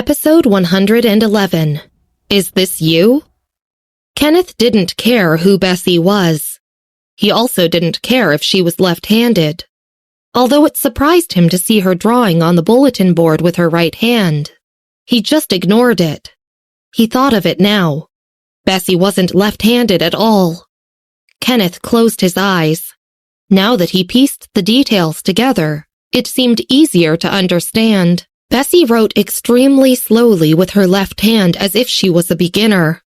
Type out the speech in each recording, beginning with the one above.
Episode 111. Is This You? Kenneth didn't care who Bessy was. He also didn't care if she was left-handed, although it surprised him to see her drawing on the bulletin board with her right hand. He just ignored it. He thought of it now. Bessy wasn't left-handed at all. Kenneth closed his eyes. Now that he pieced the details together, it seemed easier to understand. Bessy wrote extremely slowly with her left hand as if she was a beginner.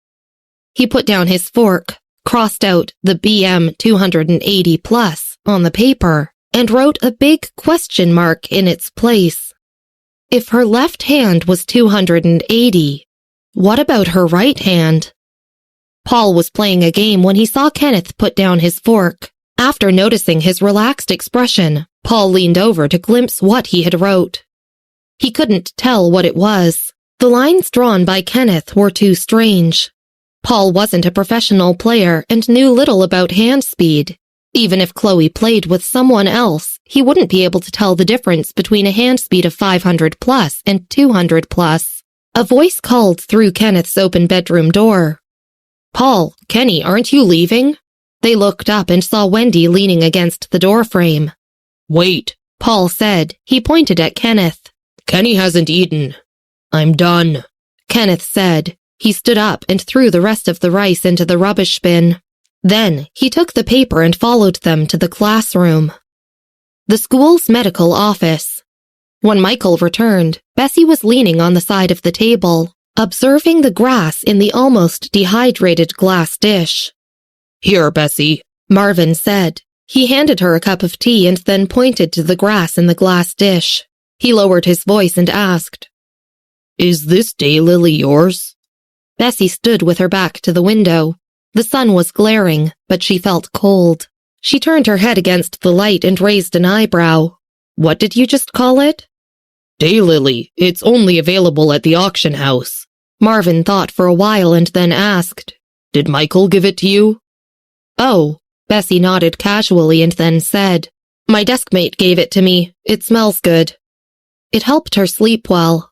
He put down his fork, crossed out the BM 280 plus on the paper, and wrote a big question mark in its place. If her left hand was 280, what about her right hand? Paul was playing a game when he saw Kenneth put down his fork. After noticing his relaxed expression, Paul leaned over to glimpse what he had wrote. He couldn't tell what it was. The lines drawn by Kenneth were too strange. Paul wasn't a professional player and knew little about hand speed. Even if Chloe played with someone else, he wouldn't be able to tell the difference between a hand speed of 500 plus and 200 plus. A voice called through Kenneth's open bedroom door. "Paul, Kenny, aren't you leaving?" They looked up and saw Wendy leaning against the doorframe. "Wait," Paul said. He pointed at Kenneth. "Kenny hasn't eaten. I'm done," Kenneth said. He stood up and threw the rest of the rice into the rubbish bin. Then he took the paper and followed them to the classroom. The school's medical office. When Michael returned, Bessy was leaning on the side of the table, observing the grass in the almost dehydrated glass dish. "Here, Bessy," Marvin said. He handed her a cup of tea and then pointed to the grass in the glass dish. He lowered his voice and asked, "Is this daylily yours?" Bessy stood with her back to the window. The sun was glaring, but she felt cold. She turned her head against the light and raised an eyebrow. "What did you just call it?" "Daylily. It's only available at the auction house." Marvin thought for a while and then asked, "Did Michael give it to you?" "Oh," Bessy nodded casually and then said, "My deskmate gave it to me. It smells good." It helped her sleep well.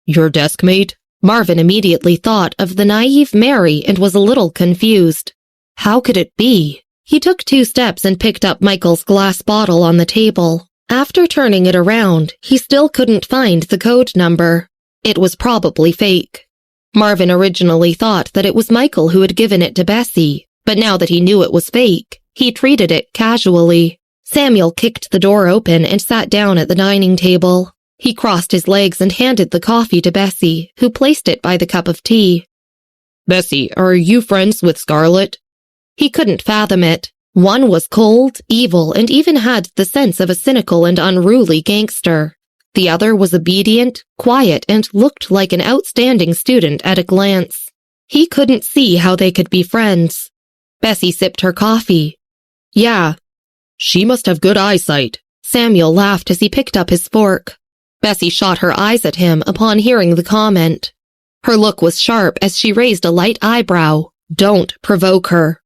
"Your deskmate?" Marvin immediately thought of the naive Mary and was a little confused. How could it be? He took 2 steps and picked up Michael's glass bottle on the table. After turning it around, he still couldn't find the code number. It was probably fake. Marvin originally thought that it was Michael who had given it to Bessy, but now that he knew it was fake, he treated it casually. Samuel kicked the door open and sat down at the dining table. He crossed his legs and handed the coffee to Bessy, who placed it by the cup of tea. "Bessy, are you friends with Scarlett?" He couldn't fathom it. One was cold, evil, and even had the sense of a cynical and unruly gangster. The other was obedient, quiet, and looked like an outstanding student at a glance. He couldn't see how they could be friends. Bessy sipped her coffee. "Yeah." "She must have good eyesight." Samuel laughed as he picked up his fork. Bessy shot her eyes at him upon hearing the comment. Her look was sharp as she raised a light eyebrow. Don't provoke her.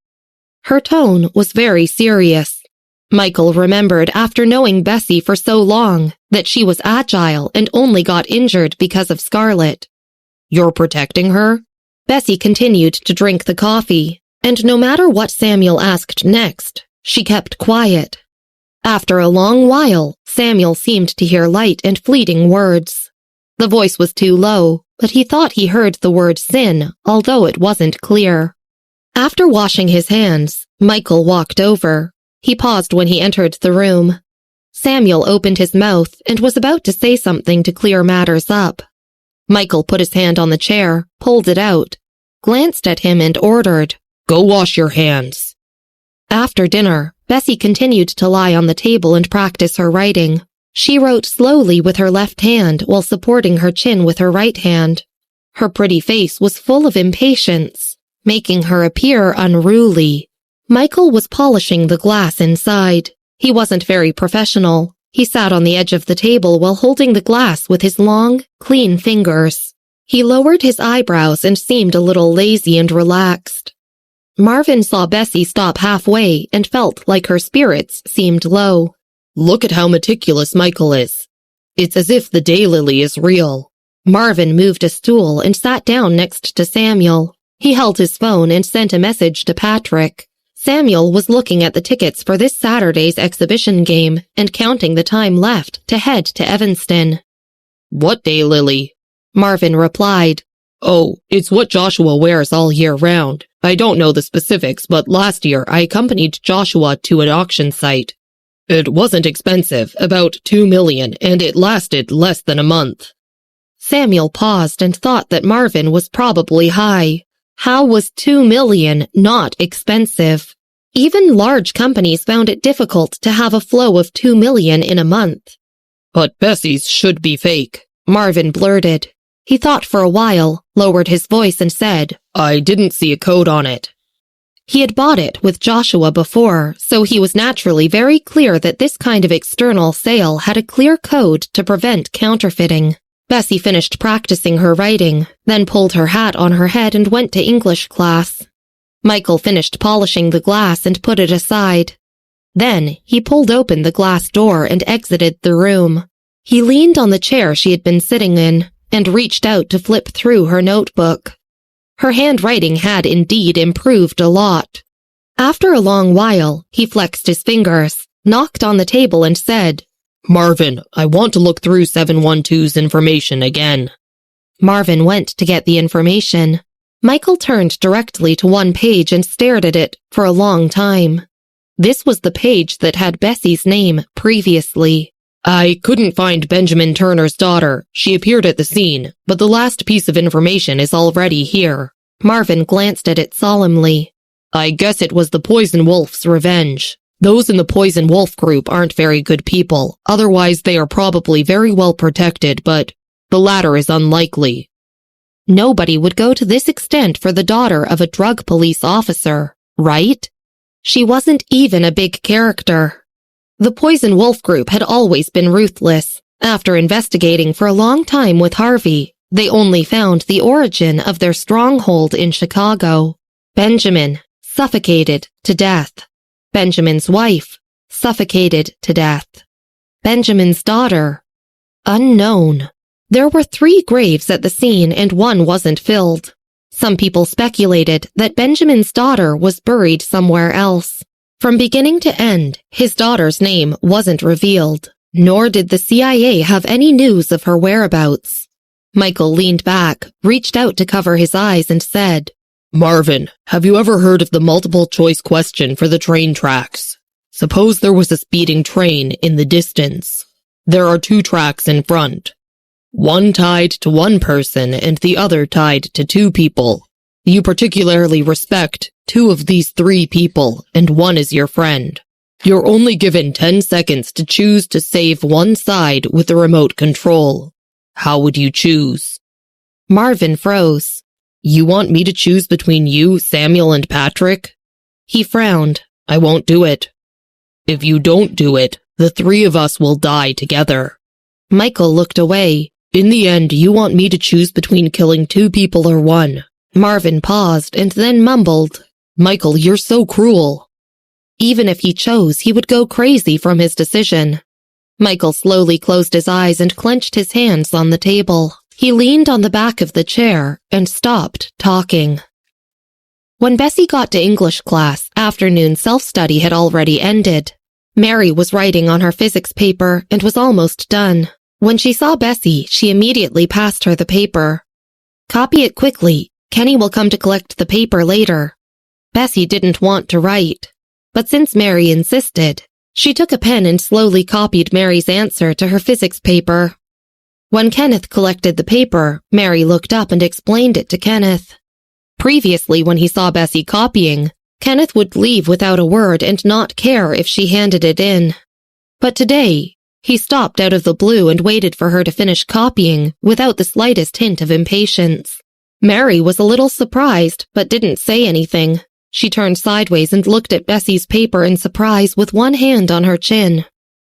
Her tone was very serious. Michael remembered after knowing Bessy for so long that she was agile and only got injured because of Scarlett. "You're protecting her?" Bessy continued to drink the coffee, and no matter what Samuel asked next, she kept quiet. After a long while, Samuel seemed to hear light and fleeting words. The voice was too low, but he thought he heard the word sin, although it wasn't clear. After washing his hands, Michael walked over. He paused when he entered the room. Samuel opened his mouth and was about to say something to clear matters up. Michael put his hand on the chair, pulled it out, glanced at him and ordered, "Go wash your hands." After dinner, Bessy continued to lie on the table and practice her writing. She wrote slowly with her left hand while supporting her chin with her right hand. Her pretty face was full of impatience, making her appear unruly. Michael was polishing the glass inside. He wasn't very professional. He sat on the edge of the table while holding the glass with his long, clean fingers. He lowered his eyebrows and seemed a little lazy and relaxed. Marvin saw Bessy stop halfway and felt like her spirits seemed low. "Look at how meticulous Michael is. It's as if the daylily is real." Marvin moved a stool and sat down next to Samuel. He held his phone and sent a message to Patrick. Samuel was looking at the tickets for this Saturday's exhibition game and counting the time left to head to Evanston. "What day, Lily?" Marvin replied. "Oh, it's what Joshua wears all year round. I don't know the specifics, but last year I accompanied Joshua to an auction site. It wasn't expensive, about $2 million, and it lasted less than a month." Samuel paused and thought that Marvin was probably high. How was $2 million not expensive? Even large companies found it difficult to have a flow of $2 million in a month. "But Bessy's should be fake," Marvin blurted. He thought for a while, lowered his voice and said, "I didn't see a code on it." He had bought it with Joshua before, so he was naturally very clear that this kind of external sale had a clear code to prevent counterfeiting. Bessy finished practicing her writing, then pulled her hat on her head and went to English class. Michael finished polishing the glass and put it aside. Then he pulled open the glass door and exited the room. He leaned on the chair she had been sitting in and reached out to flip through her notebook. Her handwriting had indeed improved a lot. After a long while, he flexed his fingers, knocked on the table and said, "Marvin, I want to look through 712's information again." Marvin went to get the information. Michael turned directly to one page and stared at it for a long time. This was the page that had Bessy's name previously. "I couldn't find Benjamin Turner's daughter. She appeared at the scene, but the last piece of information is already here." Marvin glanced at it solemnly. "I guess it was the Poison Wolf's revenge. Those in the Poison Wolf group aren't very good people, otherwise they are probably very well protected, but the latter is unlikely." Nobody would go to this extent for the daughter of a drug police officer, right? She wasn't even a big character. The Poison Wolf group had always been ruthless. After investigating for a long time with Harvey, they only found the origin of their stronghold in Chicago. Benjamin, suffocated to death. Benjamin's wife, suffocated to death. Benjamin's daughter, unknown. There were 3 graves at the scene and one wasn't filled. Some people speculated that Benjamin's daughter was buried somewhere else. From beginning to end, his daughter's name wasn't revealed, nor did the CIA have any news of her whereabouts. Michael leaned back, reached out to cover his eyes and said, "Marvin, have you ever heard of the multiple-choice question for the train tracks? Suppose there was a speeding train in the distance. There are 2 tracks in front. One tied to one person and the other tied to 2 people. You particularly respect 2 of these 3 people, and one is your friend. You're only given 10 seconds to choose to save one side with the remote control. How would you choose?" Marvin froze. "You want me to choose between you, Samuel, and Patrick?" He frowned. "I won't do it. If you don't do it, the 3 of us will die together." Michael looked away. "In the end, you want me to choose between killing 2 people or 1. Marvin paused and then mumbled, "Michael, you're so cruel." Even if he chose, he would go crazy from his decision. Michael slowly closed his eyes and clenched his hands on the table. He leaned on the back of the chair and stopped talking. When Bessy got to English class, afternoon self-study had already ended. Mary was writing on her physics paper and was almost done. When she saw Bessy, she immediately passed her the paper. "Copy it quickly. Kenny will come to collect the paper later." Bessy didn't want to write, but since Mary insisted, she took a pen and slowly copied Mary's answer to her physics paper. When Kenneth collected the paper, Mary looked up and explained it to Kenneth. Previously, when he saw Bessy copying, Kenneth would leave without a word and not care if she handed it in. But today, he stopped out of the blue and waited for her to finish copying without the slightest hint of impatience. Mary was a little surprised, but didn't say anything. She turned sideways and looked at Bessy's paper in surprise with one hand on her chin.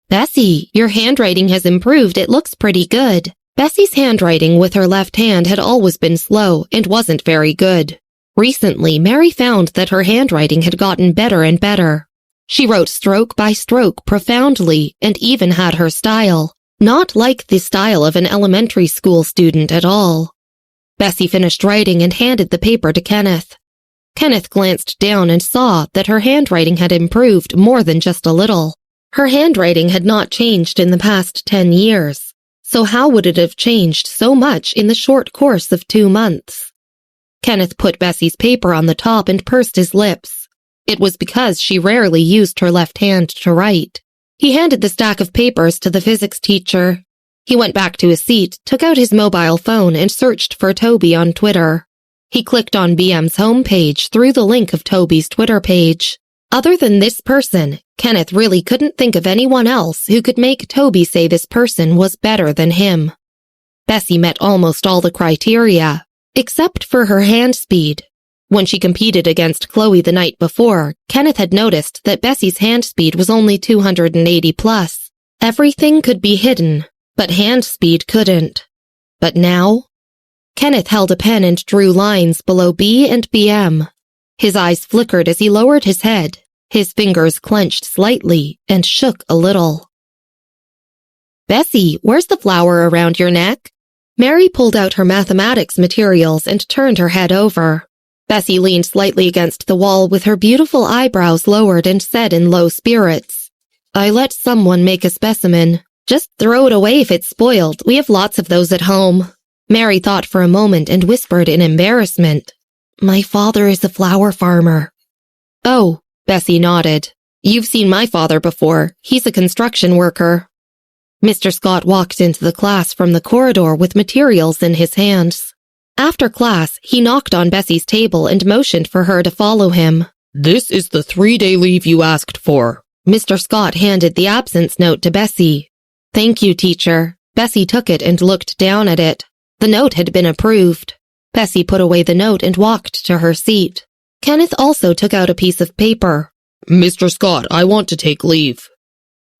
"Bessy, your handwriting has improved. It looks pretty good." Bessy's handwriting with her left hand had always been slow and wasn't very good. Recently, Mary found that her handwriting had gotten better and better. She wrote stroke by stroke profoundly and even had her style. Not like the style of an elementary school student at all. Bessy finished writing and handed the paper to Kenneth. Kenneth glanced down and saw that her handwriting had improved more than just a little. Her handwriting had not changed in the past 10 years, so how would it have changed so much in the short course of 2 months? Kenneth put Bessy's paper on the top and pursed his lips. It was because she rarely used her left hand to write. He handed the stack of papers to the physics teacher. He went back to his seat, took out his mobile phone, and searched for Toby on Twitter. He clicked on BM's homepage through the link of Toby's Twitter page. Other than this person, Kenneth really couldn't think of anyone else who could make Toby say this person was better than him. Bessy met almost all the criteria, except for her hand speed. When she competed against Chloe the night before, Kenneth had noticed that Bessy's hand speed was only 280 plus. Everything could be hidden, but hand speed couldn't. But now? Kenneth held a pen and drew lines below B and BM. His eyes flickered as he lowered his head. His fingers clenched slightly and shook a little. "Bessy, where's the flower around your neck?" Mary pulled out her mathematics materials and turned her head over. Bessy leaned slightly against the wall with her beautiful eyebrows lowered and said in low spirits, "I let someone make a specimen. Just throw it away if it's spoiled. We have lots of those at home." Mary thought for a moment and whispered in embarrassment, "My father is a flower farmer." "Oh," Bessy nodded. "You've seen my father before. He's a construction worker." Mr. Scott walked into the class from the corridor with materials in his hands. After class, he knocked on Bessy's table and motioned for her to follow him. "This is the 3-day leave you asked for." Mr. Scott handed the absence note to Bessy. "Thank you, teacher." Bessy took it and looked down at it. The note had been approved. Bessy put away the note and walked to her seat. Kenneth also took out a piece of paper. "Mr. Scott, I want to take leave."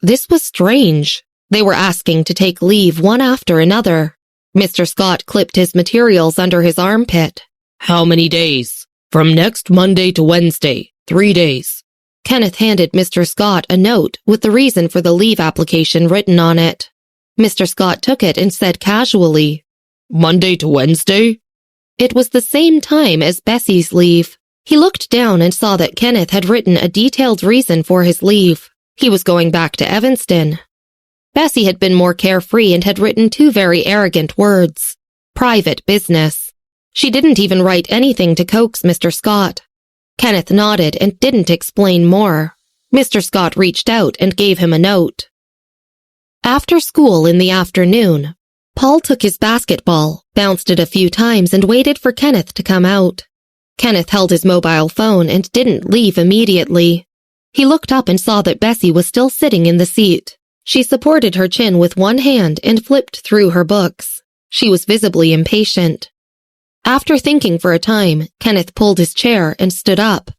This was strange. They were asking to take leave one after another. Mr. Scott clipped his materials under his armpit. "How many days?" "From next Monday to Wednesday, 3 days." Kenneth handed Mr. Scott a note with the reason for the leave application written on it. Mr. Scott took it and said casually, "Monday to Wednesday?" It was the same time as Bessy's leave. He looked down and saw that Kenneth had written a detailed reason for his leave. He was going back to Evanston. Bessy had been more carefree and had written 2 very arrogant words. Private business. She didn't even write anything to coax Mr. Scott. Kenneth nodded and didn't explain more. Mr. Scott reached out and gave him a note. After school in the afternoon, Paul took his basketball, bounced it a few times, and waited for Kenneth to come out. Kenneth held his mobile phone and didn't leave immediately. He looked up and saw that Bessy was still sitting in the seat. She supported her chin with one hand and flipped through her books. She was visibly impatient. After thinking for a time, Kenneth pulled his chair and stood up.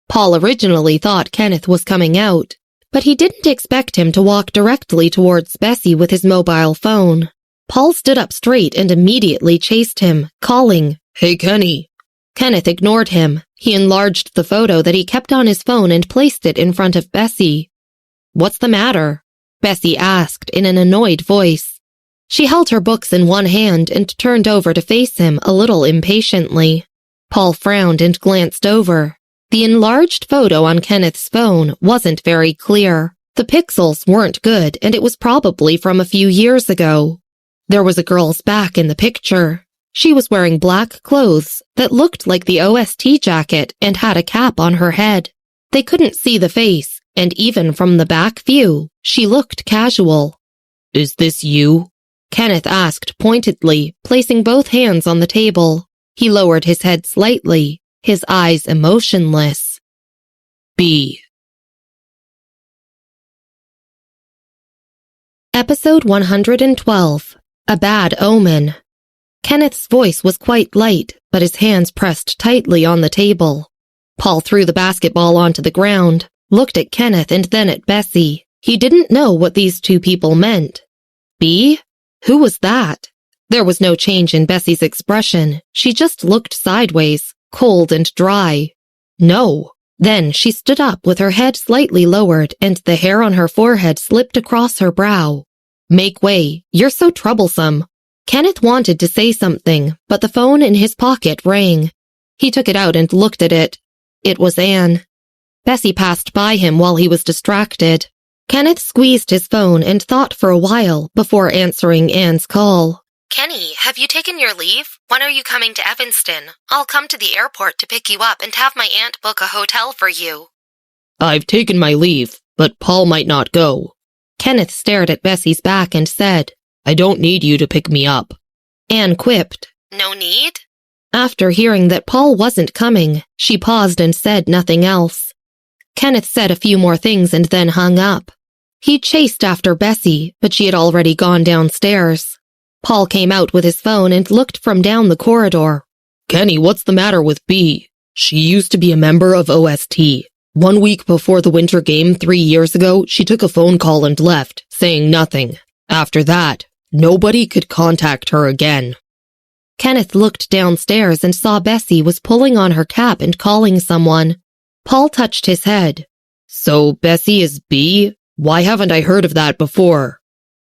Paul originally thought Kenneth was coming out, but he didn't expect him to walk directly towards Bessy with his mobile phone. Paul stood up straight and immediately chased him, calling, "Hey, Kenny." Kenneth ignored him. He enlarged the photo that he kept on his phone and placed it in front of Bessy. "What's the matter?" Bessy asked in an annoyed voice. She held her books in one hand and turned over to face him a little impatiently. Paul frowned and glanced over. The enlarged photo on Kenneth's phone wasn't very clear. The pixels weren't good, and it was probably from a few years ago. There was a girl's back in the picture. She was wearing black clothes that looked like the OST jacket and had a cap on her head. They couldn't see the face, and even from the back view, she looked casual. "Is this you?" Kenneth asked pointedly, placing both hands on the table. He lowered his head slightly, his eyes emotionless. "B." Episode 112. A Bad Omen. Kenneth's voice was quite light, but his hands pressed tightly on the table. Paul threw the basketball onto the ground, looked at Kenneth and then at Bessy. He didn't know what these 2 people meant. B? Who was that? There was no change in Bessy's expression. She just looked sideways, cold and dry. No. Then she stood up with her head slightly lowered and the hair on her forehead slipped across her brow. Make way, you're so troublesome. Kenneth wanted to say something, but the phone in his pocket rang. He took it out and looked at it. It was Anne. Bessy passed by him while he was distracted. Kenneth squeezed his phone and thought for a while before answering Anne's call. Kenny, have you taken your leave? When are you coming to Evanston? I'll come to the airport to pick you up and have my aunt book a hotel for you. I've taken my leave, but Paul might not go. Kenneth stared at Bessy's back and said, I don't need you to pick me up. Anne quipped. No need? After hearing that Paul wasn't coming, she paused and said nothing else. Kenneth said a few more things and then hung up. He chased after Bessy, but she had already gone downstairs. Paul came out with his phone and looked from down the corridor. Kenny, what's the matter with B? She used to be a member of OST. 1 week before the winter game 3 years ago, she took a phone call and left, saying nothing. After that, nobody could contact her again. Kenneth looked downstairs and saw Bessy was pulling on her cap and calling someone. Paul touched his head. So Bessy is B? Why haven't I heard of that before?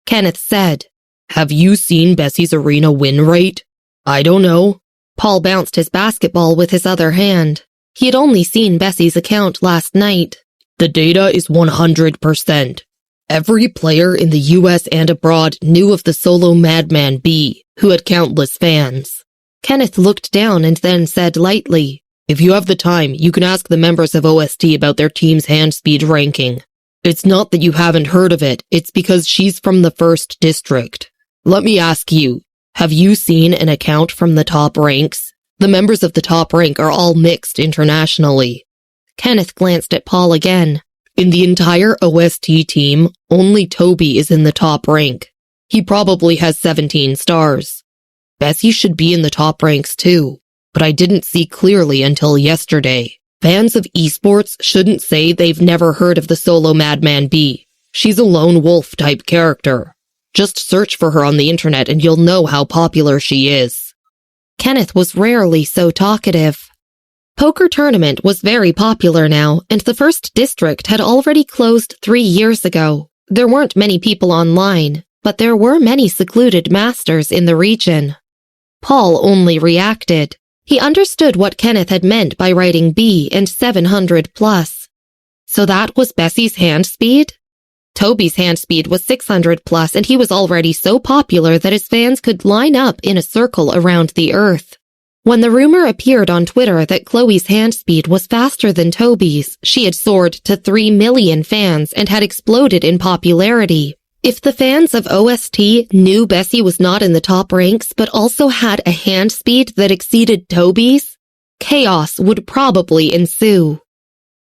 Kenneth said, Have you seen Bessy's arena win rate? I don't know. Paul bounced his basketball with his other hand. He had only seen Bessy's account last night. The data is 100%. Every player in the US and abroad knew of the solo madman B, who had countless fans. Kenneth looked down and then said lightly, If you have the time, you can ask the members of OST about their team's hand speed ranking. It's not that you haven't heard of it, it's because she's from the 1st District. Let me ask you, have you seen an account from the top ranks? The members of the top rank are all mixed internationally. Kenneth glanced at Paul again. In the entire OST team, only Toby is in the top rank. He probably has 17 stars. Bessy should be in the top ranks too, but I didn't see clearly until yesterday. Fans of esports shouldn't say they've never heard of the solo madman B. She's a lone wolf type character. Just search for her on the internet and you'll know how popular she is. Kenneth was rarely so talkative. Poker Tournament was very popular now, and the 1st District had already closed 3 years ago. There weren't many people online, but there were many secluded masters in the region. Paul only reacted. He understood what Kenneth had meant by writing B and 700 plus. So that was Bessy's hand speed? Toby's hand speed was 600 plus, and he was already so popular that his fans could line up in a circle around the earth. When the rumor appeared on Twitter that Chloe's hand speed was faster than Toby's, she had soared to 3 million fans and had exploded in popularity. If the fans of OST knew Bessy was not in the top ranks but also had a hand speed that exceeded Toby's, chaos would probably ensue.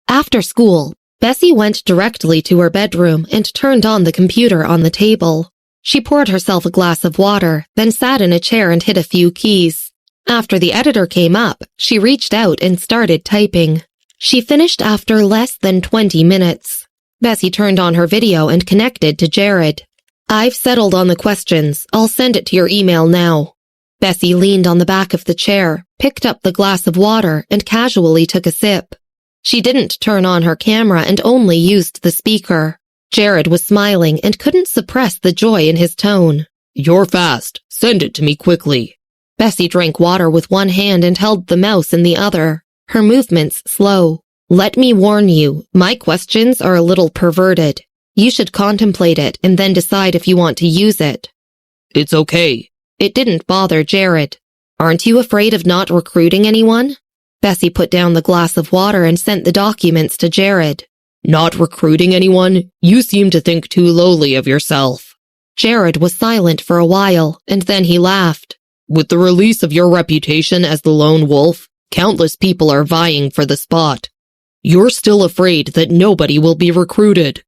After school, Bessy went directly to her bedroom and turned on the computer on the table. She poured herself a glass of water, then sat in a chair and hit a few keys. After the editor came up, she reached out and started typing. She finished after less than 20 minutes. Bessy turned on her video and connected to Jared. I've settled on the questions. I'll send it to your email now. Bessy leaned on the back of the chair, picked up the glass of water, and casually took a sip. She didn't turn on her camera and only used the speaker. Jared was smiling and couldn't suppress the joy in his tone. You're fast. Send it to me quickly. Bessy drank water with one hand and held the mouse in the other, her movements slow. Let me warn you, my questions are a little perverted. You should contemplate it and then decide if you want to use it. It's okay. It didn't bother Jared. Aren't you afraid of not recruiting anyone? Bessy put down the glass of water and sent the documents to Jared. Not recruiting anyone? You seem to think too lowly of yourself. Jared was silent for a while, and then he laughed. With the release of your reputation as the lone wolf, countless people are vying for the spot. You're still afraid that nobody will be recruited.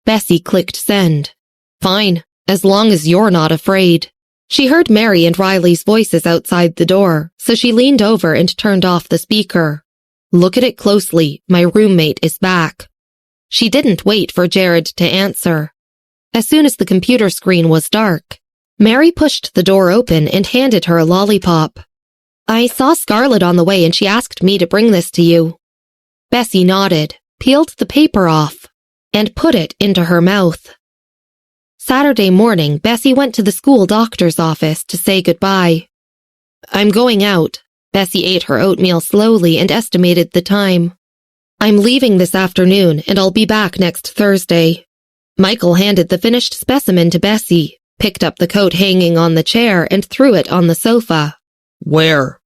Bessy clicked send. Fine, as long as you're not afraid. She heard Mary and Riley's voices outside the door, so she leaned over and turned off the speaker. Look at it closely, my roommate is back. She didn't wait for Jared to answer. As soon as the computer screen was dark, Mary pushed the door open and handed her a lollipop. I saw Scarlett on the way and she asked me to bring this to you. Bessy nodded, peeled the paper off, and put it into her mouth. Saturday morning, Bessy went to the school doctor's office to say goodbye. "I'm going out." Bessy ate her oatmeal slowly and estimated the time. "I'm leaving this afternoon, and I'll be back next Thursday." Michael handed the finished specimen to Bessy, picked up the coat hanging on the chair, and threw it on the sofa. "Where?"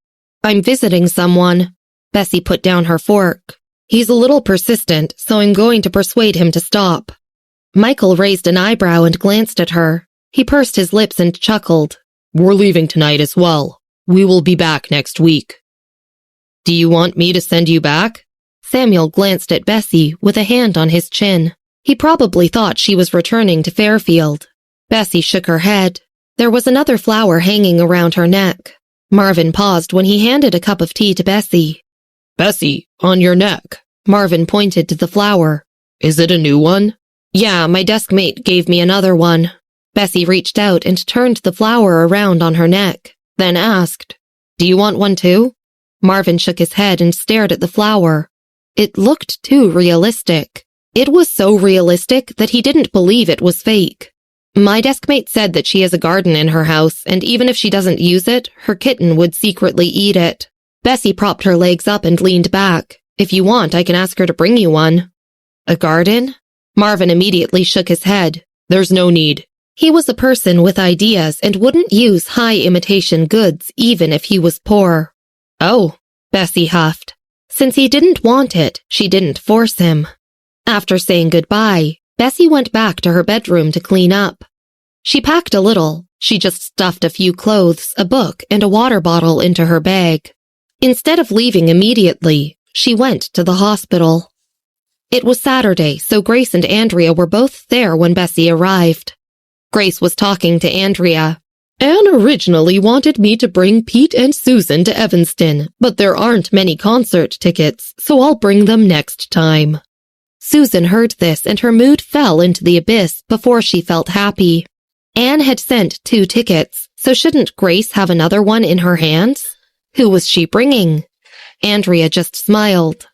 "I'm visiting someone." Bessy put down her fork. "He's a little persistent, so I'm going to persuade him to stop." Michael raised an eyebrow and glanced at her. He pursed his lips and chuckled. "We're leaving tonight as well. We will be back next week." "Do you want me to send you back?" Samuel glanced at Bessy with a hand on his chin. He probably thought she was returning to Fairfield. Bessy shook her head. There was another flower hanging around her neck. Marvin paused when he handed a cup of tea to Bessy. "Bessy, on your neck." Marvin pointed to the flower. "Is it a new one?" "Yeah, my desk mate gave me another one." Bessy reached out and turned the flower around on her neck, then asked, "Do you want one too?" Marvin shook his head and stared at the flower. It looked too realistic. It was so realistic that he didn't believe it was fake. "My deskmate said that she has a garden in her house, and even if she doesn't use it, her kitten would secretly eat it." Bessy propped her legs up and leaned back. "If you want, I can ask her to bring you one." "A garden?" Marvin immediately shook his head. "There's no need." He was a person with ideas and wouldn't use high imitation goods even if he was poor. "Oh," Bessy huffed. Since he didn't want it, she didn't force him. After saying goodbye, Bessy went back to her bedroom to clean up. She packed a little. She just stuffed a few clothes, a book, and a water bottle into her bag. Instead of leaving immediately, she went to the hospital. It was Saturday, so Grace and Andrea were both there when Bessy arrived. Grace was talking to Andrea. "Anne originally wanted me to bring Pete and Susan to Evanston, but there aren't many concert tickets, so I'll bring them next time." Susan heard this and her mood fell into the abyss before she felt happy. Anne had sent 2 tickets, so shouldn't Grace have another one in her hands? Who was she bringing? Andrea just smiled.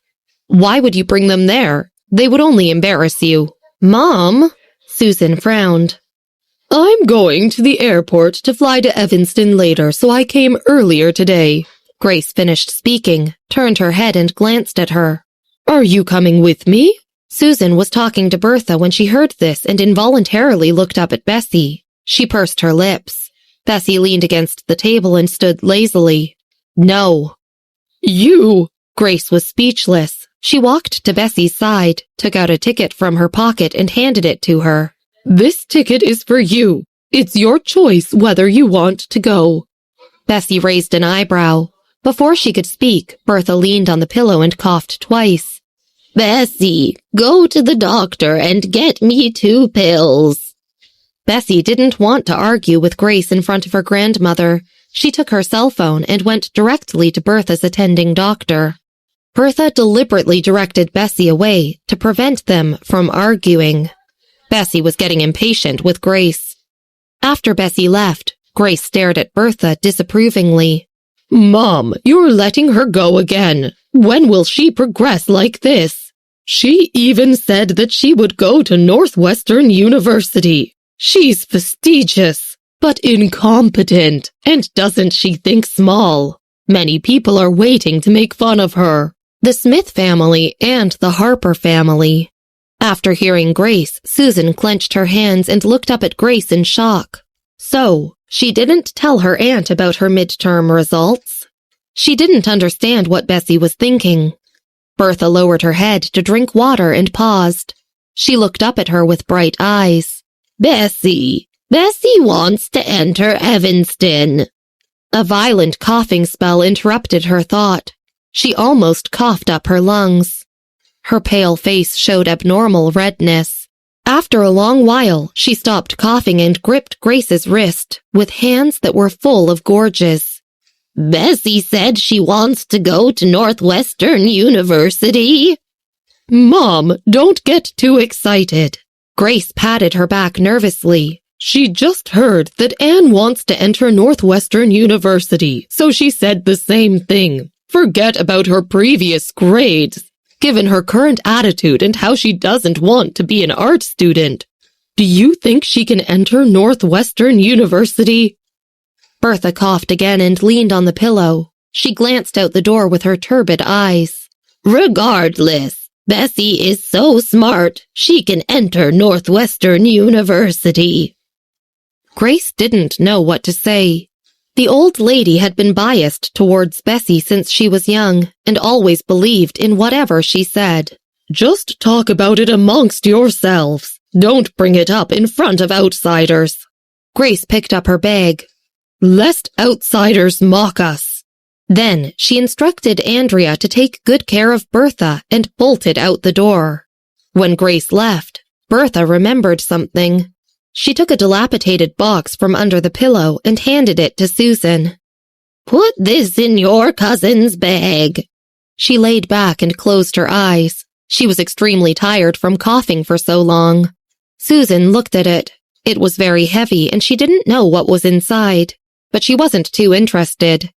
"Why would you bring them there? They would only embarrass you." "Mom?" Susan frowned. "I'm going to the airport to fly to Evanston later, so I came earlier today." Grace finished speaking, turned her head and glanced at her. "Are you coming with me?" Susan was talking to Bertha when she heard this and involuntarily looked up at Bessy. She pursed her lips. Bessy leaned against the table and stood lazily. "No." "You!" Grace was speechless. She walked to Bessy's side, took out a ticket from her pocket and handed it to her. "This ticket is for you. It's your choice whether you want to go." Bessy raised an eyebrow. Before she could speak, Bertha leaned on the pillow and coughed twice. "Bessy, go to the doctor and get me 2 pills." Bessy didn't want to argue with Grace in front of her grandmother. She took her cell phone and went directly to Bertha's attending doctor. Bertha deliberately directed Bessy away to prevent them from arguing. Bessy was getting impatient with Grace. After Bessy left, Grace stared at Bertha disapprovingly. "Mom, you're letting her go again. When will she progress like this? She even said that she would go to Northwestern University. She's fastidious, but incompetent, and doesn't she think small? Many people are waiting to make fun of her." The Smith family and the Harper family. After hearing Grace, Susan clenched her hands and looked up at Grace in shock. So, she didn't tell her aunt about her midterm results? She didn't understand what Bessy was thinking. Bertha lowered her head to drink water and paused. She looked up at her with bright eyes. Bessy wants to enter Evanston." A violent coughing spell interrupted her thought. She almost coughed up her lungs. Her pale face showed abnormal redness. After a long while, she stopped coughing and gripped Grace's wrist with hands that were full of gorges. "Bessy said she wants to go to Northwestern University." "Mom, don't get too excited." Grace patted her back nervously. "She just heard that Anne wants to enter Northwestern University, so she said the same thing. Forget about her previous grades. Given her current attitude and how she doesn't want to be an art student." Do you think she can enter Northwestern University? Bertha coughed again and leaned on the pillow. She glanced out the door with her turbid eyes. Regardless, Bessy is so smart, she can enter Northwestern University. Grace didn't know what to say. The old lady had been biased towards Bessy since she was young, and always believed in whatever she said. Just talk about it amongst yourselves. Don't bring it up in front of outsiders. Grace picked up her bag. Lest outsiders mock us. Then she instructed Andrea to take good care of Bertha and bolted out the door. When Grace left, Bertha remembered something. She took a dilapidated box from under the pillow and handed it to Susan. Put this in your cousin's bag. She laid back and closed her eyes. She was extremely tired from coughing for so long. Susan looked at it. It was very heavy and she didn't know what was inside, but she wasn't too interested.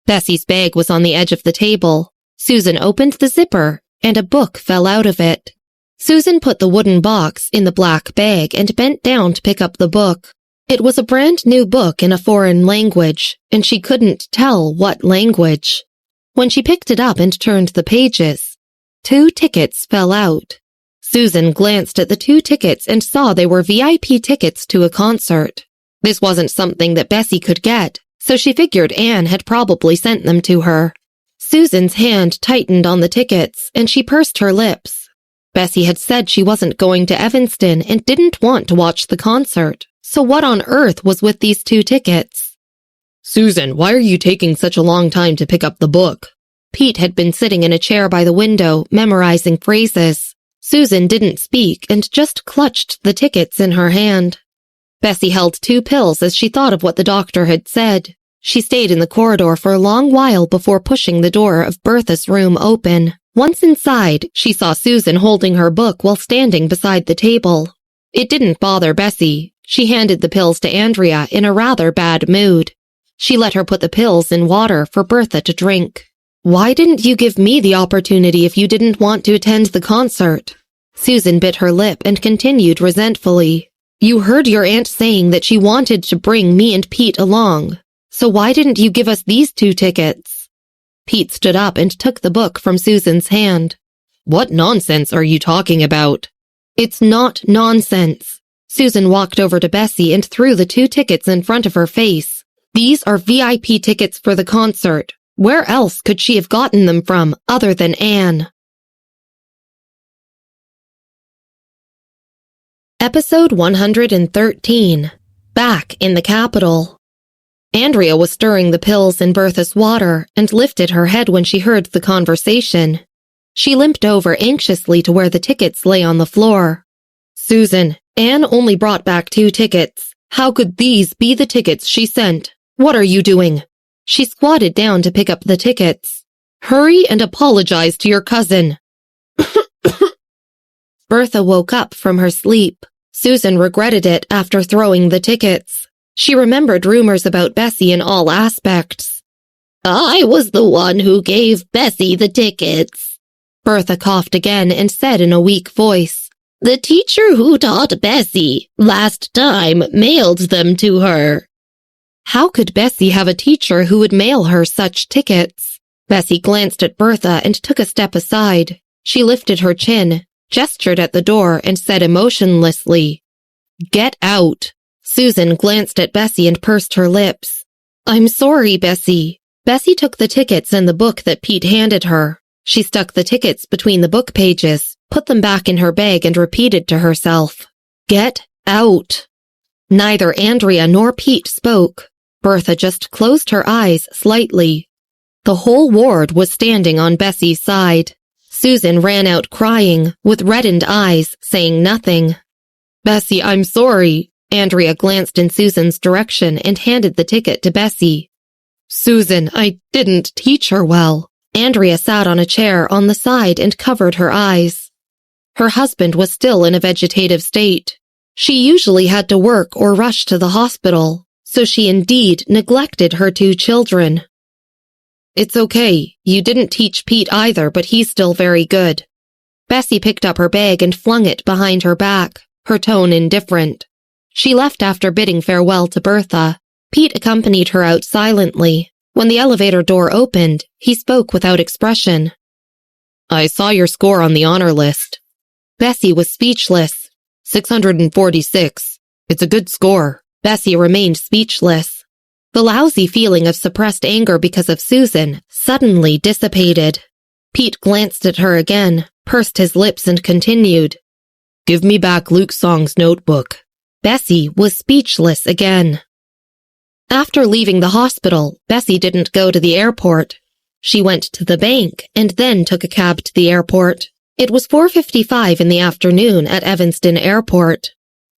Bessy's bag was on the edge of the table. Susan opened the zipper and a book fell out of it. Susan put the wooden box in the black bag and bent down to pick up the book. It was a brand new book in a foreign language, and she couldn't tell what language. When she picked it up and turned the pages, 2 tickets fell out. Susan glanced at the 2 tickets and saw they were VIP tickets to a concert. This wasn't something that Bessy could get, so she figured Anne had probably sent them to her. Susan's hand tightened on the tickets, and she pursed her lips. Bessy had said she wasn't going to Evanston and didn't want to watch the concert, so what on earth was with these 2 tickets? Susan, why are you taking such a long time to pick up the book? Pete had been sitting in a chair by the window, memorizing phrases. Susan didn't speak and just clutched the tickets in her hand. Bessy held 2 pills as she thought of what the doctor had said. She stayed in the corridor for a long while before pushing the door of Bertha's room open. Once inside, she saw Susan holding her book while standing beside the table. It didn't bother Bessy. She handed the pills to Andrea in a rather bad mood. She let her put the pills in water for Bertha to drink. Why didn't you give me the opportunity if you didn't want to attend the concert? Susan bit her lip and continued resentfully. You heard your aunt saying that she wanted to bring me and Pete along. So why didn't you give us these 2 tickets? Pete stood up and took the book from Susan's hand. What nonsense are you talking about? It's not nonsense. Susan walked over to Bessy and threw the 2 tickets in front of her face. These are VIP tickets for the concert. Where else could she have gotten them from other than Anne? Episode 113. Back in the capital. Andrea was stirring the pills in Bertha's water and lifted her head when she heard the conversation. She limped over anxiously to where the tickets lay on the floor. Susan, Anne only brought back 2 tickets. How could these be the tickets she sent? What are you doing? She squatted down to pick up the tickets. Hurry and apologize to your cousin. Bertha woke up from her sleep. Susan regretted it after throwing the tickets. She remembered rumors about Bessy in all aspects. I was the one who gave Bessy the tickets. Bertha coughed again and said in a weak voice, The teacher who taught Bessy last time mailed them to her. How could Bessy have a teacher who would mail her such tickets? Bessy glanced at Bertha and took a step aside. She lifted her chin, gestured at the door, and said emotionlessly, Get out. Susan glanced at Bessy and pursed her lips. I'm sorry, Bessy. Bessy took the tickets and the book that Pete handed her. She stuck the tickets between the book pages, put them back in her bag and repeated to herself, Get out. Neither Andrea nor Pete spoke. Bertha just closed her eyes slightly. The whole ward was standing on Bessy's side. Susan ran out crying, with reddened eyes, saying nothing. Bessy, I'm sorry. Andrea glanced in Susan's direction and handed the ticket to Bessy. Susan, I didn't teach her well. Andrea sat on a chair on the side and covered her eyes. Her husband was still in a vegetative state. She usually had to work or rush to the hospital, so she indeed neglected her 2 children. It's okay. You didn't teach Pete either, but he's still very good. Bessy picked up her bag and flung it behind her back. her tone indifferent. She left after bidding farewell to Bertha. Pete accompanied her out silently. When the elevator door opened, he spoke without expression. I saw your score on the honor list. Bessy was speechless. 646. It's a good score. Bessy remained speechless. The lousy feeling of suppressed anger because of Susan suddenly dissipated. Pete glanced at her again, pursed his lips and continued. Give me back Luke Song's notebook. Bessy was speechless again. After leaving the hospital, Bessy didn't go to the airport. She went to the bank and then took a cab to the airport. It was 4:55 in the afternoon at Evanston Airport.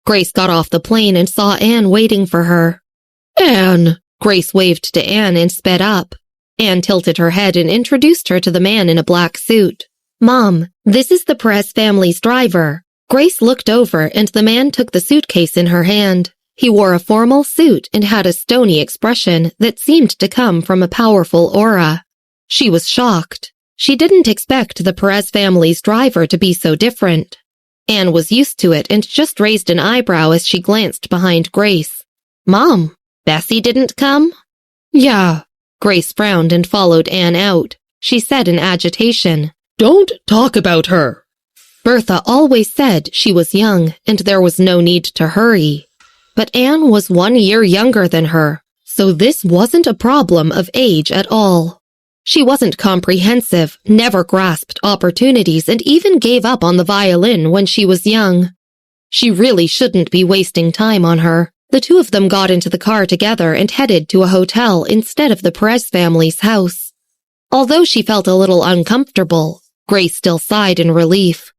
Grace got off the plane and saw Anne waiting for her. Anne! Grace waved to Anne and sped up. Anne tilted her head and introduced her to the man in a black suit. Mom, this is the Perez family's driver. Grace looked over and the man took the suitcase in her hand. He wore a formal suit and had a stony expression that seemed to come from a powerful aura. She was shocked. She didn't expect the Perez family's driver to be so different. Anne was used to it and just raised an eyebrow as she glanced behind Grace. Mom, Bessy didn't come? Yeah. Grace frowned and followed Anne out. She said in agitation, Don't talk about her. Bertha always said she was young and there was no need to hurry. But Anne was 1 year younger than her, so this wasn't a problem of age at all. She wasn't comprehensive, never grasped opportunities, and even gave up on the violin when she was young. She really shouldn't be wasting time on her. The two of them got into the car together and headed to a hotel instead of the Perez family's house. Although she felt a little uncomfortable, Grace still sighed in relief.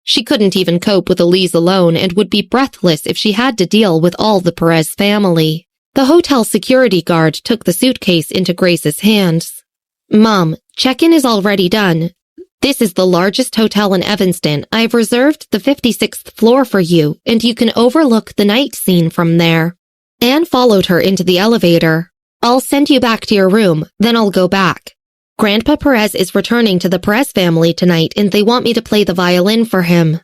She couldn't even cope with Elise alone and would be breathless if she had to deal with all the Perez family. The hotel security guard took the suitcase into Grace's hands. Mom, check-in is already done. This is the largest hotel in Evanston. I've reserved the 56th floor for you, and you can overlook the night scene from there. Anne followed her into the elevator. I'll send you back to your room, then I'll go back. Grandpa Perez is returning to the Perez family tonight, and they want me to play the violin for him.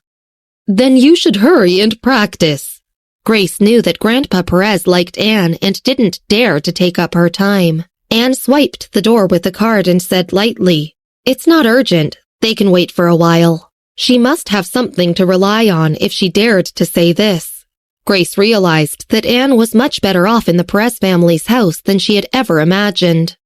Then you should hurry and practice. Grace knew that Grandpa Perez liked Anne and didn't dare to take up her time. Anne swiped the door with the card and said lightly, It's not urgent. They can wait for a while. She must have something to rely on if she dared to say this. Grace realized that Anne was much better off in the Perez family's house than she had ever imagined.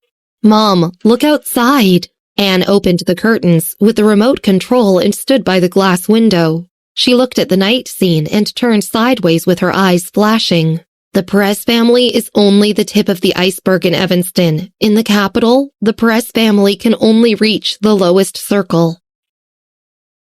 Mom, look outside. Anne opened the curtains with the remote control and stood by the glass window. She looked at the night scene and turned sideways with her eyes flashing. The Perez family is only the tip of the iceberg in Evanston. In the capital, the Perez family can only reach the lowest circle.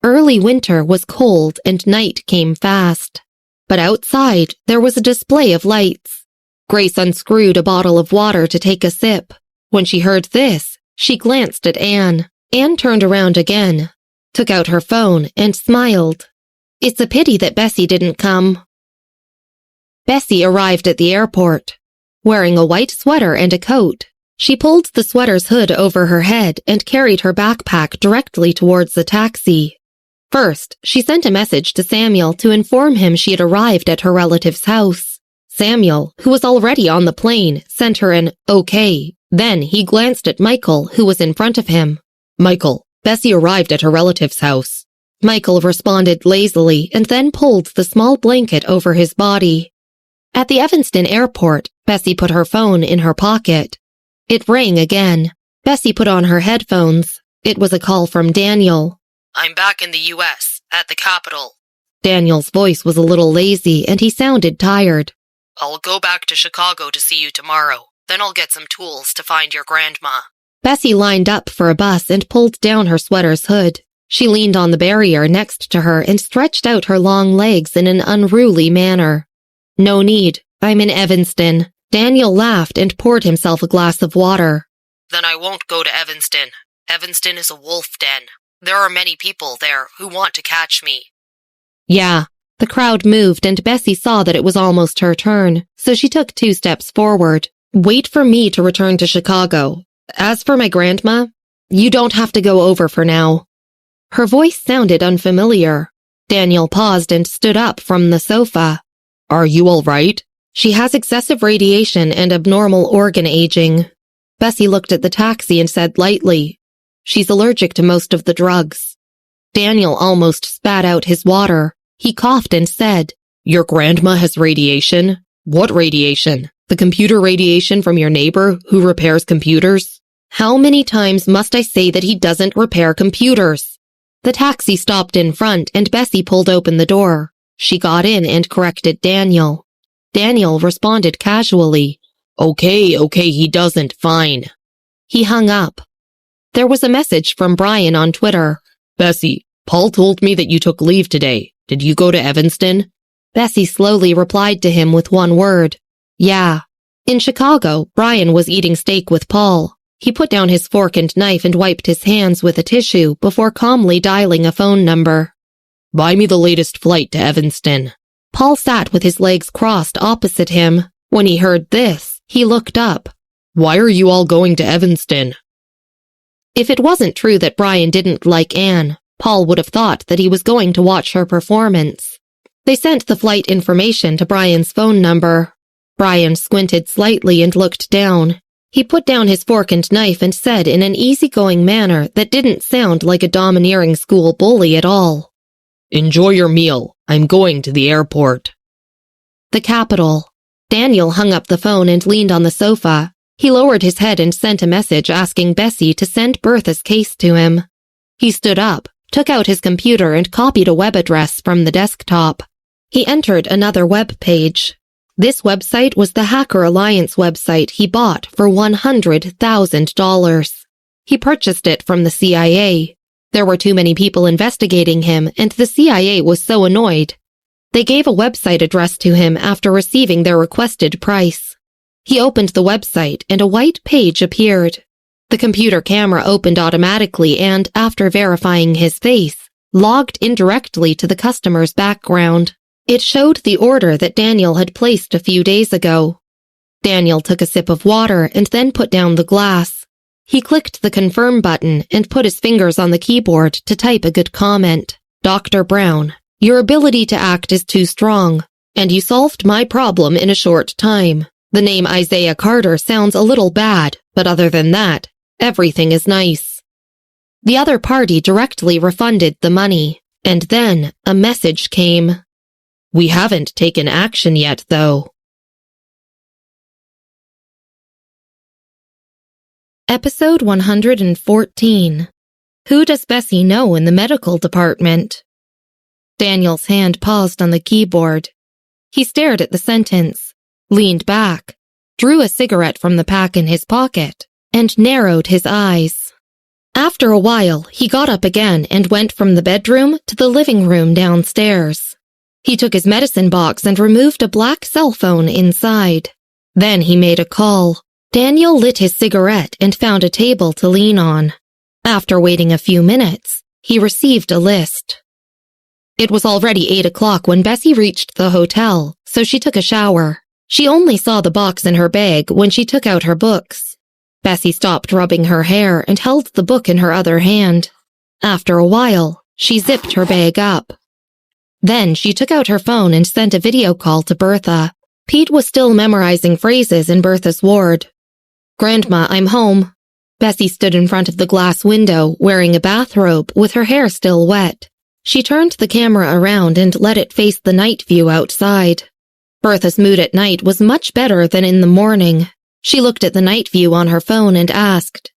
Early winter was cold and night came fast. But outside, there was a display of lights. Grace unscrewed a bottle of water to take a sip. When she heard this, she glanced at Anne. Anne turned around again, took out her phone, and smiled. It's a pity that Bessy didn't come. Bessy arrived at the airport, wearing a white sweater and a coat. She pulled the sweater's hood over her head and carried her backpack directly towards the taxi. First, she sent a message to Samuel to inform him she had arrived at her relative's house. Samuel, who was already on the plane, sent her an okay. Then he glanced at Michael, who was in front of him. Michael, Bessy arrived at her relative's house. Michael responded lazily and then pulled the small blanket over his body. At the Evanston airport, Bessy put her phone in her pocket. It rang again. Bessy put on her headphones. It was a call from Daniel. I'm back in the U.S., at the Capitol. Daniel's voice was a little lazy and he sounded tired. I'll go back to Chicago to see you tomorrow. Then I'll get some tools to find your grandma. Bessy lined up for a bus and pulled down her sweater's hood. She leaned on the barrier next to her and stretched out her long legs in an unruly manner. No need. I'm in Evanston. Daniel laughed and poured himself a glass of water. Then I won't go to Evanston. Evanston is a wolf den. There are many people there who want to catch me. Yeah. The crowd moved and Bessy saw that it was almost her turn, so she took 2 steps forward. Wait for me to return to Chicago. As for my grandma, you don't have to go over for now. Her voice sounded unfamiliar. Daniel paused and stood up from the sofa. Are you all right? She has excessive radiation and abnormal organ aging. Bessy looked at the taxi and said lightly, She's allergic to most of the drugs. Daniel almost spat out his water. He coughed and said, Your grandma has radiation? What radiation? The computer radiation from your neighbor who repairs computers? How many times must I say that he doesn't repair computers? The taxi stopped in front and Bessy pulled open the door. She got in and corrected Daniel. Daniel responded casually, Okay, he doesn't, fine. He hung up. There was a message from Brian on Twitter. Bessy, Paul told me that you took leave today. Did you go to Evanston? Bessy slowly replied to him with one word. Yeah. In Chicago, Brian was eating steak with Paul. He put down his fork and knife and wiped his hands with a tissue before calmly dialing a phone number. Buy me the latest flight to Evanston. Paul sat with his legs crossed opposite him. When he heard this, he looked up. Why are you all going to Evanston? If it wasn't true that Brian didn't like Anne, Paul would have thought that he was going to watch her performance. They sent the flight information to Brian's phone number. Brian squinted slightly and looked down. He put down his fork and knife and said in an easygoing manner that didn't sound like a domineering school bully at all. Enjoy your meal. I'm going to the airport. The capital. Daniel hung up the phone and leaned on the sofa. He lowered his head and sent a message asking Bessy to send Bertha's case to him. He stood up, took out his computer and copied a web address from the desktop. He entered another web page. This website was the Hacker Alliance website he bought for $100,000. He purchased it from the CIA. There were too many people investigating him, and the CIA was so annoyed. They gave a website address to him after receiving their requested price. He opened the website, and a white page appeared. The computer camera opened automatically and, after verifying his face, logged indirectly to the customer's background. It showed the order that Daniel had placed a few days ago. Daniel took a sip of water and then put down the glass. He clicked the confirm button and put his fingers on the keyboard to type a good comment. Dr. Brown, your ability to act is too strong, and you solved my problem in a short time. The name Isaiah Carter sounds a little bad, but other than that, everything is nice. The other party directly refunded the money, and then a message came. We haven't taken action yet, though. Episode 114. Who does Bessy know in the medical department? Daniel's hand paused on the keyboard. He stared at the sentence, leaned back, drew a cigarette from the pack in his pocket, and narrowed his eyes. After a while, he got up again and went from the bedroom to the living room downstairs. He took his medicine box and removed a black cell phone inside. Then he made a call. Daniel lit his cigarette and found a table to lean on. After waiting a few minutes, he received a list. It was already 8 o'clock when Bessy reached the hotel, so she took a shower. She only saw the box in her bag when she took out her books. Bessy stopped rubbing her hair and held the book in her other hand. After a while, she zipped her bag up. Then she took out her phone and sent a video call to Bertha. Pete was still memorizing phrases in Bertha's ward. Grandma, I'm home. Bessy stood in front of the glass window, wearing a bathrobe with her hair still wet. She turned the camera around and let it face the night view outside. Bertha's mood at night was much better than in the morning. She looked at the night view on her phone and asked,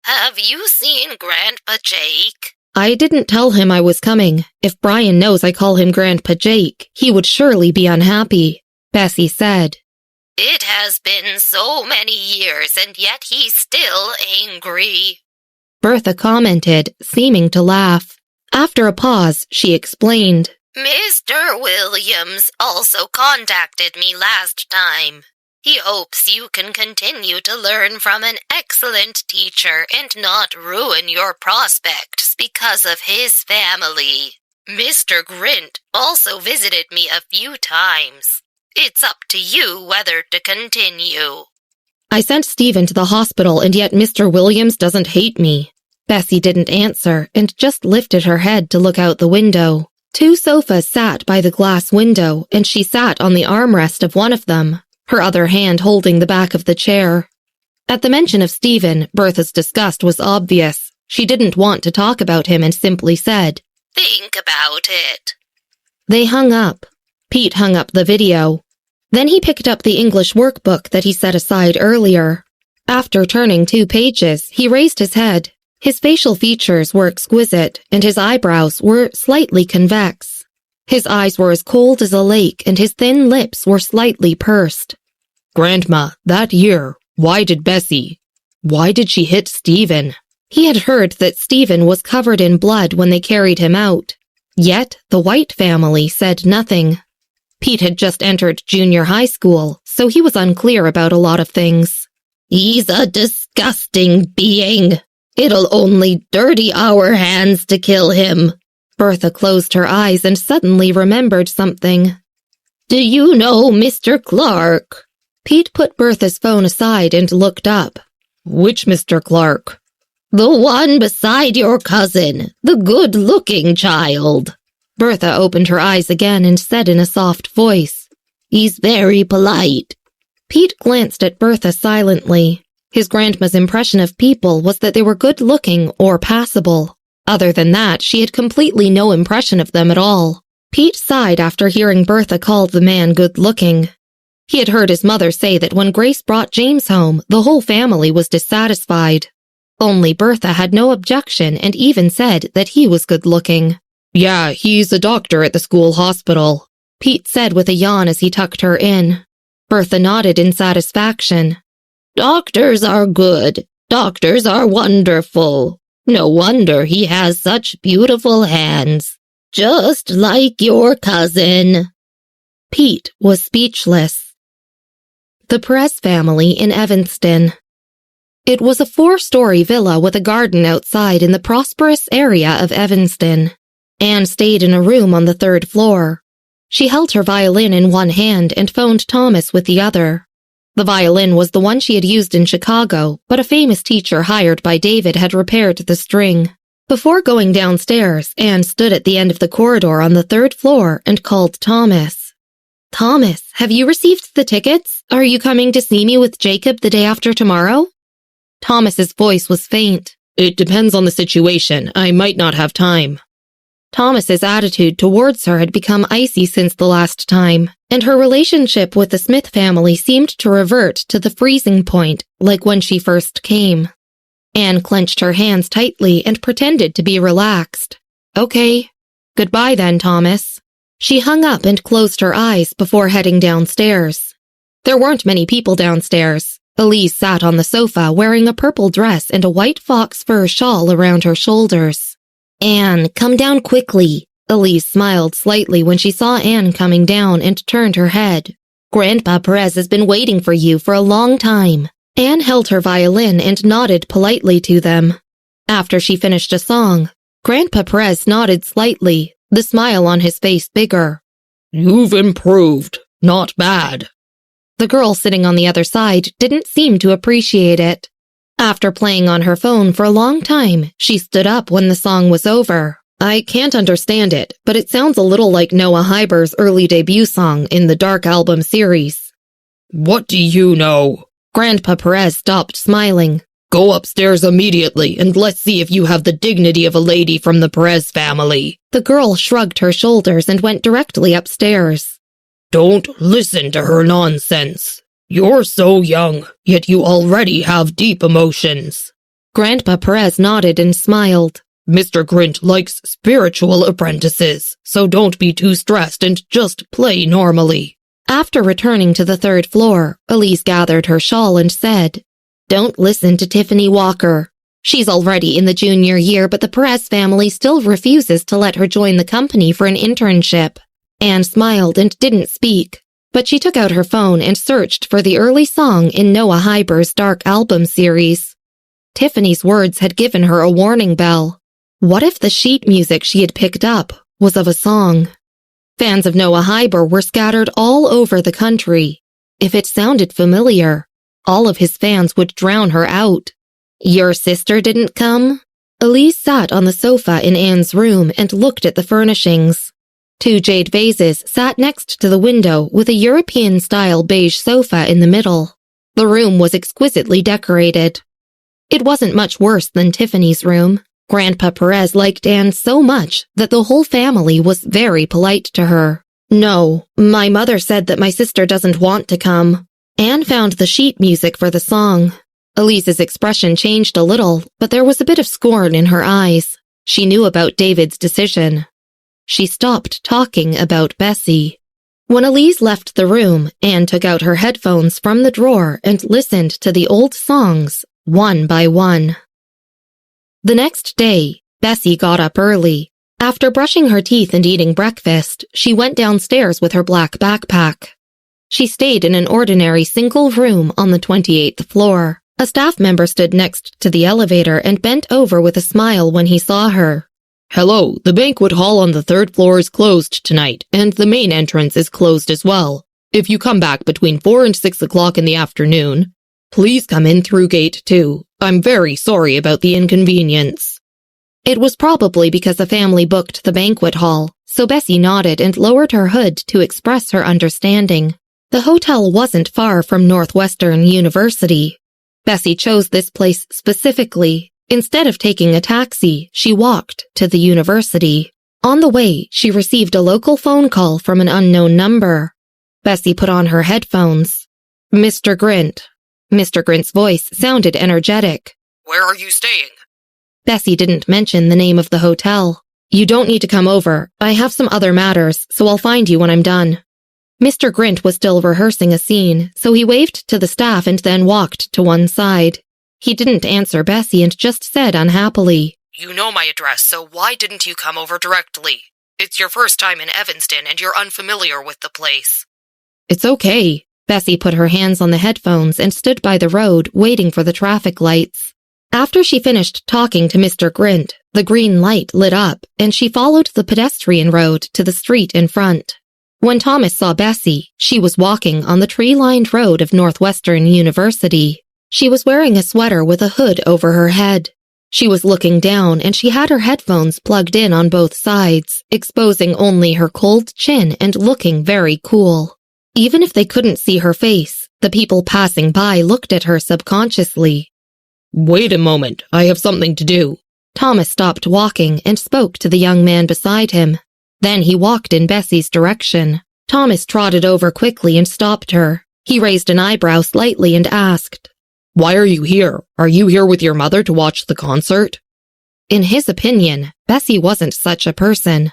Have you seen Grandpa Jake? I didn't tell him I was coming. If Brian knows I call him Grandpa Jake, he would surely be unhappy, Bessy said. It has been so many years and yet he's still angry. Bertha commented, seeming to laugh. After a pause, she explained. Mr. Williams also contacted me last time. He hopes you can continue to learn from an excellent teacher and not ruin your prospects because of his family. Mr. Grint also visited me a few times. It's up to you whether to continue. I sent Stephen to the hospital and yet Mr. Williams doesn't hate me. Bessy didn't answer and just lifted her head to look out the window. Two sofas sat by the glass window, and she sat on the armrest of one of them, her other hand holding the back of the chair. At the mention of Stephen, Bertha's disgust was obvious. She didn't want to talk about him and simply said, "Think about it." They hung up. Pete hung up the video. Then he picked up the English workbook that he set aside earlier. After turning 2 pages, he raised his head. His facial features were exquisite, and his eyebrows were slightly convex. His eyes were as cold as a lake, and his thin lips were slightly pursed. Grandma, that year, why did she hit Stephen? He had heard that Stephen was covered in blood when they carried him out. Yet the White family said nothing. Pete had just entered junior high school, so he was unclear about a lot of things. "He's a disgusting being. It'll only dirty our hands to kill him." Bertha closed her eyes and suddenly remembered something. "Do you know Mr. Clark?" Pete put Bertha's phone aside and looked up. "Which Mr. Clark?" "The one beside your cousin, the good-looking child." Bertha opened her eyes again and said in a soft voice, "He's very polite." Pete glanced at Bertha silently. His grandma's impression of people was that they were good-looking or passable. Other than that, she had completely no impression of them at all. Pete sighed after hearing Bertha call the man good-looking. He had heard his mother say that when Grace brought James home, the whole family was dissatisfied. Only Bertha had no objection and even said that he was good-looking. "Yeah, he's a doctor at the school hospital," Pete said with a yawn as he tucked her in. Bertha nodded in satisfaction. "Doctors are good. Doctors are wonderful. No wonder he has such beautiful hands. Just like your cousin." Pete was speechless. The Perez family in Evanston. It was a 4-story villa with a garden outside in the prosperous area of Evanston. Anne stayed in a room on the 3rd floor. She held her violin in one hand and phoned Thomas with the other. The violin was the one she had used in Chicago, but a famous teacher hired by David had repaired the string. Before going downstairs, Anne stood at the end of the corridor on the 3rd floor and called Thomas. "Thomas, have you received the tickets? Are you coming to see me with Jacob the day after tomorrow?" Thomas's voice was faint. "It depends on the situation. I might not have time." Thomas's attitude towards her had become icy since the last time, and her relationship with the Smith family seemed to revert to the freezing point, like when she first came. Anne clenched her hands tightly and pretended to be relaxed. "Okay. Goodbye then, Thomas." She hung up and closed her eyes before heading downstairs. There weren't many people downstairs. Elise sat on the sofa wearing a purple dress and a white fox fur shawl around her shoulders. "Anne, come down quickly." Elise smiled slightly when she saw Anne coming down and turned her head. "Grandpa Perez has been waiting for you for a long time." Anne held her violin and nodded politely to them. After she finished a song, Grandpa Perez nodded slightly, the smile on his face bigger. "You've improved. Not bad." The girl sitting on the other side didn't seem to appreciate it. After playing on her phone for a long time, she stood up when the song was over. "I can't understand it, but it sounds a little like Noah Hyber's early debut song in the Dark Album series." "What do you know?" Grandpa Perez stopped smiling. "Go upstairs immediately and let's see if you have the dignity of a lady from the Perez family." The girl shrugged her shoulders and went directly upstairs. "Don't listen to her nonsense. You're so young, yet you already have deep emotions." Grandpa Perez nodded and smiled. "Mr. Grint likes spiritual apprentices, so don't be too stressed and just play normally." After returning to the 3rd floor, Elise gathered her shawl and said, "Don't listen to Tiffany Walker. She's already in the junior year, but the Perez family still refuses to let her join the company for an internship." Anne smiled and didn't speak, but she took out her phone and searched for the early song in Noah Hyber's Dark Album series. Tiffany's words had given her a warning bell. What if the sheet music she had picked up was of a song? Fans of Noah Hyber were scattered all over the country. If it sounded familiar, all of his fans would drown her out. "Your sister didn't come?" Elise sat on the sofa in Anne's room and looked at the furnishings. Two jade vases sat next to the window with a European-style beige sofa in the middle. The room was exquisitely decorated. It wasn't much worse than Tiffany's room. Grandpa Perez liked Anne so much that the whole family was very polite to her. "No, my mother said that my sister doesn't want to come." Anne found the sheet music for the song. Elise's expression changed a little, but there was a bit of scorn in her eyes. She knew about David's decision. She stopped talking about Bessy. When Elise left the room, Anne took out her headphones from the drawer and listened to the old songs, one by one. The next day, Bessy got up early. After brushing her teeth and eating breakfast, she went downstairs with her black backpack. She stayed in an ordinary single room on the 28th floor. A staff member stood next to the elevator and bent over with a smile when he saw her. "Hello, the banquet hall on the 3rd floor is closed tonight, and the main entrance is closed as well. If you come back between 4 and 6 o'clock in the afternoon, please come in through gate 2. I'm very sorry about the inconvenience." It was probably because the family booked the banquet hall, so Bessy nodded and lowered her hood to express her understanding. The hotel wasn't far from Northwestern University. Bessy chose this place specifically. Instead of taking a taxi, she walked to the university. On the way, she received a local phone call from an unknown number. Bessy put on her headphones. "Mr. Grint." Mr. Grint's voice sounded energetic. "Where are you staying?" Bessy didn't mention the name of the hotel. "You don't need to come over. I have some other matters, so I'll find you when I'm done." Mr. Grint was still rehearsing a scene, so he waved to the staff and then walked to one side. He didn't answer Bessy and just said unhappily, "You know my address, so why didn't you come over directly? It's your first time in Evanston and you're unfamiliar with the place." "It's okay." Bessy put her hands on the headphones and stood by the road waiting for the traffic lights. After she finished talking to Mr. Grint, the green light lit up and she followed the pedestrian road to the street in front. When Thomas saw Bessy, she was walking on the tree-lined road of Northwestern University. She was wearing a sweater with a hood over her head. She was looking down and she had her headphones plugged in on both sides, exposing only her cold chin and looking very cool. Even if they couldn't see her face, the people passing by looked at her subconsciously. "Wait a moment, I have something to do." Thomas stopped walking and spoke to the young man beside him. Then he walked in Bessy's direction. Thomas trotted over quickly and stopped her. He raised an eyebrow slightly and asked, "Why are you here? Are you here with your mother to watch the concert?" In his opinion, Bessy wasn't such a person.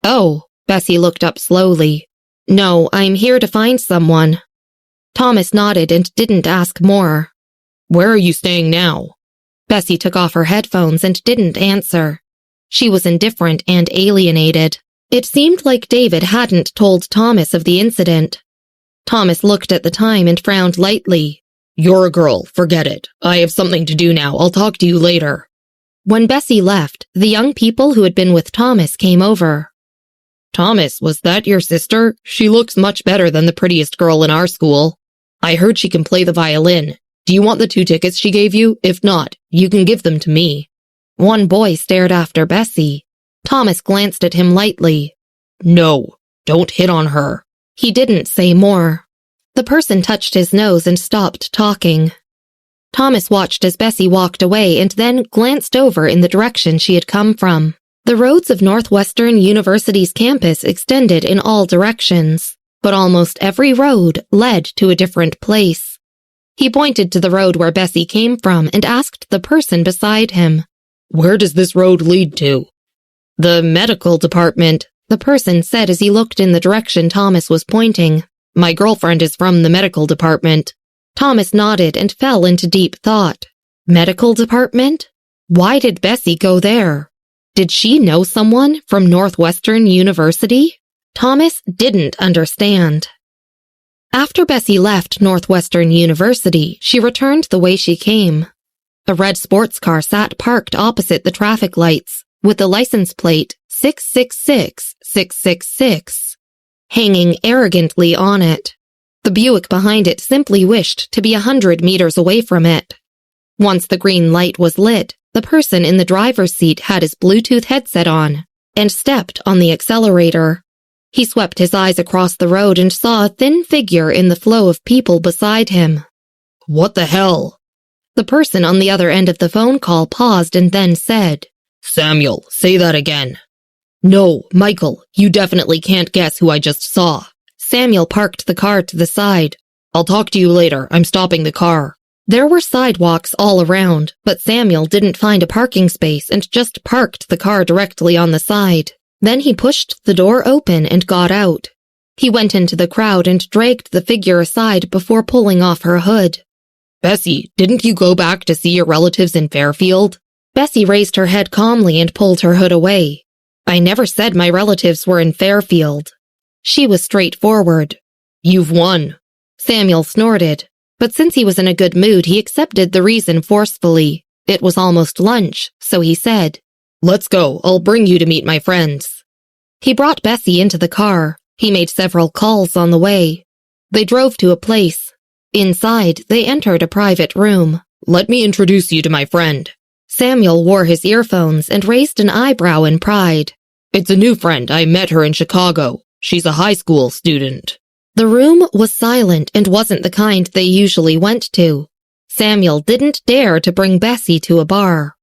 "Oh," Bessy looked up slowly. "No, I'm here to find someone." Thomas nodded and didn't ask more. "Where are you staying now?" Bessy took off her headphones and didn't answer. She was indifferent and alienated. It seemed like David hadn't told Thomas of the incident. Thomas looked at the time and frowned lightly. "You're a girl, forget it. I have something to do now. I'll talk to you later." When Bessy left, the young people who had been with Thomas came over. "Thomas, was that your sister? She looks much better than the prettiest girl in our school. I heard she can play the violin. Do you want the 2 tickets she gave you? If not, you can give them to me." One boy stared after Bessy. Thomas glanced at him lightly. "No, don't hit on her." He didn't say more. The person touched his nose and stopped talking. Thomas watched as Bessy walked away and then glanced over in the direction she had come from. The roads of Northwestern University's campus extended in all directions, but almost every road led to a different place. He pointed to the road where Bessy came from and asked the person beside him, "Where does this road lead to?" "The medical department," the person said as he looked in the direction Thomas was pointing. "My girlfriend is from the medical department." Thomas nodded and fell into deep thought. Medical department? Why did Bessy go there? Did she know someone from Northwestern University? Thomas didn't understand. After Bessy left Northwestern University, she returned the way she came. A red sports car sat parked opposite the traffic lights, with the license plate 666666 hanging arrogantly on it. The Buick behind it simply wished to be 100 meters away from it. Once the green light was lit, the person in the driver's seat had his Bluetooth headset on and stepped on the accelerator. He swept his eyes across the road and saw a thin figure in the flow of people beside him. What the hell? The person on the other end of the phone call paused and then said, Samuel, say that again. No, Michael, you definitely can't guess who I just saw. Samuel parked the car to the side. I'll talk to you later. I'm stopping the car. There were sidewalks all around, but Samuel didn't find a parking space and just parked the car directly on the side. Then he pushed the door open and got out. He went into the crowd and dragged the figure aside before pulling off her hood. Bessy, didn't you go back to see your relatives in Fairfield? Bessy raised her head calmly and pulled her hood away. I never said my relatives were in Fairfield. She was straightforward. You've won. Samuel snorted, but since he was in a good mood, he accepted the reason forcefully. It was almost lunch, so he said, Let's go. I'll bring you to meet my friends. He brought Bessy into the car. He made several calls on the way. They drove to a place. Inside, they entered a private room. Let me introduce you to my friend. Samuel wore his earphones and raised an eyebrow in pride. It's a new friend. I met her in Chicago. She's a high school student. The room was silent and wasn't the kind they usually went to. Samuel didn't dare to bring Bessy to a bar.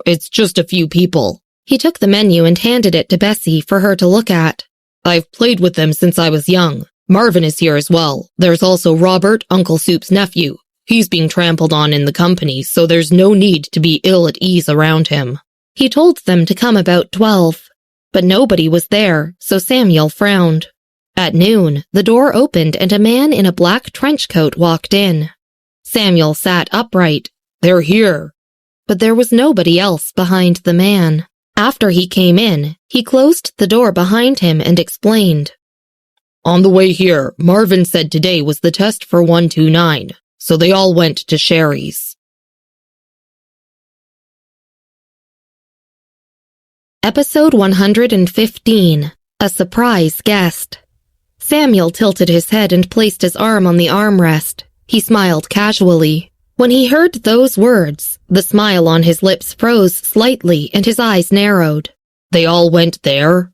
It's just a few people. He took the menu and handed it to Bessy for her to look at. I've played with them since I was young. Marvin is here as well. There's also Robert, Uncle Soup's nephew. He's being trampled on in the company, so there's no need to be ill at ease around him. He told them to come about 12, but nobody was there, so Samuel frowned. At noon, the door opened and a man in a black trench coat walked in. Samuel sat upright. They're here. But there was nobody else behind the man. After he came in, he closed the door behind him and explained. On the way here, Marvin said today was the test for 129, so they all went to Sherry's. Episode 115. A Surprise Guest. Samuel tilted his head and placed his arm on the armrest. He smiled casually. When he heard those words, the smile on his lips froze slightly and his eyes narrowed. They all went there?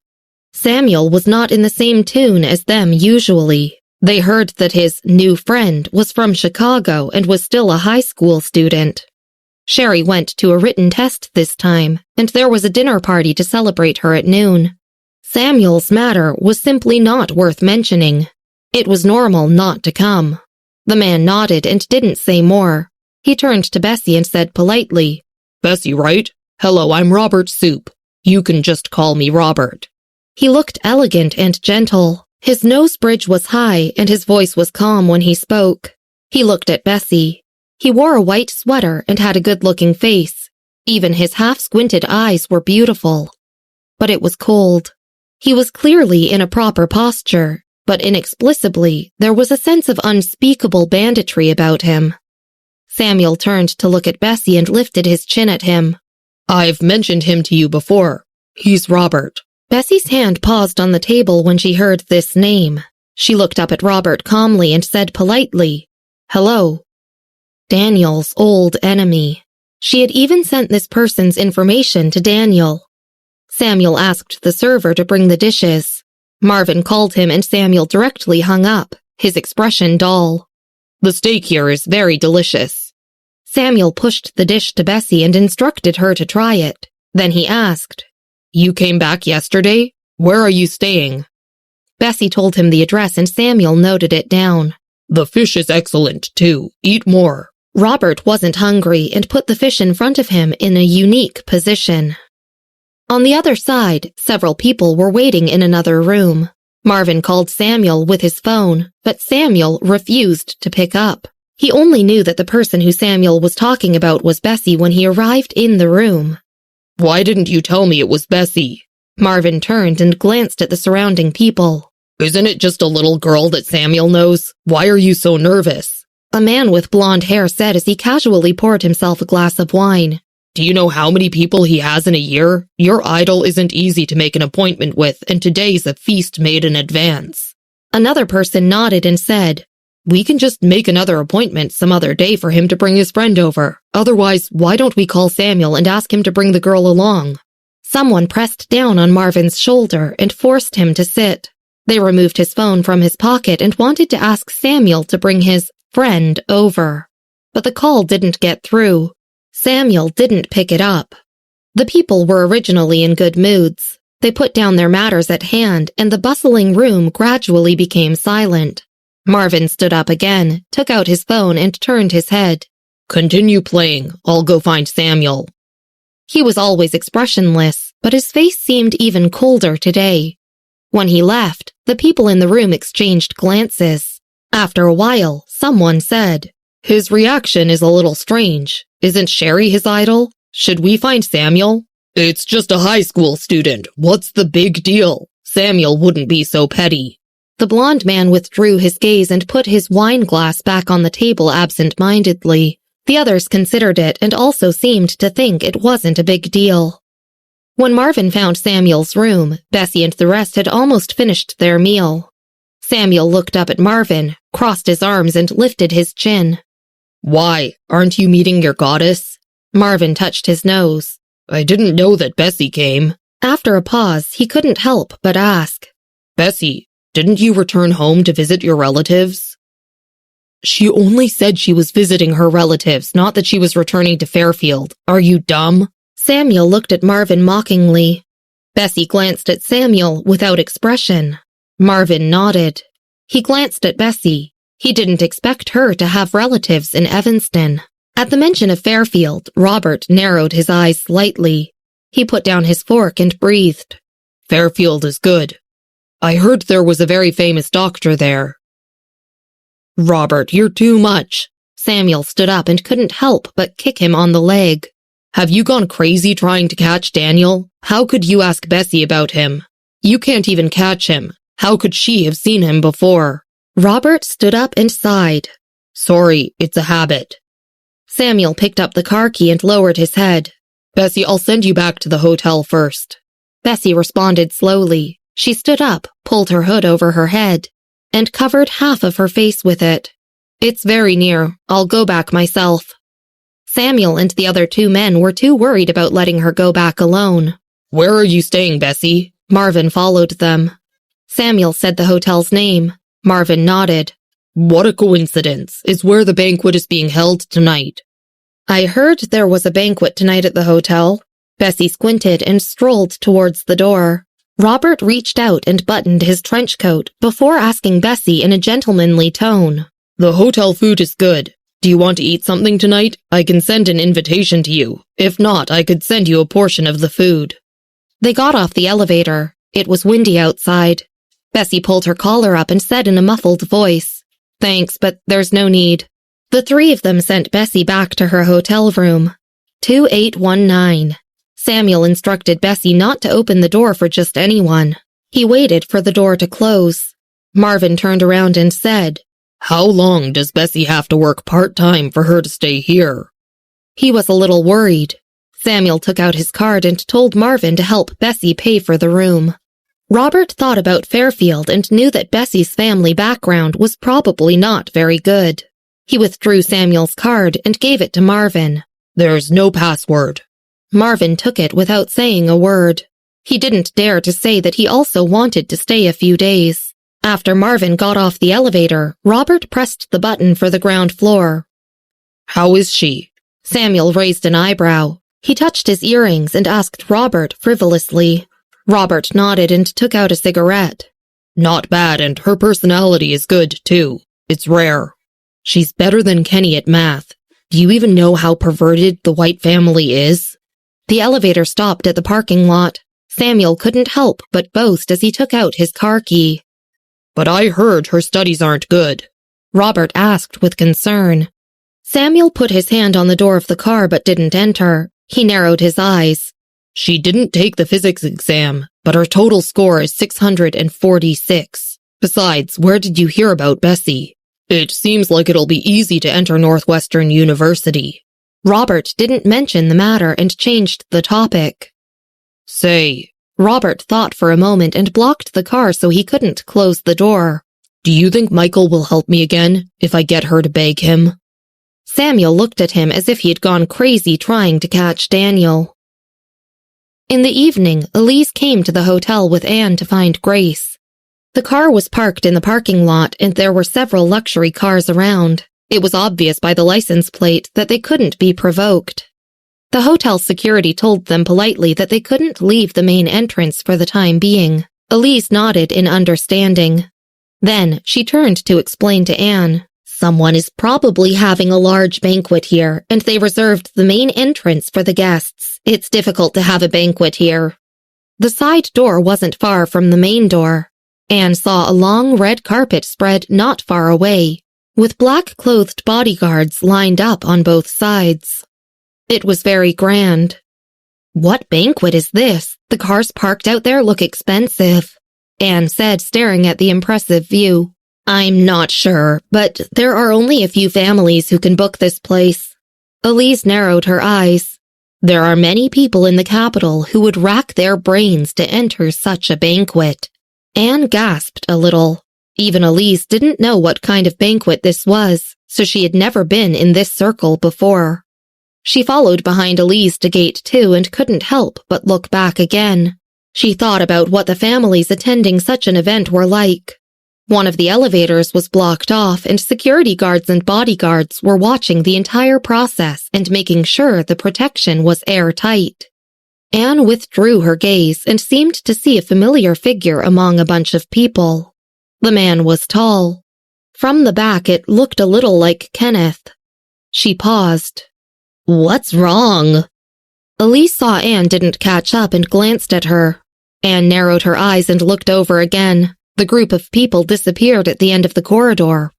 Samuel was not in the same tune as them usually. They heard that his new friend was from Chicago and was still a high school student. Sherry went to a written test this time, and there was a dinner party to celebrate her at noon. Samuel's matter was simply not worth mentioning. It was normal not to come. The man nodded and didn't say more. He turned to Bessy and said politely, Bessy, right? Hello, I'm Robert Soup. You can just call me Robert. He looked elegant and gentle. His nose bridge was high and his voice was calm when he spoke. He looked at Bessy. He wore a white sweater and had a good-looking face. Even his half-squinted eyes were beautiful. But it was cold. He was clearly in a proper posture, but inexplicably there was a sense of unspeakable banditry about him. Samuel turned to look at Bessy and lifted his chin at him. I've mentioned him to you before. He's Robert. Bessy's hand paused on the table when she heard this name. She looked up at Robert calmly and said politely, Hello. Daniel's old enemy. She had even sent this person's information to Daniel. Samuel asked the server to bring the dishes. Marvin called him and Samuel directly hung up, his expression dull. The steak here is very delicious. Samuel pushed the dish to Bessy and instructed her to try it. Then he asked, You came back yesterday? Where are you staying? Bessy told him the address and Samuel noted it down. The fish is excellent, too. Eat more. Robert wasn't hungry and put the fish in front of him in a unique position. On the other side, several people were waiting in another room. Marvin called Samuel with his phone, but Samuel refused to pick up. He only knew that the person who Samuel was talking about was Bessy when he arrived in the room. Why didn't you tell me it was Bessy? Marvin turned and glanced at the surrounding people. Isn't it just a little girl that Samuel knows? Why are you so nervous? A man with blonde hair said as he casually poured himself a glass of wine. Do you know how many people he has in a year? Your idol isn't easy to make an appointment with, and today's a feast made in advance. Another person nodded and said, We can just make another appointment some other day for him to bring his friend over. Otherwise, why don't we call Samuel and ask him to bring the girl along? Someone pressed down on Marvin's shoulder and forced him to sit. They removed his phone from his pocket and wanted to ask Samuel to bring his friend over. But the call didn't get through. Samuel didn't pick it up. The people were originally in good moods. They put down their matters at hand, and the bustling room gradually became silent. Marvin stood up again, took out his phone, and turned his head. Continue playing. I'll go find Samuel. He was always expressionless, but his face seemed even colder today. When he left, the people in the room exchanged glances. After a while, someone said, His reaction is a little strange. Isn't Sherry his idol? Should we find Samuel? It's just a high school student. What's the big deal? Samuel wouldn't be so petty. The blond man withdrew his gaze and put his wine glass back on the table absent-mindedly. The others considered it and also seemed to think it wasn't a big deal. When Marvin found Samuel's room, Bessy and the rest had almost finished their meal. Samuel looked up at Marvin, crossed his arms, and lifted his chin. Why, aren't you meeting your goddess? Marvin touched his nose. I didn't know that Bessy came. After a pause, he couldn't help but ask. Bessy, didn't you return home to visit your relatives? She only said she was visiting her relatives, not that she was returning to Fairfield. Are you dumb? Samuel looked at Marvin mockingly. Bessy glanced at Samuel without expression. Marvin nodded. He glanced at Bessy. He didn't expect her to have relatives in Evanston. At the mention of Fairfield, Robert narrowed his eyes slightly. He put down his fork and breathed. Fairfield is good. I heard there was a very famous doctor there. Robert, you're too much. Samuel stood up and couldn't help but kick him on the leg. Have you gone crazy trying to catch Daniel? How could you ask Bessy about him? You can't even catch him. How could she have seen him before? Robert stood up and sighed. Sorry, it's a habit. Samuel picked up the car key and lowered his head. Bessy, I'll send you back to the hotel first. Bessy responded slowly. She stood up, pulled her hood over her head, and covered half of her face with it. It's very near. I'll go back myself. Samuel and the other two men were too worried about letting her go back alone. Where are you staying, Bessy? Marvin followed them. Samuel said the hotel's name. Marvin nodded. What a coincidence. It's where the banquet is being held tonight. I heard there was a banquet tonight at the hotel. Bessy squinted and strolled towards the door. Robert reached out and buttoned his trench coat before asking Bessy in a gentlemanly tone. The hotel food is good. Do you want to eat something tonight? I can send an invitation to you. If not, I could send you a portion of the food. They got off the elevator. It was windy outside. Bessy pulled her collar up and said in a muffled voice, Thanks, but there's no need. The three of them sent Bessy back to her hotel room. 2819. Samuel instructed Bessy not to open the door for just anyone. He waited for the door to close. Marvin turned around and said, How long does Bessy have to work part-time for her to stay here? He was a little worried. Samuel took out his card and told Marvin to help Bessy pay for the room. Robert thought about Fairfield and knew that Bessy's family background was probably not very good. He withdrew Samuel's card and gave it to Marvin. There's no password. Marvin took it without saying a word. He didn't dare to say that he also wanted to stay a few days. After Marvin got off the elevator, Robert pressed the button for the ground floor. How is she? Samuel raised an eyebrow. He touched his earrings and asked Robert frivolously. Robert nodded and took out a cigarette. Not bad, and her personality is good, too. It's rare. She's better than Kenny at math. Do you even know how perverted the White family is? The elevator stopped at the parking lot. Samuel couldn't help but boast as he took out his car key. But I heard her studies aren't good. Robert asked with concern. Samuel put his hand on the door of the car but didn't enter. He narrowed his eyes. She didn't take the physics exam, but her total score is 646. Besides, where did you hear about Bessy? It seems like it'll be easy to enter Northwestern University. Robert didn't mention the matter and changed the topic. Say, Robert thought for a moment and blocked the car so he couldn't close the door. Do you think Michael will help me again if I get her to beg him? Samuel looked at him as if he had gone crazy trying to catch Daniel. In the evening, Elise came to the hotel with Anne to find Grace. The car was parked in the parking lot and there were several luxury cars around. It was obvious by the license plate that they couldn't be provoked. The hotel security told them politely that they couldn't leave the main entrance for the time being. Elise nodded in understanding. Then she turned to explain to Anne. Someone is probably having a large banquet here, and they reserved the main entrance for the guests. It's difficult to have a banquet here. The side door wasn't far from the main door. Anne saw a long red carpet spread not far away, with black-clothed bodyguards lined up on both sides. It was very grand. What banquet is this? The cars parked out there look expensive, Anne said, staring at the impressive view. I'm not sure, but there are only a few families who can book this place. Elise narrowed her eyes. There are many people in the capital who would rack their brains to enter such a banquet. Anne gasped a little. Even Elise didn't know what kind of banquet this was, so she had never been in this circle before. She followed behind Elise to gate 2 and couldn't help but look back again. She thought about what the families attending such an event were like. One of the elevators was blocked off and security guards and bodyguards were watching the entire process and making sure the protection was airtight. Anne withdrew her gaze and seemed to see a familiar figure among a bunch of people. The man was tall. From the back it looked a little like Kenneth. She paused. What's wrong? Elise saw Anne didn't catch up and glanced at her. Anne narrowed her eyes and looked over again. The group of people disappeared at the end of the corridor.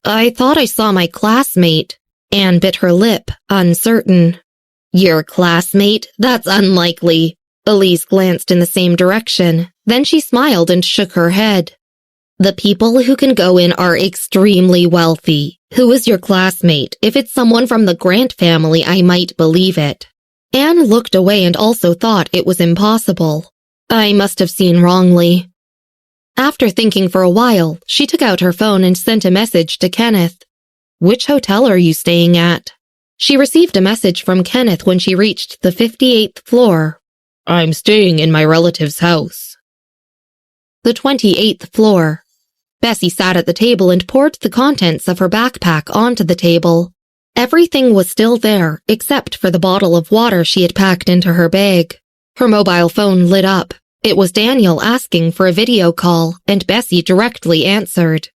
I thought I saw my classmate. Anne bit her lip, uncertain. Your classmate? That's unlikely. Elise glanced in the same direction. Then she smiled and shook her head. The people who can go in are extremely wealthy. Who is your classmate? If it's someone from the Grant family, I might believe it. Anne looked away and also thought it was impossible. I must have seen wrongly. After thinking for a while, she took out her phone and sent a message to Kenneth. Which hotel are you staying at? She received a message from Kenneth when she reached the 58th floor. I'm staying in my relative's house. The 28th floor. Bessy sat at the table and poured the contents of her backpack onto the table. Everything was still there, except for the bottle of water she had packed into her bag. Her mobile phone lit up. It was Daniel asking for a video call, and Bessy directly answered.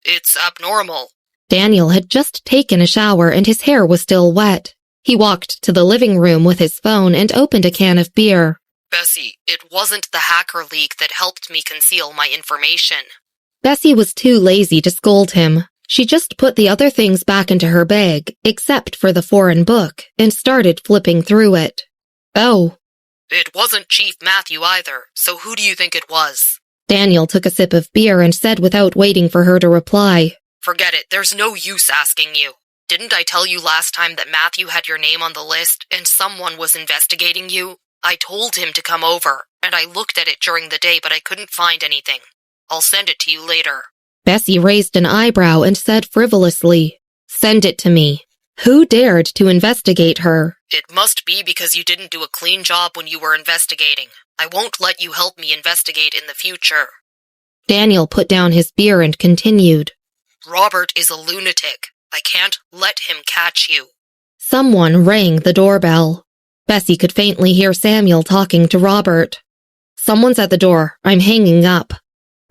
It's abnormal. Daniel had just taken a shower and his hair was still wet. He walked to the living room with his phone and opened a can of beer. Bessy, it wasn't the hacker leak that helped me conceal my information. Bessy was too lazy to scold him. She just put the other things back into her bag, except for the foreign book, and started flipping through it. Oh. It wasn't Chief Matthew either, so who do you think it was? Daniel took a sip of beer and said without waiting for her to reply. Forget it, there's no use asking you. Didn't I tell you last time that Matthew had your name on the list and someone was investigating you? I told him to come over, and I looked at it during the day but I couldn't find anything. I'll send it to you later. Bessy raised an eyebrow and said frivolously, Send it to me. Who dared to investigate her? It must be because you didn't do a clean job when you were investigating. I won't let you help me investigate in the future. Daniel put down his beer and continued. Robert is a lunatic. I can't let him catch you. Someone rang the doorbell. Bessy could faintly hear Samuel talking to Robert. Someone's at the door. I'm hanging up.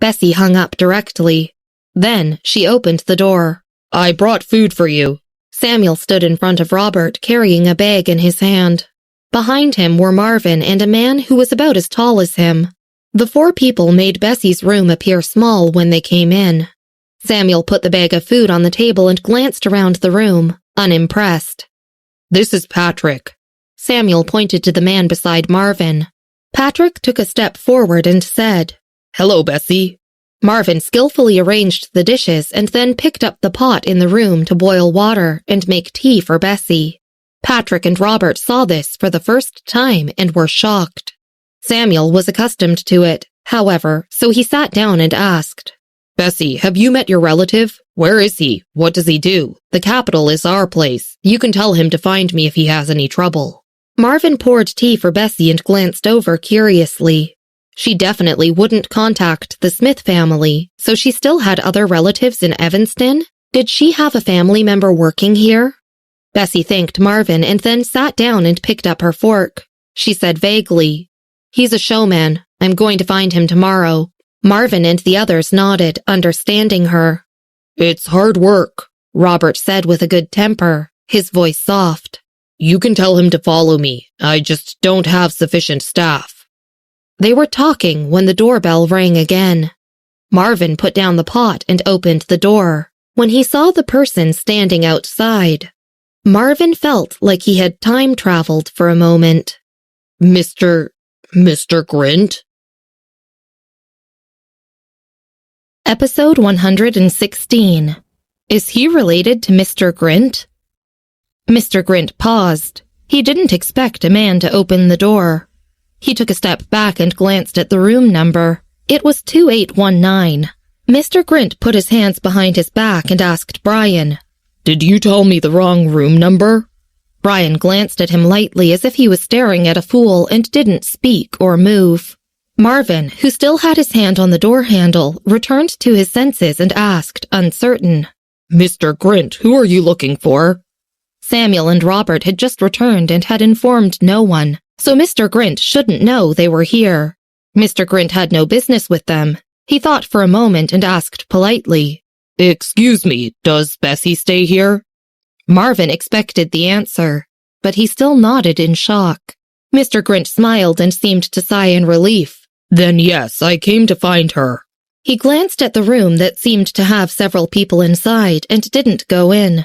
Bessy hung up directly. Then she opened the door. I brought food for you. Samuel stood in front of Robert, carrying a bag in his hand. Behind him were Marvin and a man who was about as tall as him. The four people made Bessy's room appear small when they came in. Samuel put the bag of food on the table and glanced around the room, unimpressed. This is Patrick. Samuel pointed to the man beside Marvin. Patrick took a step forward and said, Hello, Bessy. Marvin skillfully arranged the dishes and then picked up the pot in the room to boil water and make tea for Bessy. Patrick and Robert saw this for the first time and were shocked. Samuel was accustomed to it, however, so he sat down and asked, Bessy, have you met your relative? Where is he? What does he do? The capital is our place. You can tell him to find me if he has any trouble. Marvin poured tea for Bessy and glanced over curiously. She definitely wouldn't contact the Smith family, so she still had other relatives in Evanston? Did she have a family member working here? Bessy thanked Marvin and then sat down and picked up her fork. She said vaguely, "He's a showman. I'm going to find him tomorrow." Marvin and the others nodded, understanding her. "It's hard work," Robert said with a good temper, his voice soft. "You can tell him to follow me. I just don't have sufficient staff." They were talking when the doorbell rang again. Marvin put down the pot and opened the door. When he saw the person standing outside, Marvin felt like he had time traveled for a moment. Mr. Grint? Episode 116. Is he related to Mr. Grint? Mr. Grint paused. He didn't expect a man to open the door. He took a step back and glanced at the room number. It was 2819. Mr. Grint put his hands behind his back and asked Brian, "Did you tell me the wrong room number?" Brian glanced at him lightly as if he was staring at a fool and didn't speak or move. Marvin, who still had his hand on the door handle, returned to his senses and asked, uncertain, "Mr. Grint, who are you looking for?" Samuel and Robert had just returned and had informed no one, so Mr. Grint shouldn't know they were here. Mr. Grint had no business with them. He thought for a moment and asked politely, "Excuse me, does Bessy stay here?" Marvin expected the answer, but he still nodded in shock. Mr. Grint smiled and seemed to sigh in relief. "Then yes, I came to find her." He glanced at the room that seemed to have several people inside and didn't go in.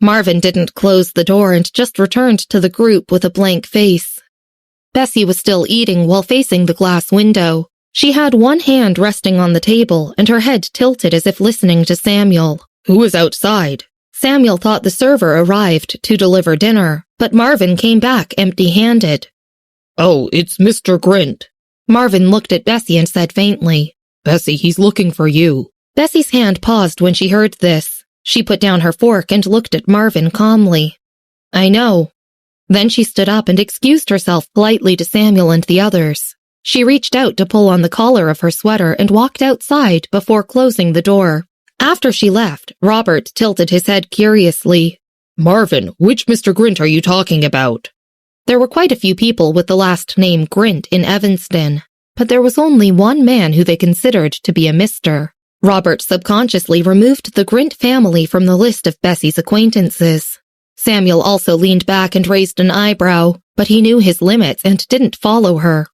Marvin didn't close the door and just returned to the group with a blank face. Bessy was still eating while facing the glass window. She had one hand resting on the table and her head tilted as if listening to Samuel. "Who is outside?" Samuel thought the server arrived to deliver dinner, but Marvin came back empty-handed. "Oh, it's Mr. Grint." Marvin looked at Bessy and said faintly, "Bessy, he's looking for you." Bessy's hand paused when she heard this. She put down her fork and looked at Marvin calmly. "I know." Then she stood up and excused herself politely to Samuel and the others. She reached out to pull on the collar of her sweater and walked outside before closing the door. After she left, Robert tilted his head curiously. "Marvin, which Mr. Grint are you talking about?" There were quite a few people with the last name Grint in Evanston, but there was only one man who they considered to be a Mr. Robert subconsciously removed the Grint family from the list of Bessy's acquaintances. Samuel also leaned back and raised an eyebrow, but he knew his limits and didn't follow her.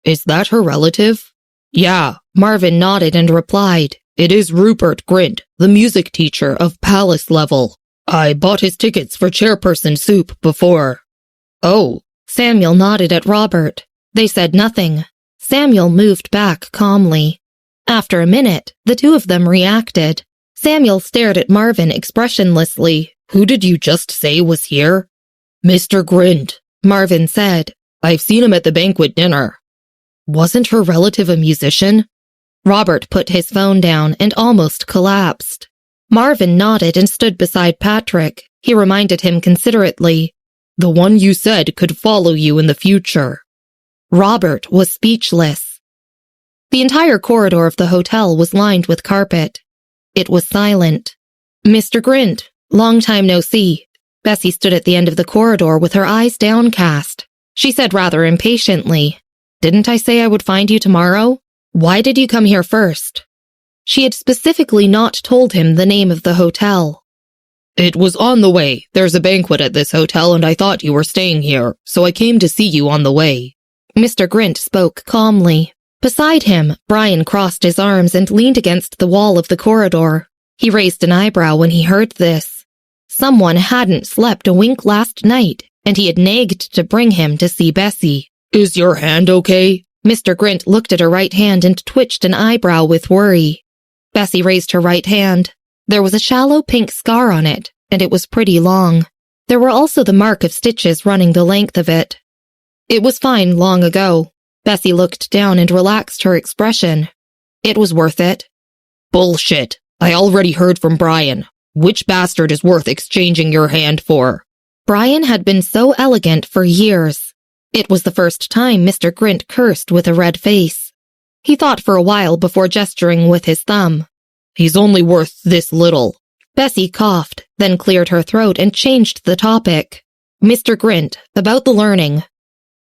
"Is that her relative?" "Yeah," Marvin nodded and replied. "It is Rupert Grint, the music teacher of Palace Level. I bought his tickets for chairperson soup before." "Oh." Samuel nodded at Robert. They said nothing. Samuel moved back calmly. After a minute, the two of them reacted. Samuel stared at Marvin expressionlessly. "Who did you just say was here?" "Mr. Grint," Marvin said. "I've seen him at the banquet dinner." "Wasn't her relative a musician?" Robert put his phone down and almost collapsed. Marvin nodded and stood beside Patrick. He reminded him considerately, "The one you said could follow you in the future." Robert was speechless. The entire corridor of the hotel was lined with carpet. It was silent. "Mr. Grint, long time no see." Bessy stood at the end of the corridor with her eyes downcast. She said rather impatiently, "Didn't I say I would find you tomorrow? Why did you come here first?" She had specifically not told him the name of the hotel. "It was on the way. There's a banquet at this hotel and I thought you were staying here, so I came to see you on the way." Mr. Grint spoke calmly. Beside him, Brian crossed his arms and leaned against the wall of the corridor. He raised an eyebrow when he heard this. Someone hadn't slept a wink last night, and he had nagged to bring him to see Bessy. "Is your hand okay?" Mr. Grint looked at her right hand and twitched an eyebrow with worry. Bessy raised her right hand. There was a shallow pink scar on it, and it was pretty long. There were also the mark of stitches running the length of it. "It was fine long ago." Bessy looked down and relaxed her expression. "It was worth it." "Bullshit. I already heard from Brian. Which bastard is worth exchanging your hand for?" Brian had been so elegant for years. It was the first time Mr. Grint cursed with a red face. He thought for a while before gesturing with his thumb. He's only worth this little. Bessy coughed, then cleared her throat and changed the topic. Mr. Grint, about the learning.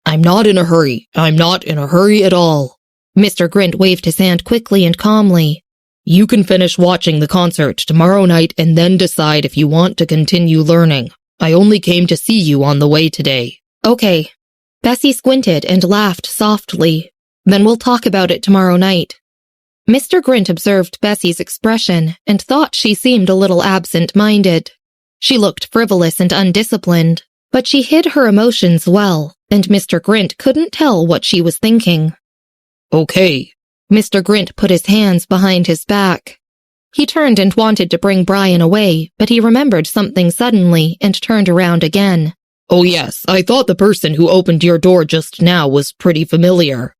I'm not in a hurry. I'm not in a hurry at all. Mr. Grint waved his hand quickly and calmly. You can finish watching the concert tomorrow night and then decide if you want to continue learning. I only came to see you on the way today. Okay. Bessy squinted and laughed softly. Then we'll talk about it tomorrow night. Mr. Grint observed Bessy's expression and thought she seemed a little absent-minded. She looked frivolous and undisciplined, but she hid her emotions well, and Mr. Grint couldn't tell what she was thinking. Okay. Mr. Grint put his hands behind his back. He turned and wanted to bring Brian away, but he remembered something suddenly and turned around again. Oh yes, I thought the person who opened your door just now was pretty familiar.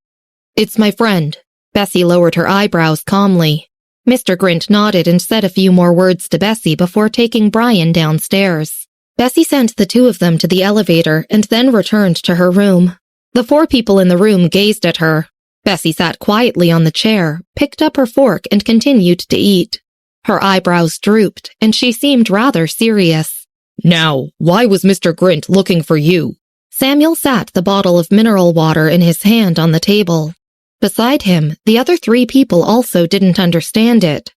It's my friend. Bessy lowered her eyebrows calmly. Mr. Grint nodded and said a few more words to Bessy before taking Brian downstairs. Bessy sent the two of them to the elevator and then returned to her room. The 4 people in the room gazed at her. Bessy sat quietly on the chair, picked up her fork and continued to eat. Her eyebrows drooped, and she seemed rather serious. Now, why was Mr. Grint looking for you? Samuel sat the bottle of mineral water in his hand on the table. Beside him, the other 3 people also didn't understand it.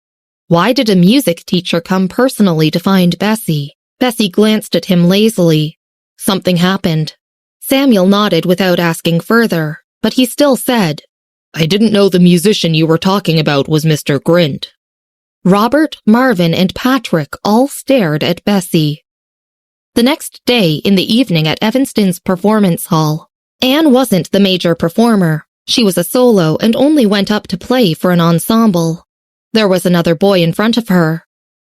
Why did a music teacher come personally to find Bessy? Bessy glanced at him lazily. Something happened. Samuel nodded without asking further, but he still said, I didn't know the musician you were talking about was Mr. Grint. Robert, Marvin, and Patrick all stared at Bessy. The next day, in the evening at Evanston's performance hall, Anne wasn't the major performer. She was a solo and only went up to play for an ensemble. There was another boy in front of her.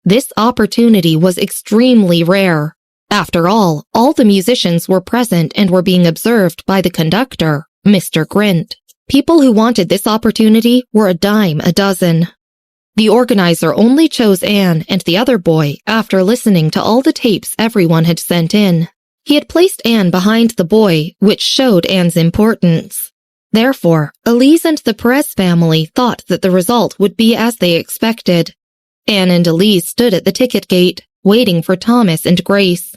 This opportunity was extremely rare. After all the musicians were present and were being observed by the conductor, Mr. Grint. People who wanted this opportunity were a dime a dozen. The organizer only chose Anne and the other boy after listening to all the tapes everyone had sent in. He had placed Anne behind the boy, which showed Anne's importance. Therefore, Elise and the Perez family thought that the result would be as they expected. Anne and Elise stood at the ticket gate, waiting for Thomas and Grace.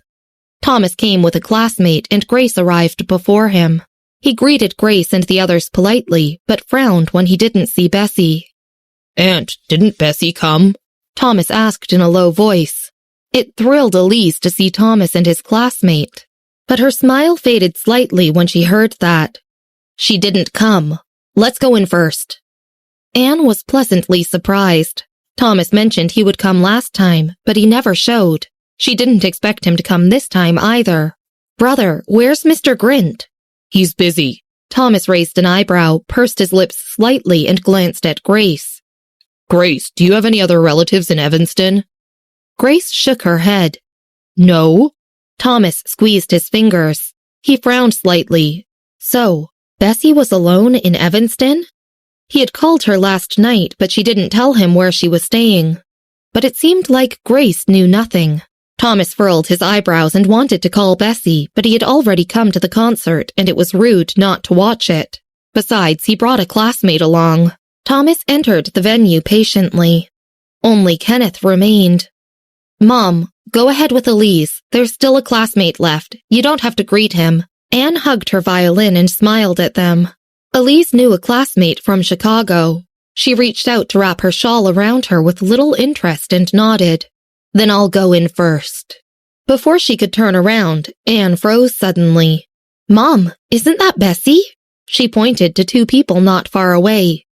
Thomas came with a classmate and Grace arrived before him. He greeted Grace and the others politely, but frowned when he didn't see Bessy. Aunt, didn't Bessy come? Thomas asked in a low voice. It thrilled Elise to see Thomas and his classmate, but her smile faded slightly when she heard that. She didn't come. Let's go in first. Anne was pleasantly surprised. Thomas mentioned he would come last time, but he never showed. She didn't expect him to come this time either. Brother, where's Mr. Grint? He's busy. Thomas raised an eyebrow, pursed his lips slightly, and glanced at Grace. Grace, do you have any other relatives in Evanston? Grace shook her head. No. Thomas squeezed his fingers. He frowned slightly. So, Bessy was alone in Evanston? He had called her last night, but she didn't tell him where she was staying. But it seemed like Grace knew nothing. Thomas furrowed his eyebrows and wanted to call Bessy, but he had already come to the concert, and it was rude not to watch it. Besides, he brought a classmate along. Thomas entered the venue patiently. Only Kenneth remained. Mom, go ahead with Elise. There's still a classmate left. You don't have to greet him. Anne hugged her violin and smiled at them. Elise knew a classmate from Chicago. She reached out to wrap her shawl around her with little interest and nodded. Then I'll go in first. Before she could turn around, Anne froze suddenly. Mom, isn't that Bessy? She pointed to 2 people not far away.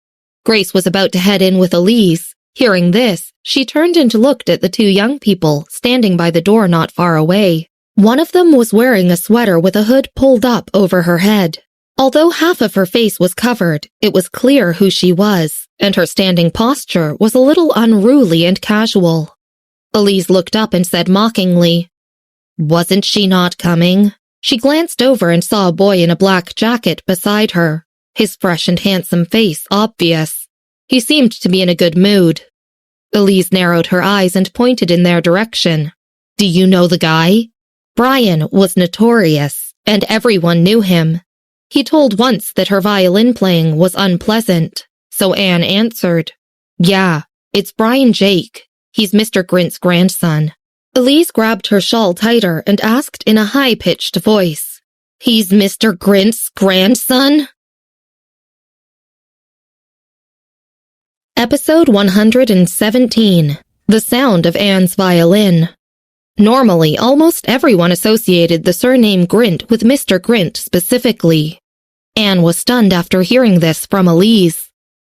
Grace was about to head in with Elise. Hearing this, she turned and looked at the 2 young people standing by the door not far away. One of them was wearing a sweater with a hood pulled up over her head. Although half of her face was covered, it was clear who she was, and her standing posture was a little unruly and casual. Elise looked up and said mockingly, "Wasn't she not coming?" She glanced over and saw a boy in a black jacket beside her, his fresh and handsome face obvious. He seemed to be in a good mood. Elise narrowed her eyes and pointed in their direction. "Do you know the guy?" Brian was notorious, and everyone knew him. He told once that her violin playing was unpleasant, so Anne answered, "Yeah, it's Brian Jake. He's Mr. Grint's grandson." Elise grabbed her shawl tighter and asked in a high-pitched voice, "He's Mr. Grint's grandson?" Episode 117. The Sound of Anne's Violin. Normally, almost everyone associated the surname Grint with Mr. Grint specifically. Anne was stunned after hearing this from Elise.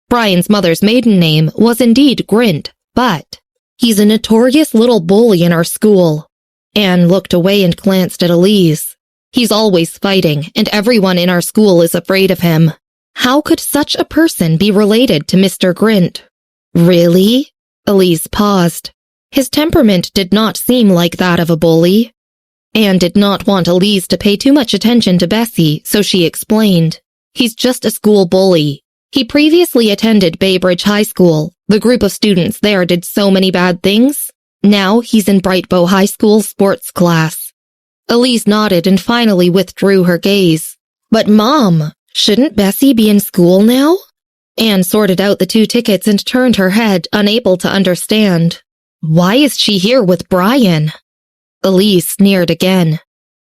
Brian's mother's maiden name was indeed Grint, but he's a notorious little bully in our school. Anne looked away and glanced at Elise. He's always fighting, and everyone in our school is afraid of him. How could such a person be related to Mr. Grint? Really? Elise paused. His temperament did not seem like that of a bully. Anne did not want Elise to pay too much attention to Bessy, so she explained. He's just a school bully. He previously attended Baybridge High School. The group of students there did so many bad things. Now he's in Brightbow High School sports class. Elise nodded and finally withdrew her gaze. But Mom, shouldn't Bessy be in school now? Anne sorted out the 2 tickets and turned her head, unable to understand. Why is she here with Brian? Elise sneered again.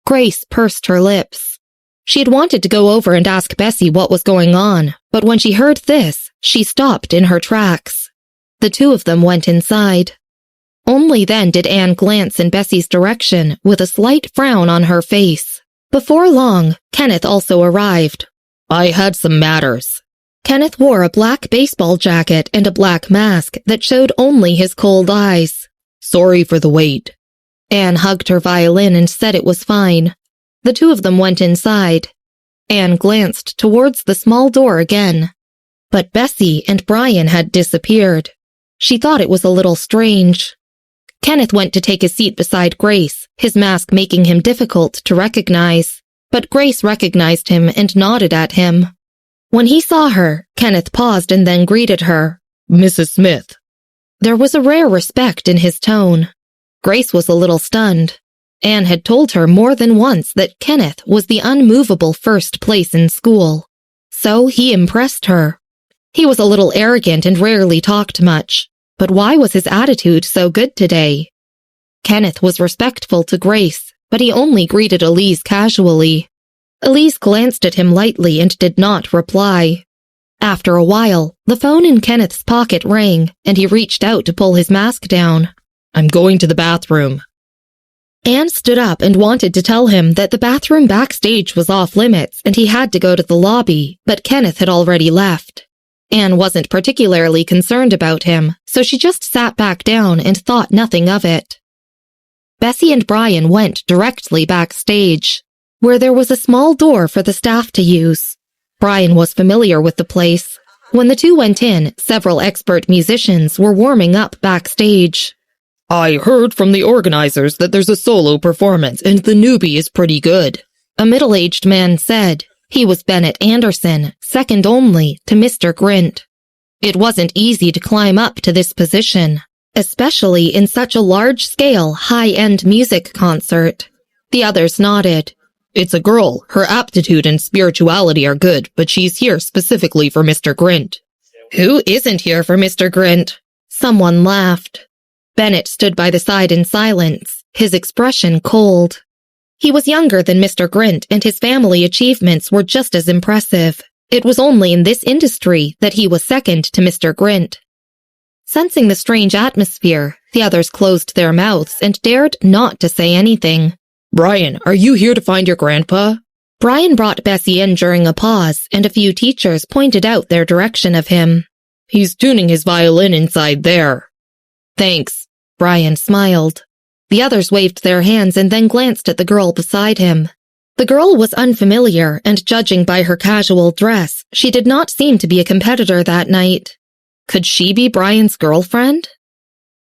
Grace pursed her lips. She had wanted to go over and ask Bessy what was going on, but when she heard this, she stopped in her tracks. The 2 of them went inside. Only then did Anne glance in Bessy's direction with a slight frown on her face. Before long, Kenneth also arrived. I had some matters. Kenneth wore a black baseball jacket and a black mask that showed only his cold eyes. Sorry for the wait. Anne hugged her violin and said it was fine. The 2 of them went inside. Anne glanced towards the small door again. But Bessy and Brian had disappeared. She thought it was a little strange. Kenneth went to take a seat beside Grace, his mask making him difficult to recognize. But Grace recognized him and nodded at him. When he saw her, Kenneth paused and then greeted her. Mrs. Smith. There was a rare respect in his tone. Grace was a little stunned. Anne had told her more than once that Kenneth was the unmovable first place in school. So he impressed her. He was a little arrogant and rarely talked much. But why was his attitude so good today? Kenneth was respectful to Grace, but he only greeted Elise casually. Elise glanced at him lightly and did not reply. After a while, the phone in Kenneth's pocket rang, and he reached out to pull his mask down. I'm going to the bathroom. Anne stood up and wanted to tell him that the bathroom backstage was off limits and he had to go to the lobby, but Kenneth had already left. Anne wasn't particularly concerned about him, so she just sat back down and thought nothing of it. Bessy and Brian went directly backstage, where there was a small door for the staff to use. Brian was familiar with the place. When the 2 went in, several expert musicians were warming up backstage. I heard from the organizers that there's a solo performance and the newbie is pretty good, a middle-aged man said. He was Bennett Anderson, second only to Mr. Grint. It wasn't easy to climb up to this position, especially in such a large-scale, high-end music concert. The others nodded. It's a girl. Her aptitude and spirituality are good, but she's here specifically for Mr. Grint. Who isn't here for Mr. Grint? Someone laughed. Bennett stood by the side in silence, his expression cold. He was younger than Mr. Grint, and his family achievements were just as impressive. It was only in this industry that he was second to Mr. Grint. Sensing the strange atmosphere, the others closed their mouths and dared not to say anything. Brian, are you here to find your grandpa? Brian brought Bessy in during a pause, and a few teachers pointed out their direction of him. He's tuning his violin inside there. Thanks, Brian smiled. The others waved their hands and then glanced at the girl beside him. The girl was unfamiliar, and judging by her casual dress, she did not seem to be a competitor that night. Could she be Brian's girlfriend?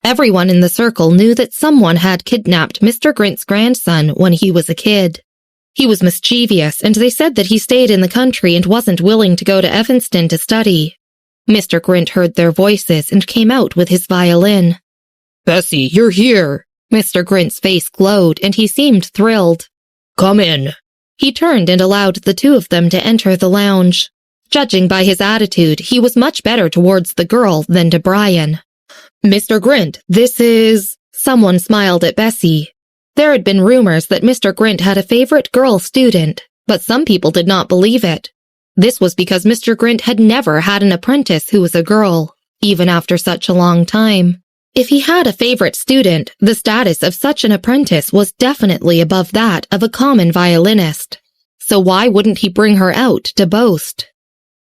Everyone in the circle knew that someone had kidnapped Mr. Grint's grandson when he was a kid. He was mischievous, and they said that he stayed in the country and wasn't willing to go to Evanston to study. Mr. Grint heard their voices and came out with his violin. Bessy, you're here. Mr. Grint's face glowed, and he seemed thrilled. Come in. He turned and allowed the 2 of them to enter the lounge. Judging by his attitude, he was much better towards the girl than to Brian. "Mr. Grint, this is—" Someone smiled at Bessy. There had been rumors that Mr. Grint had a favorite girl student, but some people did not believe it. This was because Mr. Grint had never had an apprentice who was a girl, even after such a long time. If he had a favorite student, the status of such an apprentice was definitely above that of a common violinist. So why wouldn't he bring her out to boast?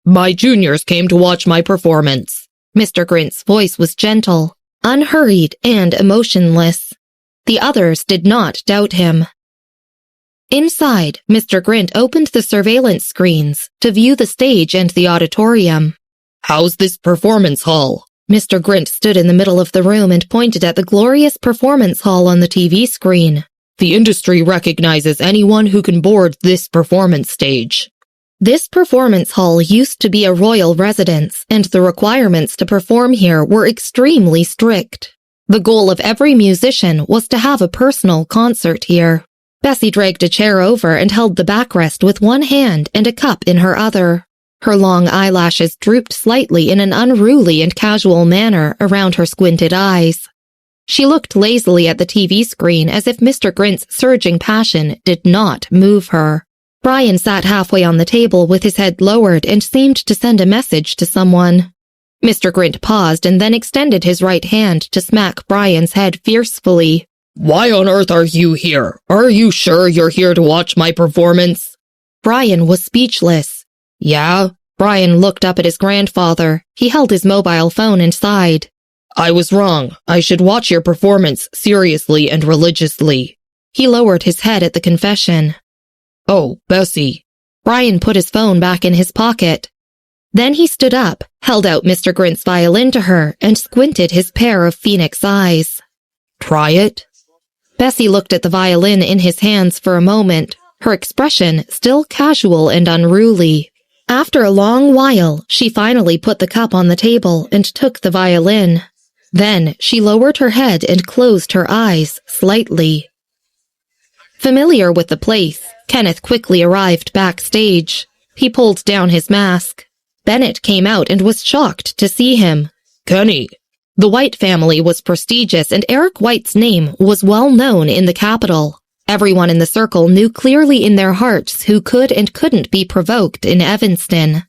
"My juniors came to watch my performance." Mr. Grint's voice was gentle, unhurried, and emotionless. The others did not doubt him. Inside, Mr. Grint opened the surveillance screens to view the stage and the auditorium. "How's this performance hall?" Mr. Grint stood in the middle of the room and pointed at the glorious performance hall on the TV screen. "The industry recognizes anyone who can board this performance stage." This performance hall used to be a royal residence, and the requirements to perform here were extremely strict. The goal of every musician was to have a personal concert here. Bessy dragged a chair over and held the backrest with one hand and a cup in her other. Her long eyelashes drooped slightly in an unruly and casual manner around her squinted eyes. She looked lazily at the TV screen as if Mr. Grint's surging passion did not move her. Brian sat halfway on the table with his head lowered and seemed to send a message to someone. Mr. Grint paused and then extended his right hand to smack Brian's head fiercely. "Why on earth are you here? Are you sure you're here to watch my performance?" Brian was speechless. "Yeah?" Brian looked up at his grandfather. He held his mobile phone and sighed. "I was wrong. I should watch your performance seriously and religiously." He lowered his head at the confession. "Oh, Bessy." Brian put his phone back in his pocket. Then he stood up, held out Mr. Grint's violin to her, and squinted his pair of phoenix eyes. "Try it?" Bessy looked at the violin in his hands for a moment, her expression still casual and unruly. After a long while, she finally put the cup on the table and took the violin. Then she lowered her head and closed her eyes slightly. Familiar with the place, Kenneth quickly arrived backstage. He pulled down his mask. Bennett came out and was shocked to see him. "Kenny." The White family was prestigious, and Eric White's name was well known in the capital. Everyone in the circle knew clearly in their hearts who could and couldn't be provoked in Evanston.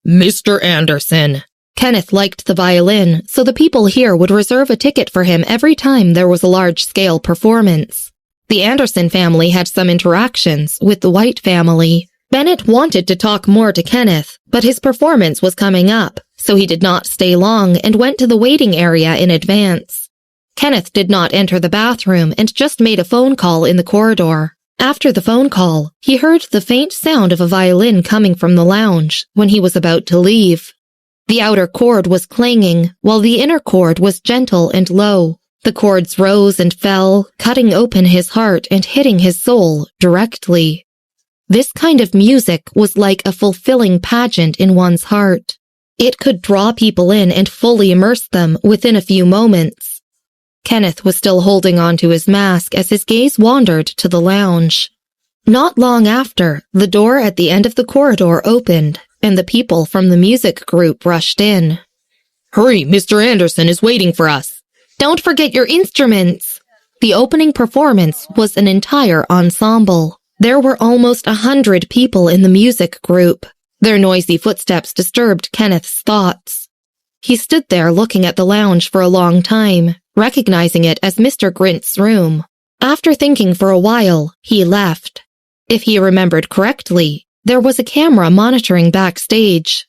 "Mr. Anderson." Kenneth liked the violin, so the people here would reserve a ticket for him every time there was a large-scale performance. The Anderson family had some interactions with the White family. Bennett wanted to talk more to Kenneth, but his performance was coming up, so he did not stay long and went to the waiting area in advance. Kenneth did not enter the bathroom and just made a phone call in the corridor. After the phone call, he heard the faint sound of a violin coming from the lounge when he was about to leave. The outer cord was clanging, while the inner cord was gentle and low. The chords rose and fell, cutting open his heart and hitting his soul directly. This kind of music was like a fulfilling pageant in one's heart. It could draw people in and fully immerse them within a few moments. Kenneth was still holding on to his mask as his gaze wandered to the lounge. Not long after, the door at the end of the corridor opened, and the people from the music group rushed in. "Hurry, Mr. Anderson is waiting for us." "Don't forget your instruments!" The opening performance was an entire ensemble. There were almost 100 people in the music group. Their noisy footsteps disturbed Kenneth's thoughts. He stood there looking at the lounge for a long time, recognizing it as Mr. Grint's room. After thinking for a while, he left. If he remembered correctly, there was a camera monitoring backstage.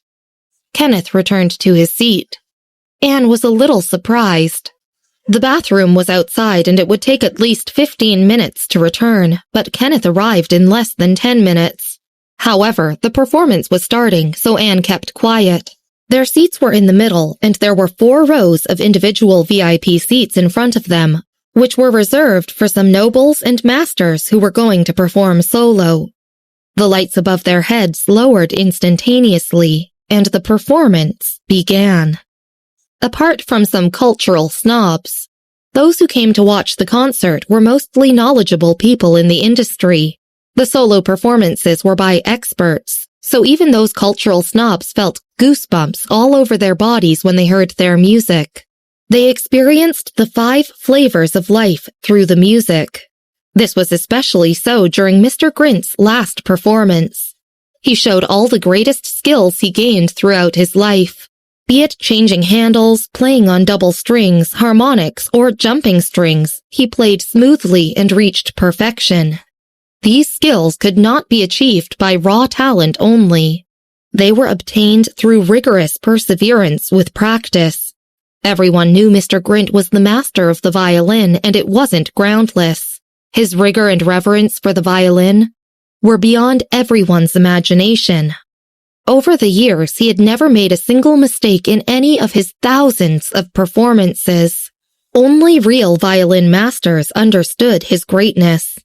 Kenneth returned to his seat. Anne was a little surprised. The bathroom was outside and it would take at least 15 minutes to return, but Kenneth arrived in less than 10 minutes. However, the performance was starting, so Anne kept quiet. Their seats were in the middle, and there were 4 rows of individual VIP seats in front of them, which were reserved for some nobles and masters who were going to perform solo. The lights above their heads lowered instantaneously, and the performance began. Apart from some cultural snobs, those who came to watch the concert were mostly knowledgeable people in the industry. The solo performances were by experts, so even those cultural snobs felt goosebumps all over their bodies when they heard their music. They experienced the 5 flavors of life through the music. This was especially so during Mr. Grint's last performance. He showed all the greatest skills he gained throughout his life, be it changing handles, playing on double strings, harmonics, or jumping strings. He played smoothly and reached perfection. These skills could not be achieved by raw talent only. They were obtained through rigorous perseverance with practice. Everyone knew Mr. Grint was the master of the violin, and it wasn't groundless. His rigor and reverence for the violin were beyond everyone's imagination. Over the years, he had never made a single mistake in any of his thousands of performances. Only real violin masters understood his greatness.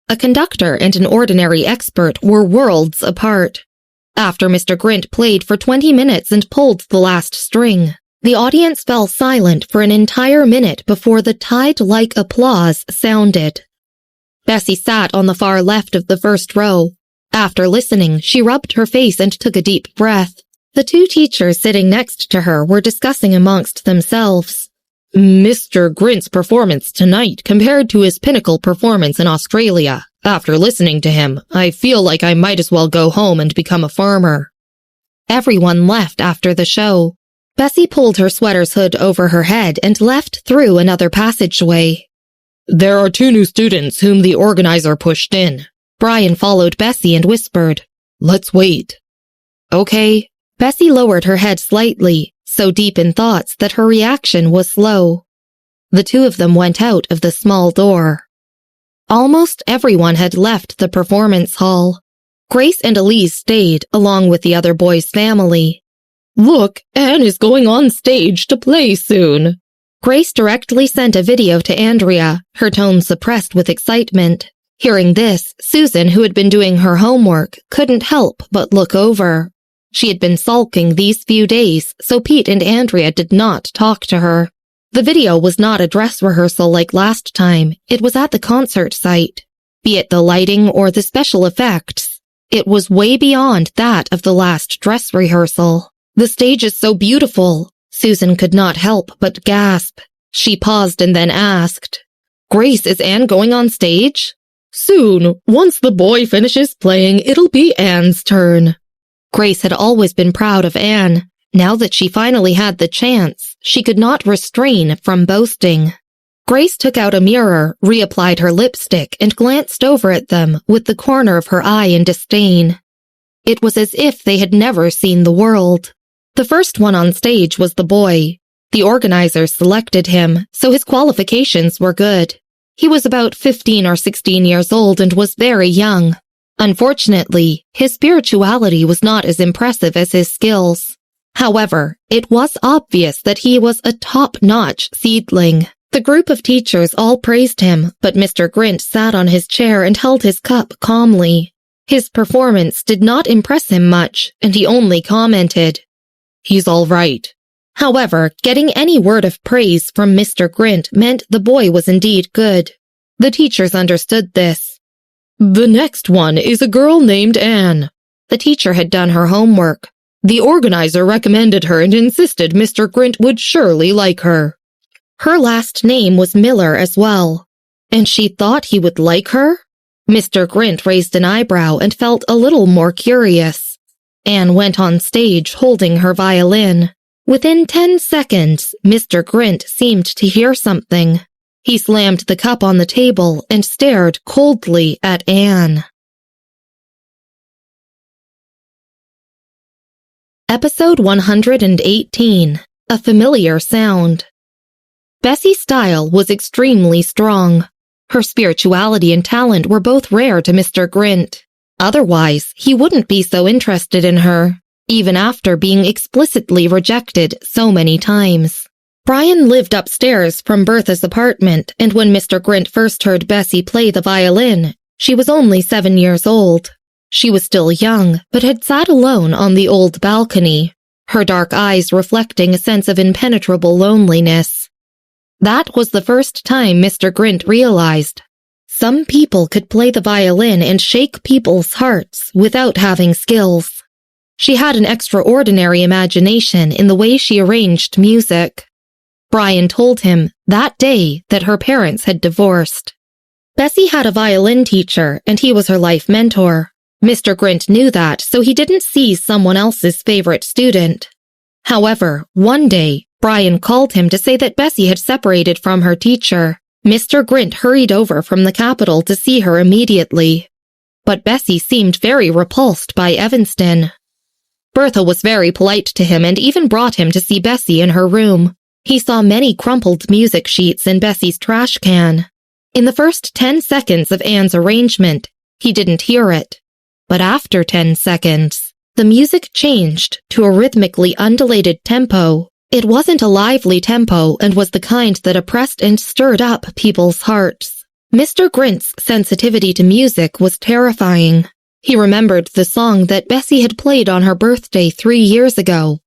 A conductor and an ordinary expert were worlds apart. After Mr. Grint played for 20 minutes and pulled the last string, the audience fell silent for an entire minute before the tide-like applause sounded. Bessy sat on the far left of the first row. After listening, she rubbed her face and took a deep breath. The 2 teachers sitting next to her were discussing amongst themselves. Mr. Grint's performance tonight compared to his pinnacle performance in Australia. After listening to him, I feel like I might as well go home and become a farmer. Everyone left after the show. Bessy pulled her sweater's hood over her head and left through another passageway. There are 2 new students whom the organizer pushed in. Brian followed Bessy and whispered, "Let's wait." "Okay." Bessy lowered her head slightly, so deep in thoughts that her reaction was slow. The 2 of them went out of the small door. Almost everyone had left the performance hall. Grace and Elise stayed, along with the other boys' family. "Look, Anne is going on stage to play soon." Grace directly sent a video to Andrea, her tone suppressed with excitement. Hearing this, Susan, who had been doing her homework, couldn't help but look over. She had been sulking these few days, so Pete and Andrea did not talk to her. The video was not a dress rehearsal like last time. It was at the concert site. Be it the lighting or the special effects, it was way beyond that of the last dress rehearsal. "The stage is so beautiful." Susan could not help but gasp. She paused and then asked, "Grace, is Anne going on stage?" "Soon. Once the boy finishes playing, it'll be Anne's turn." Grace had always been proud of Anne. Now that she finally had the chance, she could not refrain from boasting. Grace took out a mirror, reapplied her lipstick, and glanced over at them with the corner of her eye in disdain. It was as if they had never seen the world. The first one on stage was the boy. The organizers selected him, so his qualifications were good. He was about 15 or 16 years old and was very young. Unfortunately, his spirituality was not as impressive as his skills. However, it was obvious that he was a top-notch seedling. The group of teachers all praised him, but Mr. Grint sat on his chair and held his cup calmly. His performance did not impress him much, and he only commented, "He's all right." However, getting any word of praise from Mr. Grint meant the boy was indeed good. The teachers understood this. "The next one is a girl named Anne." The teacher had done her homework. "The organizer recommended her and insisted Mr. Grint would surely like her." Her last name was Miller as well. And she thought he would like her? Mr. Grint raised an eyebrow and felt a little more curious. Anne went on stage holding her violin. Within 10 seconds, Mr. Grint seemed to hear something. He slammed the cup on the table and stared coldly at Anne. Episode 118. A Familiar Sound. Bessy's style was extremely strong. Her spirituality and talent were both rare to Mr. Grint. Otherwise, he wouldn't be so interested in her, even after being explicitly rejected so many times. Brian lived upstairs from Bertha's apartment, and when Mr. Grint first heard Bessy play the violin, she was only 7 years old. She was still young, but had sat alone on the old balcony, her dark eyes reflecting a sense of impenetrable loneliness. That was the first time Mr. Grint realized Some people could play the violin and shake people's hearts without having skills. She had an extraordinary imagination in the way she arranged music. Brian told him that day that her parents had divorced. Bessy had a violin teacher, and he was her life mentor. Mr. Grint knew that, so he didn't seize someone else's favorite student. However, one day, Brian called him to say that Bessy had separated from her teacher. Mr. Grint hurried over from the capital to see her immediately. But Bessy seemed very repulsed by Evanston. Bertha was very polite to him and even brought him to see Bessy in her room. He saw many crumpled music sheets in Bessy's trash can. In the first 10 seconds of Anne's arrangement, he didn't hear it. But after 10 seconds, the music changed to a rhythmically undulated tempo. It wasn't a lively tempo and was the kind that oppressed and stirred up people's hearts. Mr. Grint's sensitivity to music was terrifying. He remembered the song that Bessy had played on her birthday 3 years ago.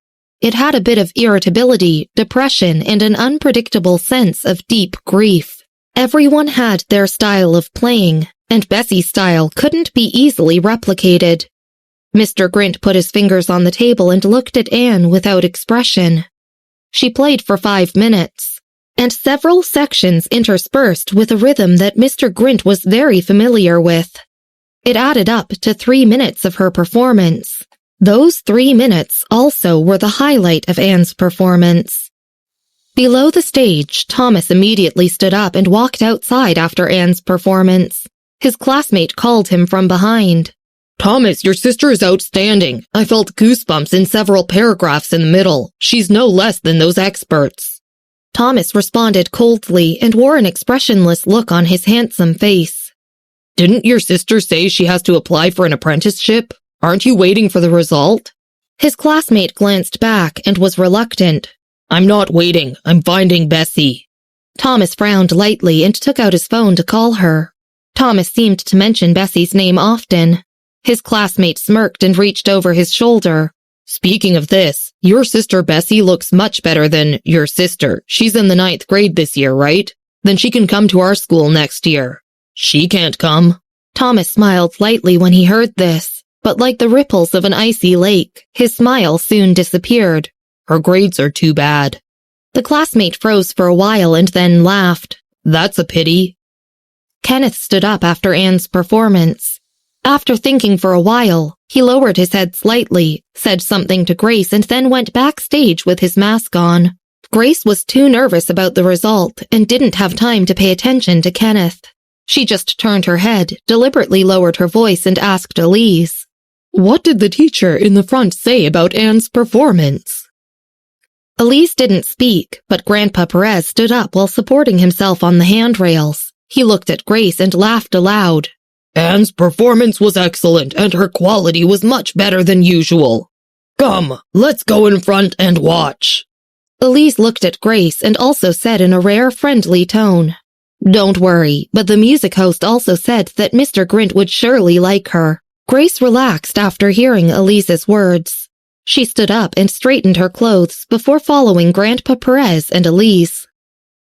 It had a bit of irritability, depression, and an unpredictable sense of deep grief. Everyone had their style of playing, and Bessy's style couldn't be easily replicated. Mr. Grint put his fingers on the table and looked at Anne without expression. She played for 5 minutes, and several sections interspersed with a rhythm that Mr. Grint was very familiar with. It added up to 3 minutes of her performance. Those 3 minutes also were the highlight of Anne's performance. Below the stage, Thomas immediately stood up and walked outside after Anne's performance. His classmate called him from behind. Thomas, your sister is outstanding. I felt goosebumps in several paragraphs in the middle. She's no less than those experts. Thomas responded coldly and wore an expressionless look on his handsome face. Didn't your sister say she has to apply for an apprenticeship? Aren't you waiting for the result? His classmate glanced back and was reluctant. I'm not waiting. I'm finding Bessy. Thomas frowned lightly and took out his phone to call her. Thomas seemed to mention Bessy's name often. His classmate smirked and reached over his shoulder. Speaking of this, your sister Bessy looks much better than your sister. She's in the 9th grade this year, right? Then she can come to our school next year. She can't come. Thomas smiled lightly when he heard this, but like the ripples of an icy lake, his smile soon disappeared. Her grades are too bad. The classmate froze for a while and then laughed. That's a pity. Kenneth stood up after Anne's performance. After thinking for a while, he lowered his head slightly, said something to Grace, and then went backstage with his mask on. Grace was too nervous about the result and didn't have time to pay attention to Kenneth. She just turned her head, deliberately lowered her voice, and asked Elise, "What did the teacher in the front say about Anne's performance?" Elise didn't speak, but Grandpa Perez stood up while supporting himself on the handrails. He looked at Grace and laughed aloud. Anne's performance was excellent, and her quality was much better than usual. Come, let's go in front and watch. Elise looked at Grace and also said in a rare friendly tone, "Don't worry," but the music host also said that Mr. Grint would surely like her. Grace relaxed after hearing Elise's words. She stood up and straightened her clothes before following Grandpa Perez and Elise.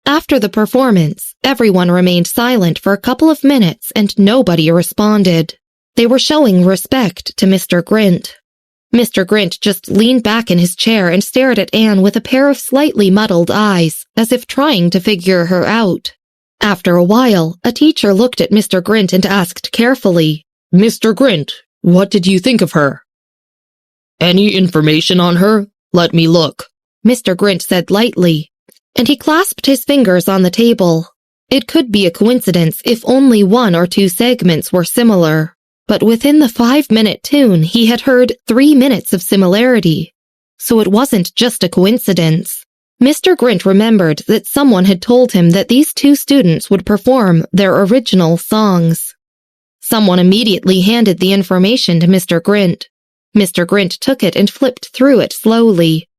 After the performance, everyone remained silent for a couple of minutes and nobody responded. They were showing respect to Mr. Grint. Mr. Grint just leaned back in his chair and stared at Anne with a pair of slightly muddled eyes, as if trying to figure her out. After a while, a teacher looked at Mr. Grint and asked carefully, "Mr. Grint, what did you think of her?" "Any information on her? Let me look," Mr. Grint said lightly, and he clasped his fingers on the table. It could be a coincidence if only 1 or 2 segments were similar, but within the 5-minute tune he had heard 3 minutes of similarity, so it wasn't just a coincidence. Mr. Grint remembered that someone had told him that these 2 students would perform their original songs. Someone immediately handed the information to Mr. Grint. Mr. Grint took it and flipped through it slowly.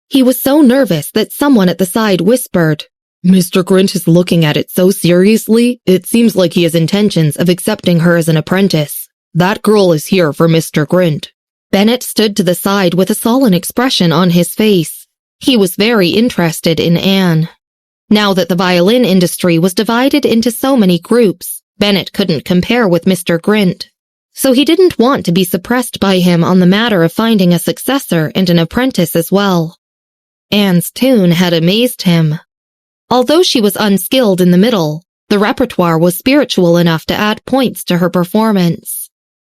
He was so nervous that someone at the side whispered, "Mr. Grint is looking at it so seriously, it seems like he has intentions of accepting her as an apprentice. That girl is here for Mr. Grint." Bennett stood to the side with a sullen expression on his face. He was very interested in Anne. Now that the violin industry was divided into so many groups, Bennett couldn't compare with Mr. Grint, so he didn't want to be suppressed by him on the matter of finding a successor and an apprentice as well. Anne's tune had amazed him. Although she was unskilled in the middle, the repertoire was spiritual enough to add points to her performance.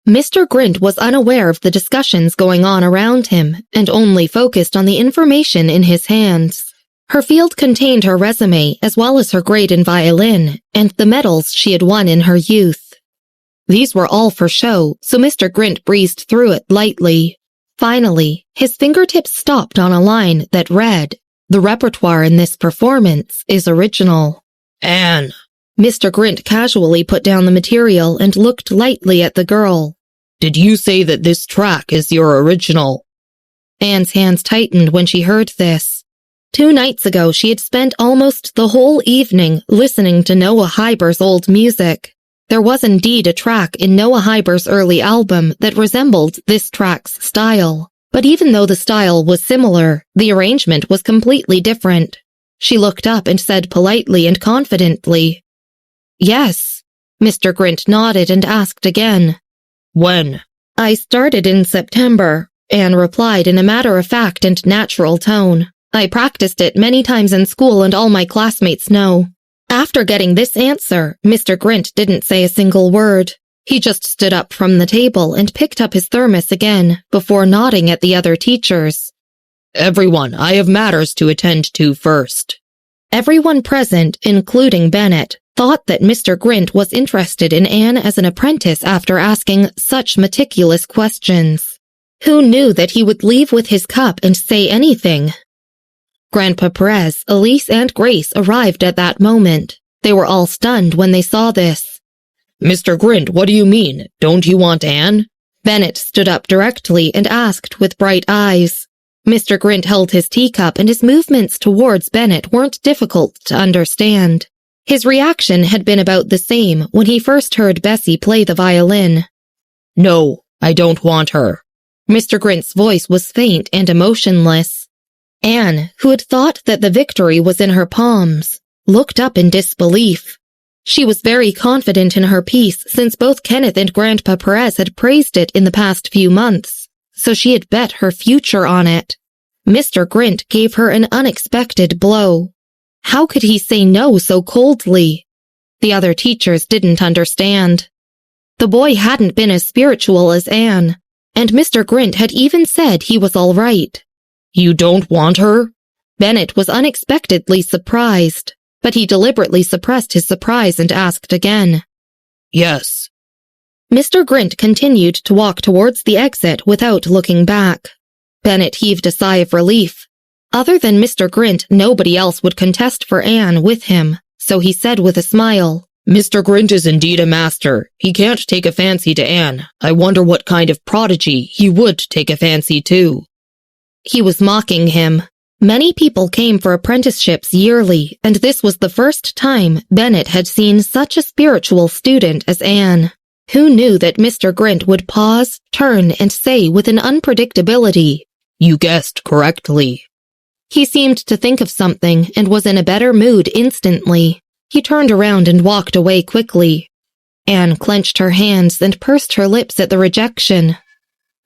Mr. Grint was unaware of the discussions going on around him and only focused on the information in his hands. Her field contained her resume as well as her grade in violin and the medals she had won in her youth. These were all for show, so Mr. Grint breezed through it lightly. Finally, his fingertips stopped on a line that read, "The repertoire in this performance is original." Anne. Mr. Grint casually put down the material and looked lightly at the girl. Did you say that this track is your original? Anne's hands tightened when she heard this. 2 nights ago, she had spent almost the whole evening listening to Noah Hyber's old music. There was indeed a track in Noah Hyber's early album that resembled this track's style. But even though the style was similar, the arrangement was completely different. She looked up and said politely and confidently, "Yes." Mr. Grint nodded and asked again, "When?" "I started in September," Anne replied in a matter-of-fact and natural tone. "I practiced it many times in school and all my classmates know." After getting this answer, Mr. Grint didn't say a single word. He just stood up from the table and picked up his thermos again, before nodding at the other teachers. "Everyone, I have matters to attend to first." Everyone present, including Bennett, thought that Mr. Grint was interested in Anne as an apprentice after asking such meticulous questions. Who knew that he would leave with his cup and say anything? Grandpa Perez, Elise, and Grace arrived at that moment. They were all stunned when they saw this. "Mr. Grint, what do you mean? Don't you want Anne?" Bennett stood up directly and asked with bright eyes. Mr. Grint held his teacup and his movements towards Bennett weren't difficult to understand. His reaction had been about the same when he first heard Bessy play the violin. "No, I don't want her." Mr. Grint's voice was faint and emotionless. Anne, who had thought that the victory was in her palms, looked up in disbelief. She was very confident in her piece since both Kenneth and Grandpa Perez had praised it in the past few months, so she had bet her future on it. Mr. Grint gave her an unexpected blow. How could he say no so coldly? The other teachers didn't understand. The boy hadn't been as spiritual as Anne, and Mr. Grint had even said he was all right. "You don't want her?" Bennett was unexpectedly surprised, but he deliberately suppressed his surprise and asked again. "Yes." Mr. Grint continued to walk towards the exit without looking back. Bennett heaved a sigh of relief. Other than Mr. Grint, nobody else would contest for Anne with him, so he said with a smile, "Mr. Grint is indeed a master. He can't take a fancy to Anne. I wonder what kind of prodigy he would take a fancy to." He was mocking him. Many people came for apprenticeships yearly, and this was the first time Bennett had seen such a spiritual student as Anne. Who knew that Mr. Grint would pause, turn, and say with an unpredictability, "You guessed correctly." He seemed to think of something and was in a better mood instantly. He turned around and walked away quickly. Anne clenched her hands and pursed her lips at the rejection.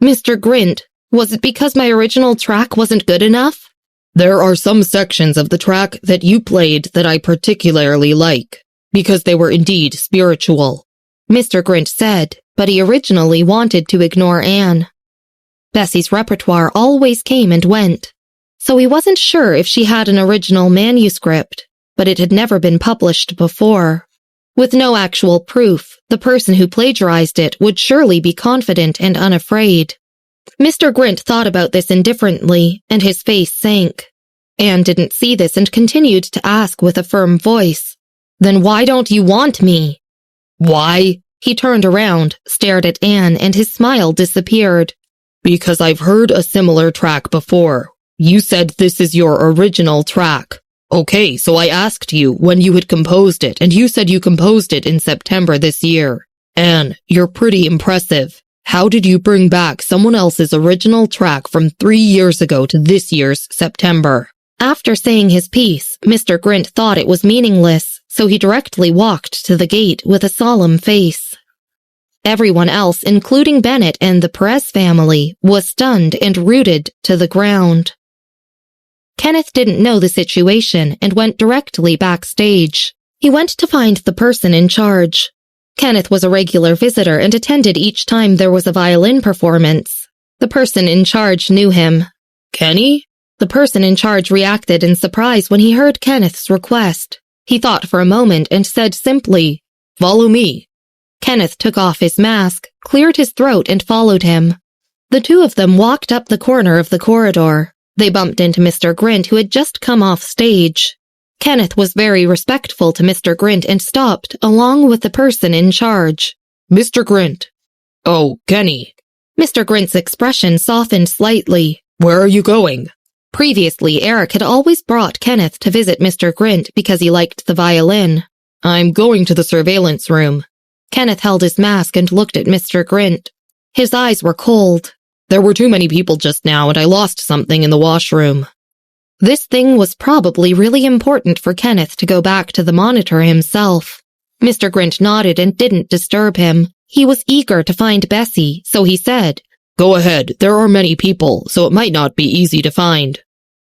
"Mr. Grint, was it because my original track wasn't good enough?" "There are some sections of the track that you played that I particularly like, because they were indeed spiritual," Mr. Grint said, but he originally wanted to ignore Anne. Bessy's repertoire always came and went, so he wasn't sure if she had an original manuscript, but it had never been published before. With no actual proof, the person who plagiarized it would surely be confident and unafraid. Mr. Grint thought about this indifferently, and his face sank. Anne didn't see this and continued to ask with a firm voice, "Then why don't you want me?" "Why?" He turned around, stared at Anne, and his smile disappeared. "Because I've heard a similar track before. You said this is your original track. Okay, so I asked you when you had composed it, and you said you composed it in September this year. Anne, you're pretty impressive. How did you bring back someone else's original track from 3 years ago to this year's September?" After saying his piece, Mr. Grint thought it was meaningless, so he directly walked to the gate with a solemn face. Everyone else, including Bennett and the Perez family, was stunned and rooted to the ground. Kenneth didn't know the situation and went directly backstage. He went to find the person in charge. Kenneth was a regular visitor and attended each time there was a violin performance. The person in charge knew him. Kenny? The person in charge reacted in surprise when he heard Kenneth's request. He thought for a moment and said simply, "Follow me." Kenneth took off his mask, cleared his throat, and followed him. The two of them walked up the corner of the corridor. They bumped into Mr. Grint, who had just come off stage. Kenneth was very respectful to Mr. Grint and stopped, along with the person in charge. "Mr. Grint." "Oh, Kenny." Mr. Grint's expression softened slightly. "Where are you going?" Previously, Eric had always brought Kenneth to visit Mr. Grint because he liked the violin. "I'm going to the surveillance room." Kenneth held his mask and looked at Mr. Grint. His eyes were cold. "There were too many people just now and I lost something in the washroom." This thing was probably really important for Kenneth to go back to the monitor himself. Mr. Grint nodded and didn't disturb him. He was eager to find Bessy, so he said, "Go ahead, there are many people, so it might not be easy to find."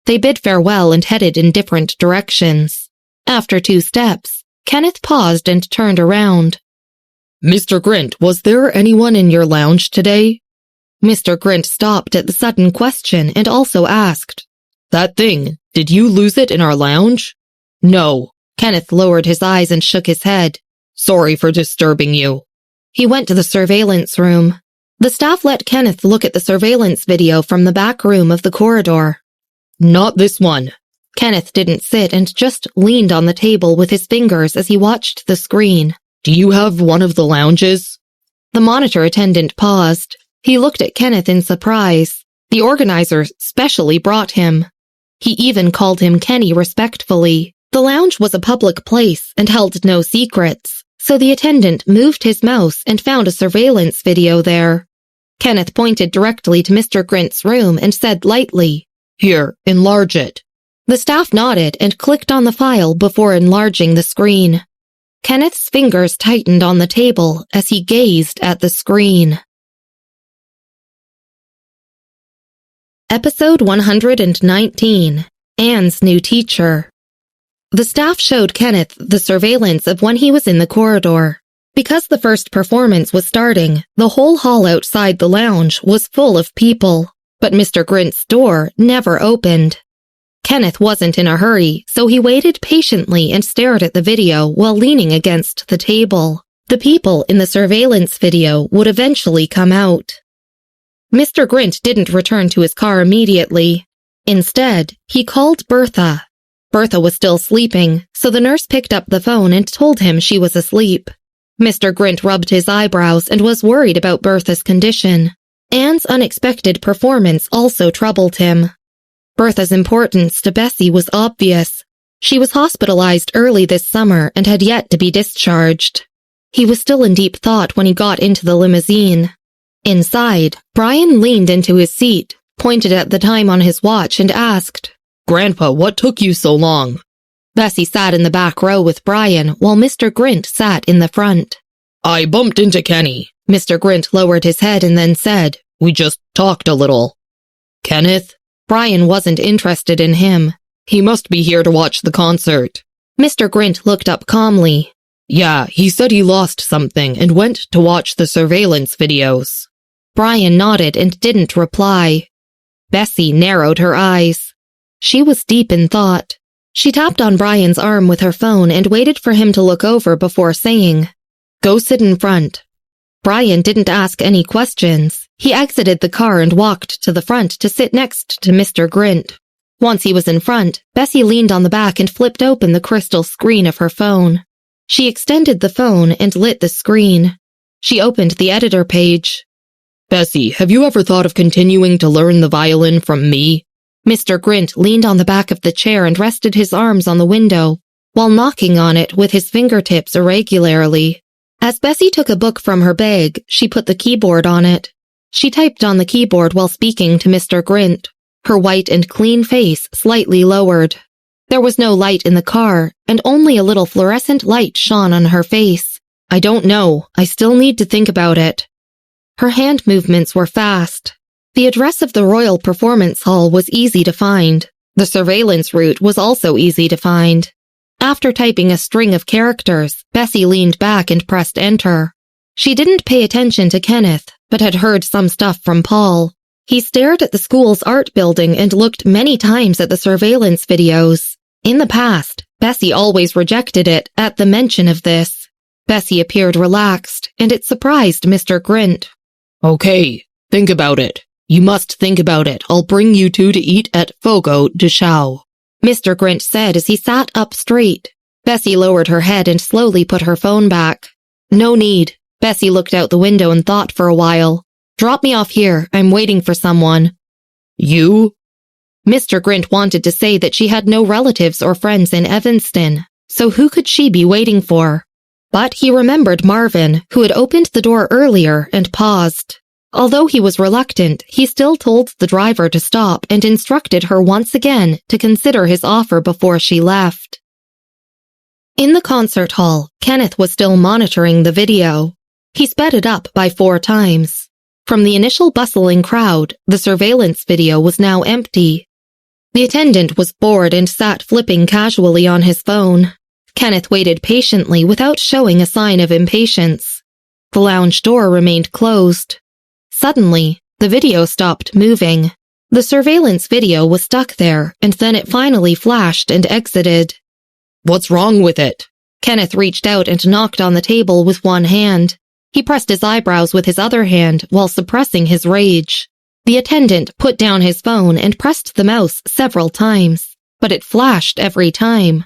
They bid farewell and headed in different directions. After 2 steps, Kenneth paused and turned around. "Mr. Grint, was there anyone in your lounge today?" Mr. Grint stopped at the sudden question and also asked, "That thing, did you lose it in our lounge?" "No." Kenneth lowered his eyes and shook his head. "Sorry for disturbing you." He went to the surveillance room. The staff let Kenneth look at the surveillance video from the back room of the corridor. "Not this one." Kenneth didn't sit and just leaned on the table with his fingers as he watched the screen. "Do you have one of the lounges?" The monitor attendant paused. He looked at Kenneth in surprise. The organizers specially brought him. He even called him Kenny respectfully. The lounge was a public place and held no secrets, so the attendant moved his mouse and found a surveillance video there. Kenneth pointed directly to Mr. Grint's room and said lightly, "Here, enlarge it." The staff nodded and clicked on the file before enlarging the screen. Kenneth's fingers tightened on the table as he gazed at the screen. Episode 119, Anne's New Teacher. The staff showed Kenneth the surveillance of when he was in the corridor. Because the first performance was starting, the whole hall outside the lounge was full of people, but Mr. Grint's door never opened. Kenneth wasn't in a hurry, so he waited patiently and stared at the video while leaning against the table. The people in the surveillance video would eventually come out. Mr. Grint didn't return to his car immediately. Instead, he called Bertha. Bertha was still sleeping, so the nurse picked up the phone and told him she was asleep. Mr. Grint rubbed his eyebrows and was worried about Bertha's condition. Anne's unexpected performance also troubled him. Bertha's importance to Bessy was obvious. She was hospitalized early this summer and had yet to be discharged. He was still in deep thought when he got into the limousine. Inside, Brian leaned into his seat, pointed at the time on his watch, and asked, "Grandpa, what took you so long?" Bessy sat in the back row with Brian, while Mr. Grint sat in the front. "I bumped into Kenny." Mr. Grint lowered his head and then said, "We just talked a little." "Kenneth?" Brian wasn't interested in him. "He must be here to watch the concert." Mr. Grint looked up calmly. "Yeah, he said he lost something and went to watch the surveillance videos." Brian nodded and didn't reply. Bessy narrowed her eyes. She was deep in thought. She tapped on Brian's arm with her phone and waited for him to look over before saying, "Go sit in front." Brian didn't ask any questions. He exited the car and walked to the front to sit next to Mr. Grint. Once he was in front, Bessy leaned on the back and flipped open the crystal screen of her phone. She extended the phone and lit the screen. She opened the editor page. "Bessy, have you ever thought of continuing to learn the violin from me?" Mr. Grint leaned on the back of the chair and rested his arms on the window, while knocking on it with his fingertips irregularly. As Bessy took a book from her bag, she put the keyboard on it. She typed on the keyboard while speaking to Mr. Grint, her white and clean face slightly lowered. There was no light in the car, and only a little fluorescent light shone on her face. I don't know. I still need to think about it. Her hand movements were fast. The address of the Royal Performance Hall was easy to find. The surveillance route was also easy to find. After typing a string of characters, Bessy leaned back and pressed enter. She didn't pay attention to Kenneth, but had heard some stuff from Paul. He stared at the school's art building and looked many times at the surveillance videos. In the past, Bessy always rejected it at the mention of this. Bessy appeared relaxed, and it surprised Mr. Grint. Okay, think about it. You must think about it. I'll bring you two to eat at Fogo de Chao, Mr. Grint said as he sat up straight. Bessy lowered her head and slowly put her phone back. No need. Bessy looked out the window and thought for a while. Drop me off here. I'm waiting for someone. You? Mr. Grint wanted to say that she had no relatives or friends in Evanston, so who could she be waiting for? But he remembered Marvin, who had opened the door earlier, and paused. Although he was reluctant, he still told the driver to stop and instructed her once again to consider his offer before she left. In the concert hall, Kenneth was still monitoring the video. He sped it up by 4 times. From the initial bustling crowd, the surveillance video was now empty. The attendant was bored and sat flipping casually on his phone. Kenneth waited patiently without showing a sign of impatience. The lounge door remained closed. Suddenly, the video stopped moving. The surveillance video was stuck there, and then it finally flashed and exited. What's wrong with it? Kenneth reached out and knocked on the table with one hand. He pressed his eyebrows with his other hand while suppressing his rage. The attendant put down his phone and pressed the mouse several times, but it flashed every time.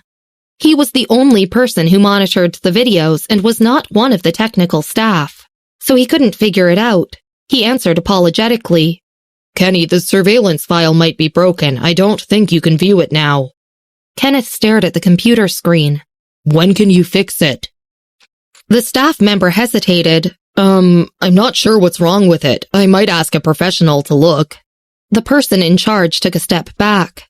He was the only person who monitored the videos and was not one of the technical staff, so he couldn't figure it out. He answered apologetically. Kenny, the surveillance file might be broken. I don't think you can view it now. Kenneth stared at the computer screen. When can you fix it? The staff member hesitated. I'm not sure what's wrong with it. I might ask a professional to look. The person in charge took a step back.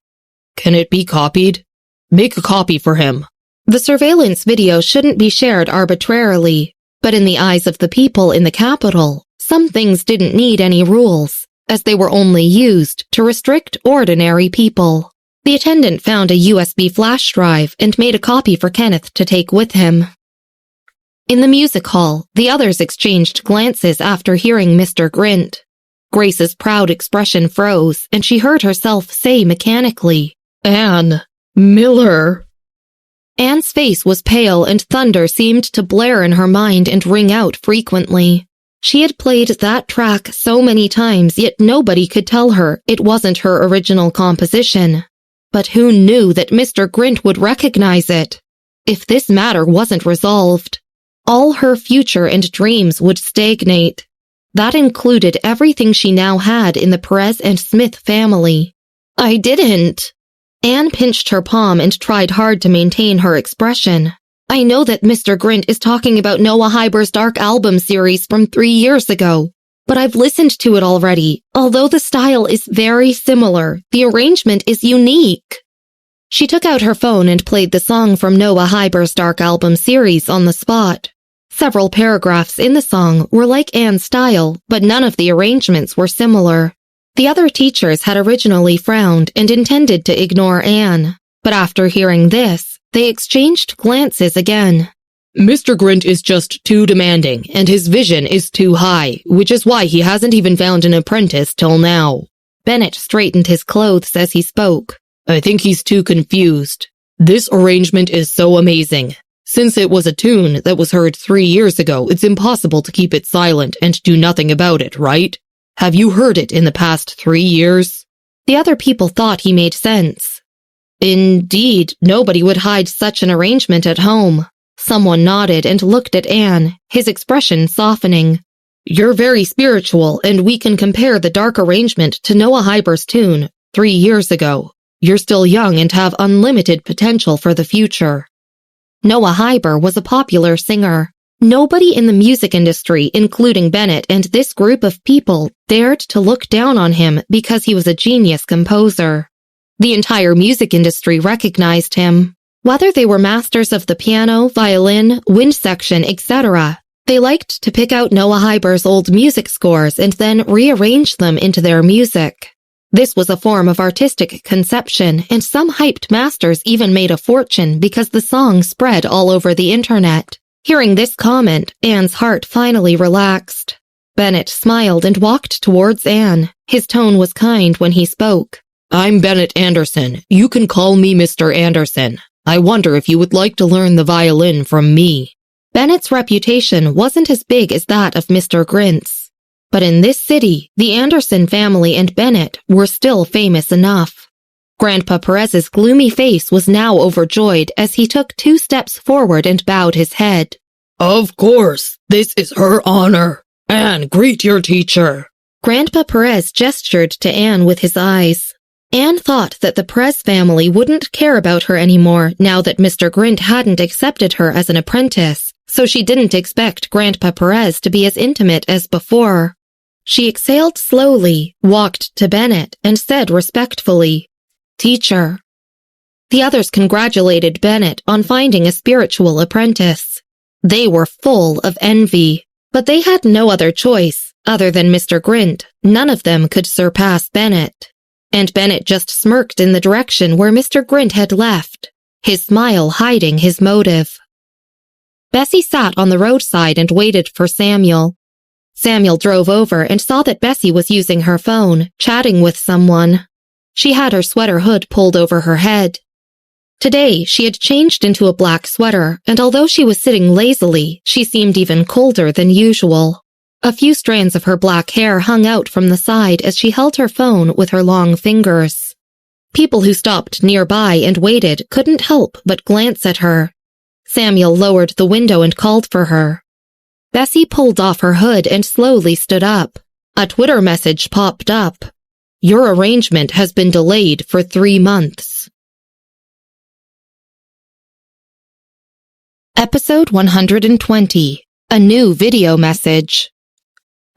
Can it be copied? Make a copy for him. The surveillance video shouldn't be shared arbitrarily, but in the eyes of the people in the capital, some things didn't need any rules, as they were only used to restrict ordinary people. The attendant found a USB flash drive and made a copy for Kenneth to take with him. In the music hall, the others exchanged glances after hearing Mr. Grint. Grace's proud expression froze, and she heard herself say mechanically, Anne Miller. Anne's face was pale and thunder seemed to blare in her mind and ring out frequently. She had played that track so many times, yet nobody could tell her it wasn't her original composition. But who knew that Mr. Grint would recognize it? If this matter wasn't resolved, all her future and dreams would stagnate. That included everything she now had in the Perez and Smith family. I didn't. Anne pinched her palm and tried hard to maintain her expression. I know that Mr. Grint is talking about Noah Hyber's Dark Album series from 3 years ago, but I've listened to it already. Although the style is very similar, the arrangement is unique. She took out her phone and played the song from Noah Hyber's Dark Album series on the spot. Several paragraphs in the song were like Anne's style, but none of the arrangements were similar. The other teachers had originally frowned and intended to ignore Anne, but after hearing this, they exchanged glances again. Mr. Grint is just too demanding, and his vision is too high, which is why he hasn't even found an apprentice till now. Bennett straightened his clothes as he spoke. I think he's too confused. This arrangement is so amazing. Since it was a tune that was heard 3 years ago, it's impossible to keep it silent and do nothing about it, right? Have you heard it in the past 3 years? The other people thought he made sense. Indeed, nobody would hide such an arrangement at home. Someone nodded and looked at Anne, his expression softening. You're very spiritual, and we can compare the dark arrangement to Noah Hyber's tune 3 years ago. You're still young and have unlimited potential for the future. Noah Hyber was a popular singer. Nobody in the music industry, including Bennett and this group of people, dared to look down on him because he was a genius composer. The entire music industry recognized him. Whether they were masters of the piano, violin, wind section, etc., they liked to pick out Noah Hyber's old music scores and then rearrange them into their music. This was a form of artistic conception, and some hyped masters even made a fortune because the song spread all over the internet. Hearing this comment, Anne's heart finally relaxed. Bennett smiled and walked towards Anne. His tone was kind when he spoke. I'm Bennett Anderson. You can call me Mr. Anderson. I wonder if you would like to learn the violin from me. Bennett's reputation wasn't as big as that of Mr. Grint's. But in this city, the Anderson family and Bennett were still famous enough. Grandpa Perez's gloomy face was now overjoyed as he took 2 steps forward and bowed his head. Of course, this is her honor. Anne, greet your teacher. Grandpa Perez gestured to Anne with his eyes. Anne thought that the Perez family wouldn't care about her anymore now that Mr. Grint hadn't accepted her as an apprentice, so she didn't expect Grandpa Perez to be as intimate as before. She exhaled slowly, walked to Bennett, and said respectfully, "Teacher." The others congratulated Bennett on finding a spiritual apprentice. They were full of envy, but they had no other choice. Other than Mr. Grint, none of them could surpass Bennett. And Bennett just smirked in the direction where Mr. Grint had left, his smile hiding his motive. Bessy sat on the roadside and waited for Samuel. Samuel drove over and saw that Bessy was using her phone, chatting with someone. She had her sweater hood pulled over her head. Today, she had changed into a black sweater, and although she was sitting lazily, she seemed even colder than usual. A few strands of her black hair hung out from the side as she held her phone with her long fingers. People who stopped nearby and waited couldn't help but glance at her. Samuel lowered the window and called for her. Bessy pulled off her hood and slowly stood up. A Twitter message popped up. "Your arrangement has been delayed for 3 months." Episode 120. A new video message.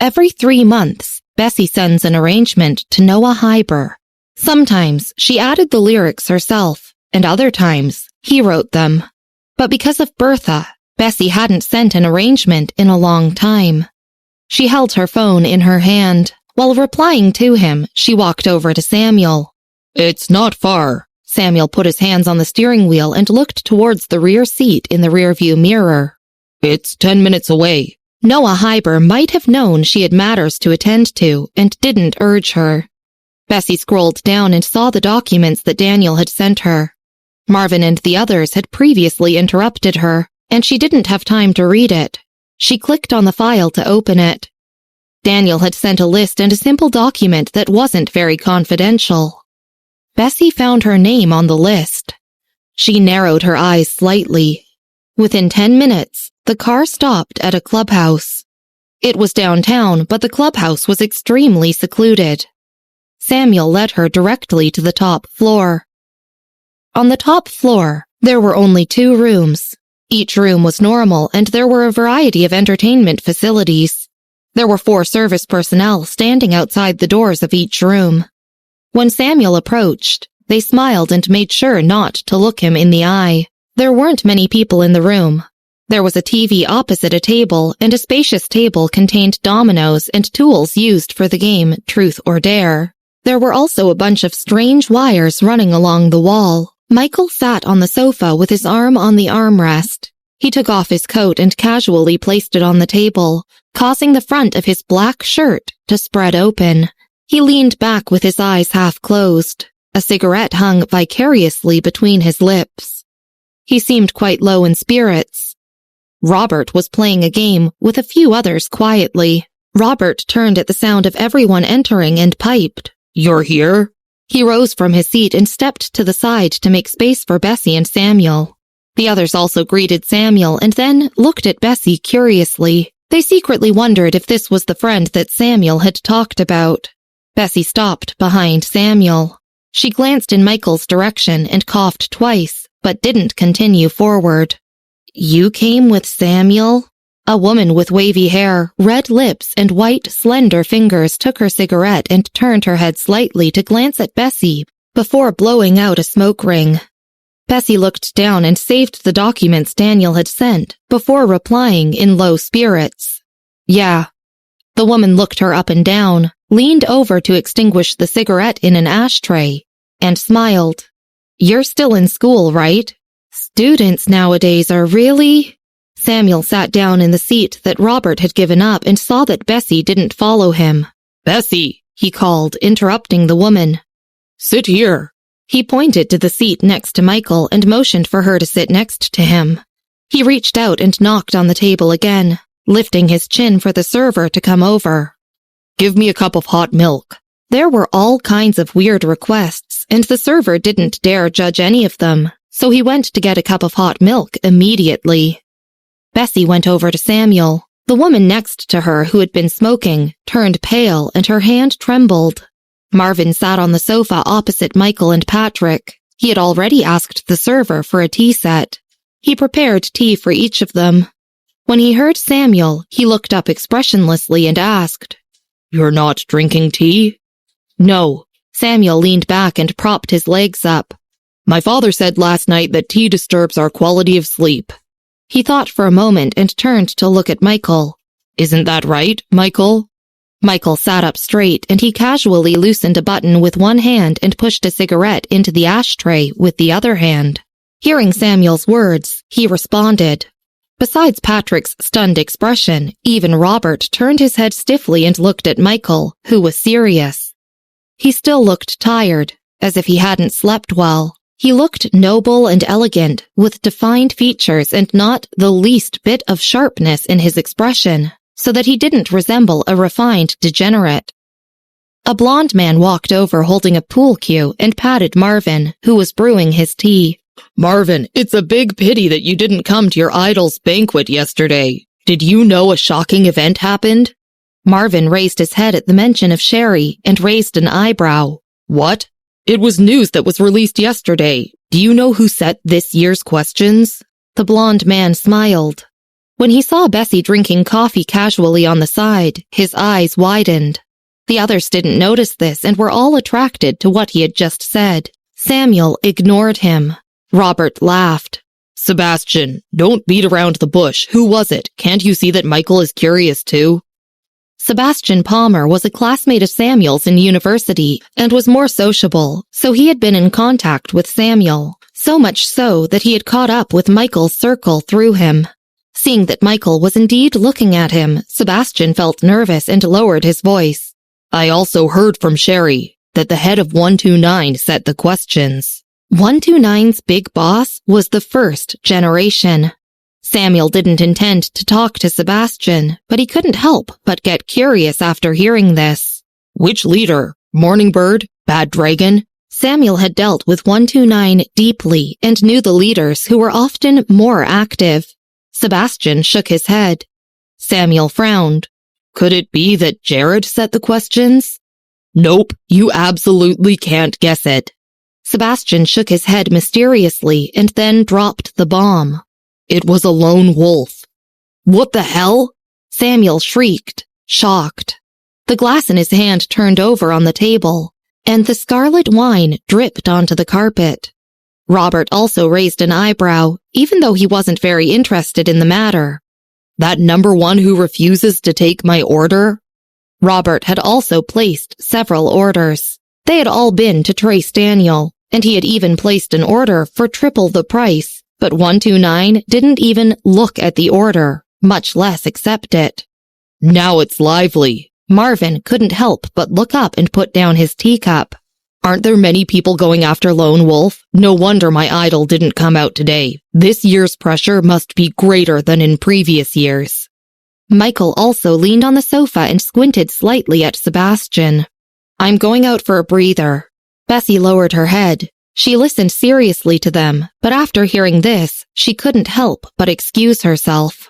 Every 3 months, Bessy sends an arrangement to Noah Hyber. Sometimes she added the lyrics herself, and other times he wrote them. But because of Bertha, Bessy hadn't sent an arrangement in a long time. She held her phone in her hand. While replying to him, she walked over to Samuel. "It's not far." Samuel put his hands on the steering wheel and looked towards the rear seat in the rearview mirror. "It's 10 minutes away." Noah Hyber might have known she had matters to attend to and didn't urge her. Bessy scrolled down and saw the documents that Daniel had sent her. Marvin and the others had previously interrupted her, and she didn't have time to read it. She clicked on the file to open it. Daniel had sent a list and a simple document that wasn't very confidential. Bessy found her name on the list. She narrowed her eyes slightly. Within 10 minutes, the car stopped at a clubhouse. It was downtown, but the clubhouse was extremely secluded. Samuel led her directly to the top floor. On the top floor, there were only 2 rooms. Each room was normal, and there were a variety of entertainment facilities. There were 4 service personnel standing outside the doors of each room. When Samuel approached, they smiled and made sure not to look him in the eye. There weren't many people in the room. There was a TV opposite a table, and a spacious table contained dominoes and tools used for the game Truth or Dare. There were also a bunch of strange wires running along the wall. Michael sat on the sofa with his arm on the armrest. He took off his coat and casually placed it on the table, causing the front of his black shirt to spread open. He leaned back with his eyes half closed. A cigarette hung vicariously between his lips. He seemed quite low in spirits. Robert was playing a game with a few others quietly. Robert turned at the sound of everyone entering and piped, "You're here?" He rose from his seat and stepped to the side to make space for Bessy and Samuel. The others also greeted Samuel and then looked at Bessy curiously. They secretly wondered if this was the friend that Samuel had talked about. Bessy stopped behind Samuel. She glanced in Michael's direction and coughed twice, but didn't continue forward. "You came with Samuel?" A woman with wavy hair, red lips, and white, slender fingers took her cigarette and turned her head slightly to glance at Bessy, before blowing out a smoke ring. Bessy looked down and saved the documents Daniel had sent before replying in low spirits. Yeah. The woman looked her up and down, leaned over to extinguish the cigarette in an ashtray, and smiled. You're still in school, right? Students nowadays are really... Samuel sat down in the seat that Robert had given up and saw that Bessy didn't follow him. Bessy, He called, interrupting the woman. sit here. He pointed to the seat next to Michael and motioned for her to sit next to him. He reached out and knocked on the table again, lifting his chin for the server to come over. Give me a cup of hot milk. There were all kinds of weird requests, and the server didn't dare judge any of them, so he went to get a cup of hot milk immediately. Bessy went over to Samuel. The woman next to her, who had been smoking, turned pale and her hand trembled. Marvin sat on the sofa opposite Michael and Patrick. He had already asked the server for a tea set. He prepared tea for each of them. When he heard Samuel, he looked up expressionlessly and asked, You're not drinking tea? No. Samuel leaned back and propped his legs up. My father said last night that tea disturbs our quality of sleep. He thought for a moment and turned to look at Michael. Isn't that right, Michael? Michael sat up straight and he casually loosened a button with one hand and pushed a cigarette into the ashtray with the other hand. Hearing Samuel's words, he responded. Besides Patrick's stunned expression, even Robert turned his head stiffly and looked at Michael, who was serious. He still looked tired, as if he hadn't slept well. He looked noble and elegant, with defined features and not the least bit of sharpness in his expression, so that he didn't resemble a refined degenerate. A blond man walked over holding a pool cue and patted Marvin, who was brewing his tea. Marvin, it's a big pity that you didn't come to your idol's banquet yesterday. Did you know a shocking event happened? Marvin raised his head at the mention of Sherry and raised an eyebrow. What? It was news that was released yesterday. Do you know who set this year's questions? The blond man smiled. When he saw Bessy drinking coffee casually on the side, his eyes widened. The others didn't notice this and were all attracted to what he had just said. Samuel ignored him. Robert laughed. Sebastian, don't beat around the bush. Who was it? Can't you see that Michael is curious too? Sebastian Palmer was a classmate of Samuel's in university and was more sociable, so he had been in contact with Samuel, so much so that he had caught up with Michael's circle through him. Seeing that Michael was indeed looking at him, Sebastian felt nervous and lowered his voice. I also heard from Sherry that the head of 129 set the questions. 129's big boss was the first generation. Samuel didn't intend to talk to Sebastian, but he couldn't help but get curious after hearing this. Which leader? Morningbird? Bad Dragon? Samuel had dealt with 129 deeply and knew the leaders who were often more active. Sebastian shook his head. Samuel frowned. Could it be that Jared set the questions? Nope, you absolutely can't guess it. Sebastian shook his head mysteriously and then dropped the bomb. It was a lone wolf. What the hell? Samuel shrieked, shocked. The glass in his hand turned over on the table, and the scarlet wine dripped onto the carpet. Robert also raised an eyebrow, even though he wasn't very interested in the matter. That number one who refuses to take my order? Robert had also placed several orders. They had all been to Trace Daniel, and he had even placed an order for triple the price. But 129 didn't even look at the order, much less accept it. Now it's lively. Marvin couldn't help but look up and put down his teacup. Aren't there many people going after Lone Wolf? No wonder my idol didn't come out today. This year's pressure must be greater than in previous years. Michael also leaned on the sofa and squinted slightly at Sebastian. I'm going out for a breather. Bessy lowered her head. She listened seriously to them, but after hearing this, she couldn't help but excuse herself.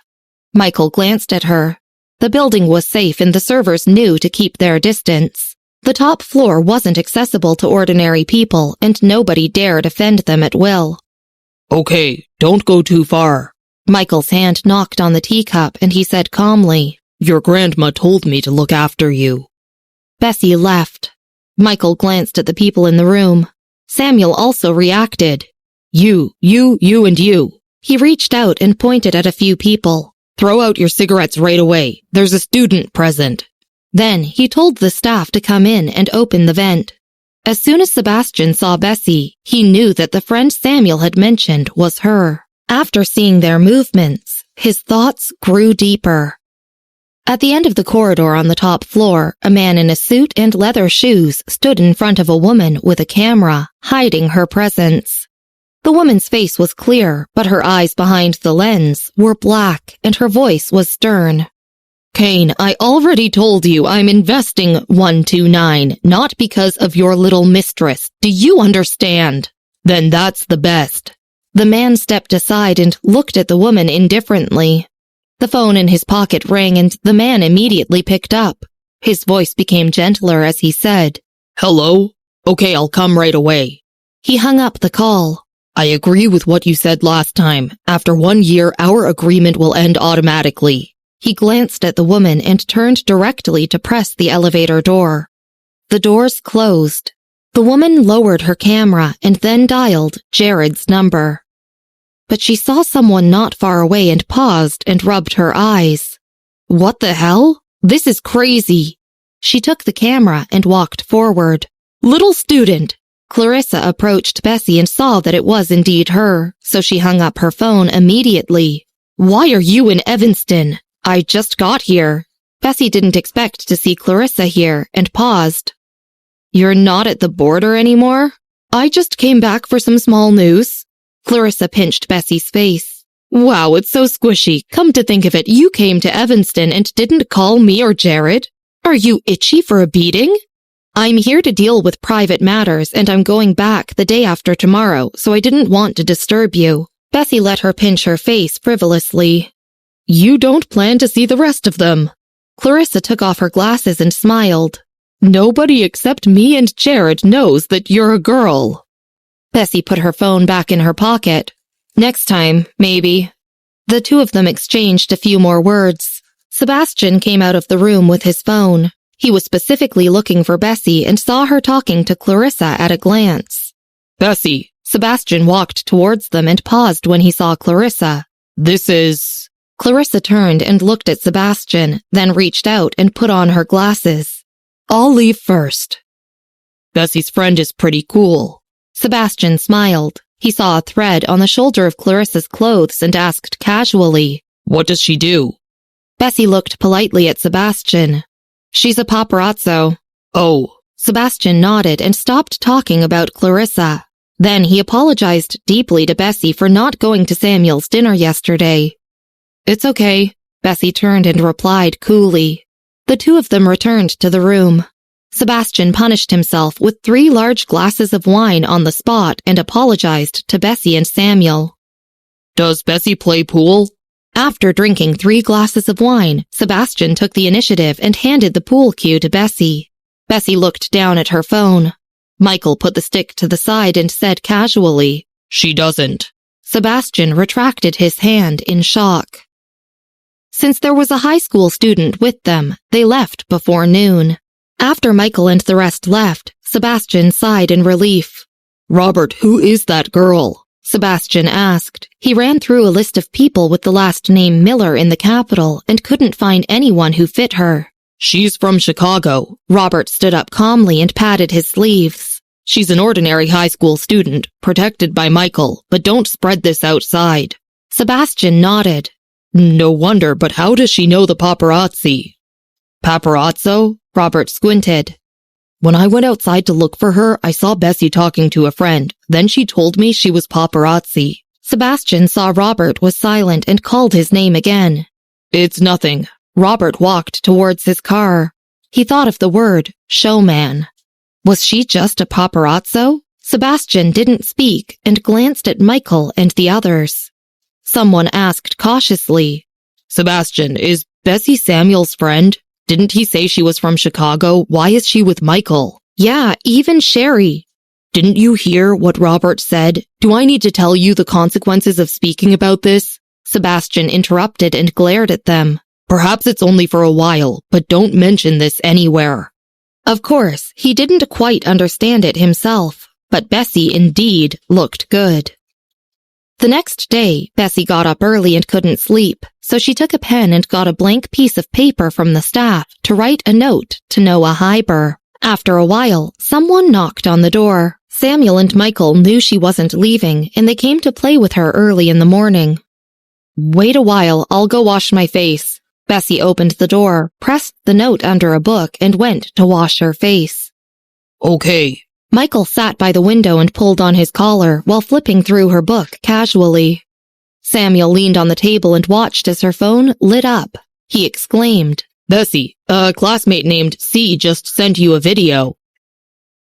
Michael glanced at her. The building was safe and the servers knew to keep their distance. The top floor wasn't accessible to ordinary people and nobody dared offend them at will. Okay, don't go too far. Michael's hand knocked on the teacup and he said calmly, Your grandma told me to look after you. Bessy left. Michael glanced at the people in the room. Samuel also reacted. You, and you. He reached out and pointed at a few people. Throw out your cigarettes right away. There's a student present. Then he told the staff to come in and open the vent. As soon as Sebastian saw Bessy, he knew that the friend Samuel had mentioned was her. After seeing their movements, his thoughts grew deeper. At the end of the corridor on the top floor, a man in a suit and leather shoes stood in front of a woman with a camera, hiding her presence. The woman's face was clear, but her eyes behind the lens were black and her voice was stern. Kane, I already told you I'm investing 129, not because of your little mistress. Do you understand? Then that's the best. The man stepped aside and looked at the woman indifferently. The phone in his pocket rang and the man immediately picked up. His voice became gentler as he said, Hello? Okay, I'll come right away. He hung up the call. I agree with what you said last time. After 1 year, our agreement will end automatically. He glanced at the woman and turned directly to press the elevator door. The doors closed. The woman lowered her camera and then dialed Jared's number. But she saw someone not far away and paused and rubbed her eyes. What the hell? This is crazy. She took the camera and walked forward. Little student! Clarissa approached Bessy and saw that it was indeed her, so she hung up her phone immediately. Why are you in Evanston? I just got here. Bessy didn't expect to see Clarissa here and paused. You're not at the border anymore? I just came back for some small news. Clarissa pinched Bessy's face. Wow, it's so squishy. Come to think of it, you came to Evanston and didn't call me or Jared. Are you itchy for a beating? I'm here to deal with private matters and I'm going back the day after tomorrow, so I didn't want to disturb you. Bessy let her pinch her face frivolously. You don't plan to see the rest of them. Clarissa took off her glasses and smiled. Nobody except me and Jared knows that you're a girl. Bessy put her phone back in her pocket. Next time, maybe. The two of them exchanged a few more words. Sebastian came out of the room with his phone. He was specifically looking for Bessy and saw her talking to Clarissa at a glance. Bessy. Sebastian walked towards them and paused when he saw Clarissa. This is... Clarissa turned and looked at Sebastian, then reached out and put on her glasses. I'll leave first. Bessy's friend is pretty cool. Sebastian smiled. He saw a thread on the shoulder of Clarissa's clothes and asked casually, What does she do? Bessy looked politely at Sebastian. She's a paparazzo. Oh. Sebastian nodded and stopped talking about Clarissa. Then he apologized deeply to Bessy for not going to Samuel's dinner yesterday. It's okay, Bessy turned and replied coolly. The two of them returned to the room. Sebastian punished himself with 3 large glasses of wine on the spot and apologized to Bessy and Samuel. Does Bessy play pool? After drinking 3 glasses of wine, Sebastian took the initiative and handed the pool cue to Bessy. Bessy looked down at her phone. Michael put the stick to the side and said casually, She doesn't. Sebastian retracted his hand in shock. Since there was a high school student with them, they left before noon. After Michael and the rest left, Sebastian sighed in relief. Robert, who is that girl? Sebastian asked. He ran through a list of people with the last name Miller in the capital and couldn't find anyone who fit her. She's from Chicago. Robert stood up calmly and patted his sleeves. She's an ordinary high school student, protected by Michael, but don't spread this outside. Sebastian nodded. No wonder, but how does she know the paparazzi? Paparazzo? Robert squinted. When I went outside to look for her, I saw Bessy talking to a friend. Then she told me she was paparazzi. Sebastian saw Robert was silent and called his name again. It's nothing. Robert walked towards his car. He thought of the word, showman. Was she just a paparazzo? Sebastian didn't speak and glanced at Michael and the others. Someone asked cautiously, Sebastian, is Bessy Samuel's friend? Didn't he say she was from Chicago? Why is she with Michael? Yeah, even Sherry. Didn't you hear what Robert said? Do I need to tell you the consequences of speaking about this? Sebastian interrupted and glared at them. Perhaps it's only for a while, but don't mention this anywhere. Of course, he didn't quite understand it himself. But Bessy indeed looked good. The next day, Bessy got up early and couldn't sleep, so she took a pen and got a blank piece of paper from the staff to write a note to Noah Hyber. After a while, someone knocked on the door. Samuel and Michael knew she wasn't leaving, and they came to play with her early in the morning. "Wait a while, I'll go wash my face." Bessy opened the door, pressed the note under a book, and went to wash her face. Okay. Michael sat by the window and pulled on his collar while flipping through her book casually. Samuel leaned on the table and watched as her phone lit up. He exclaimed, Bessy, a classmate named C just sent you a video.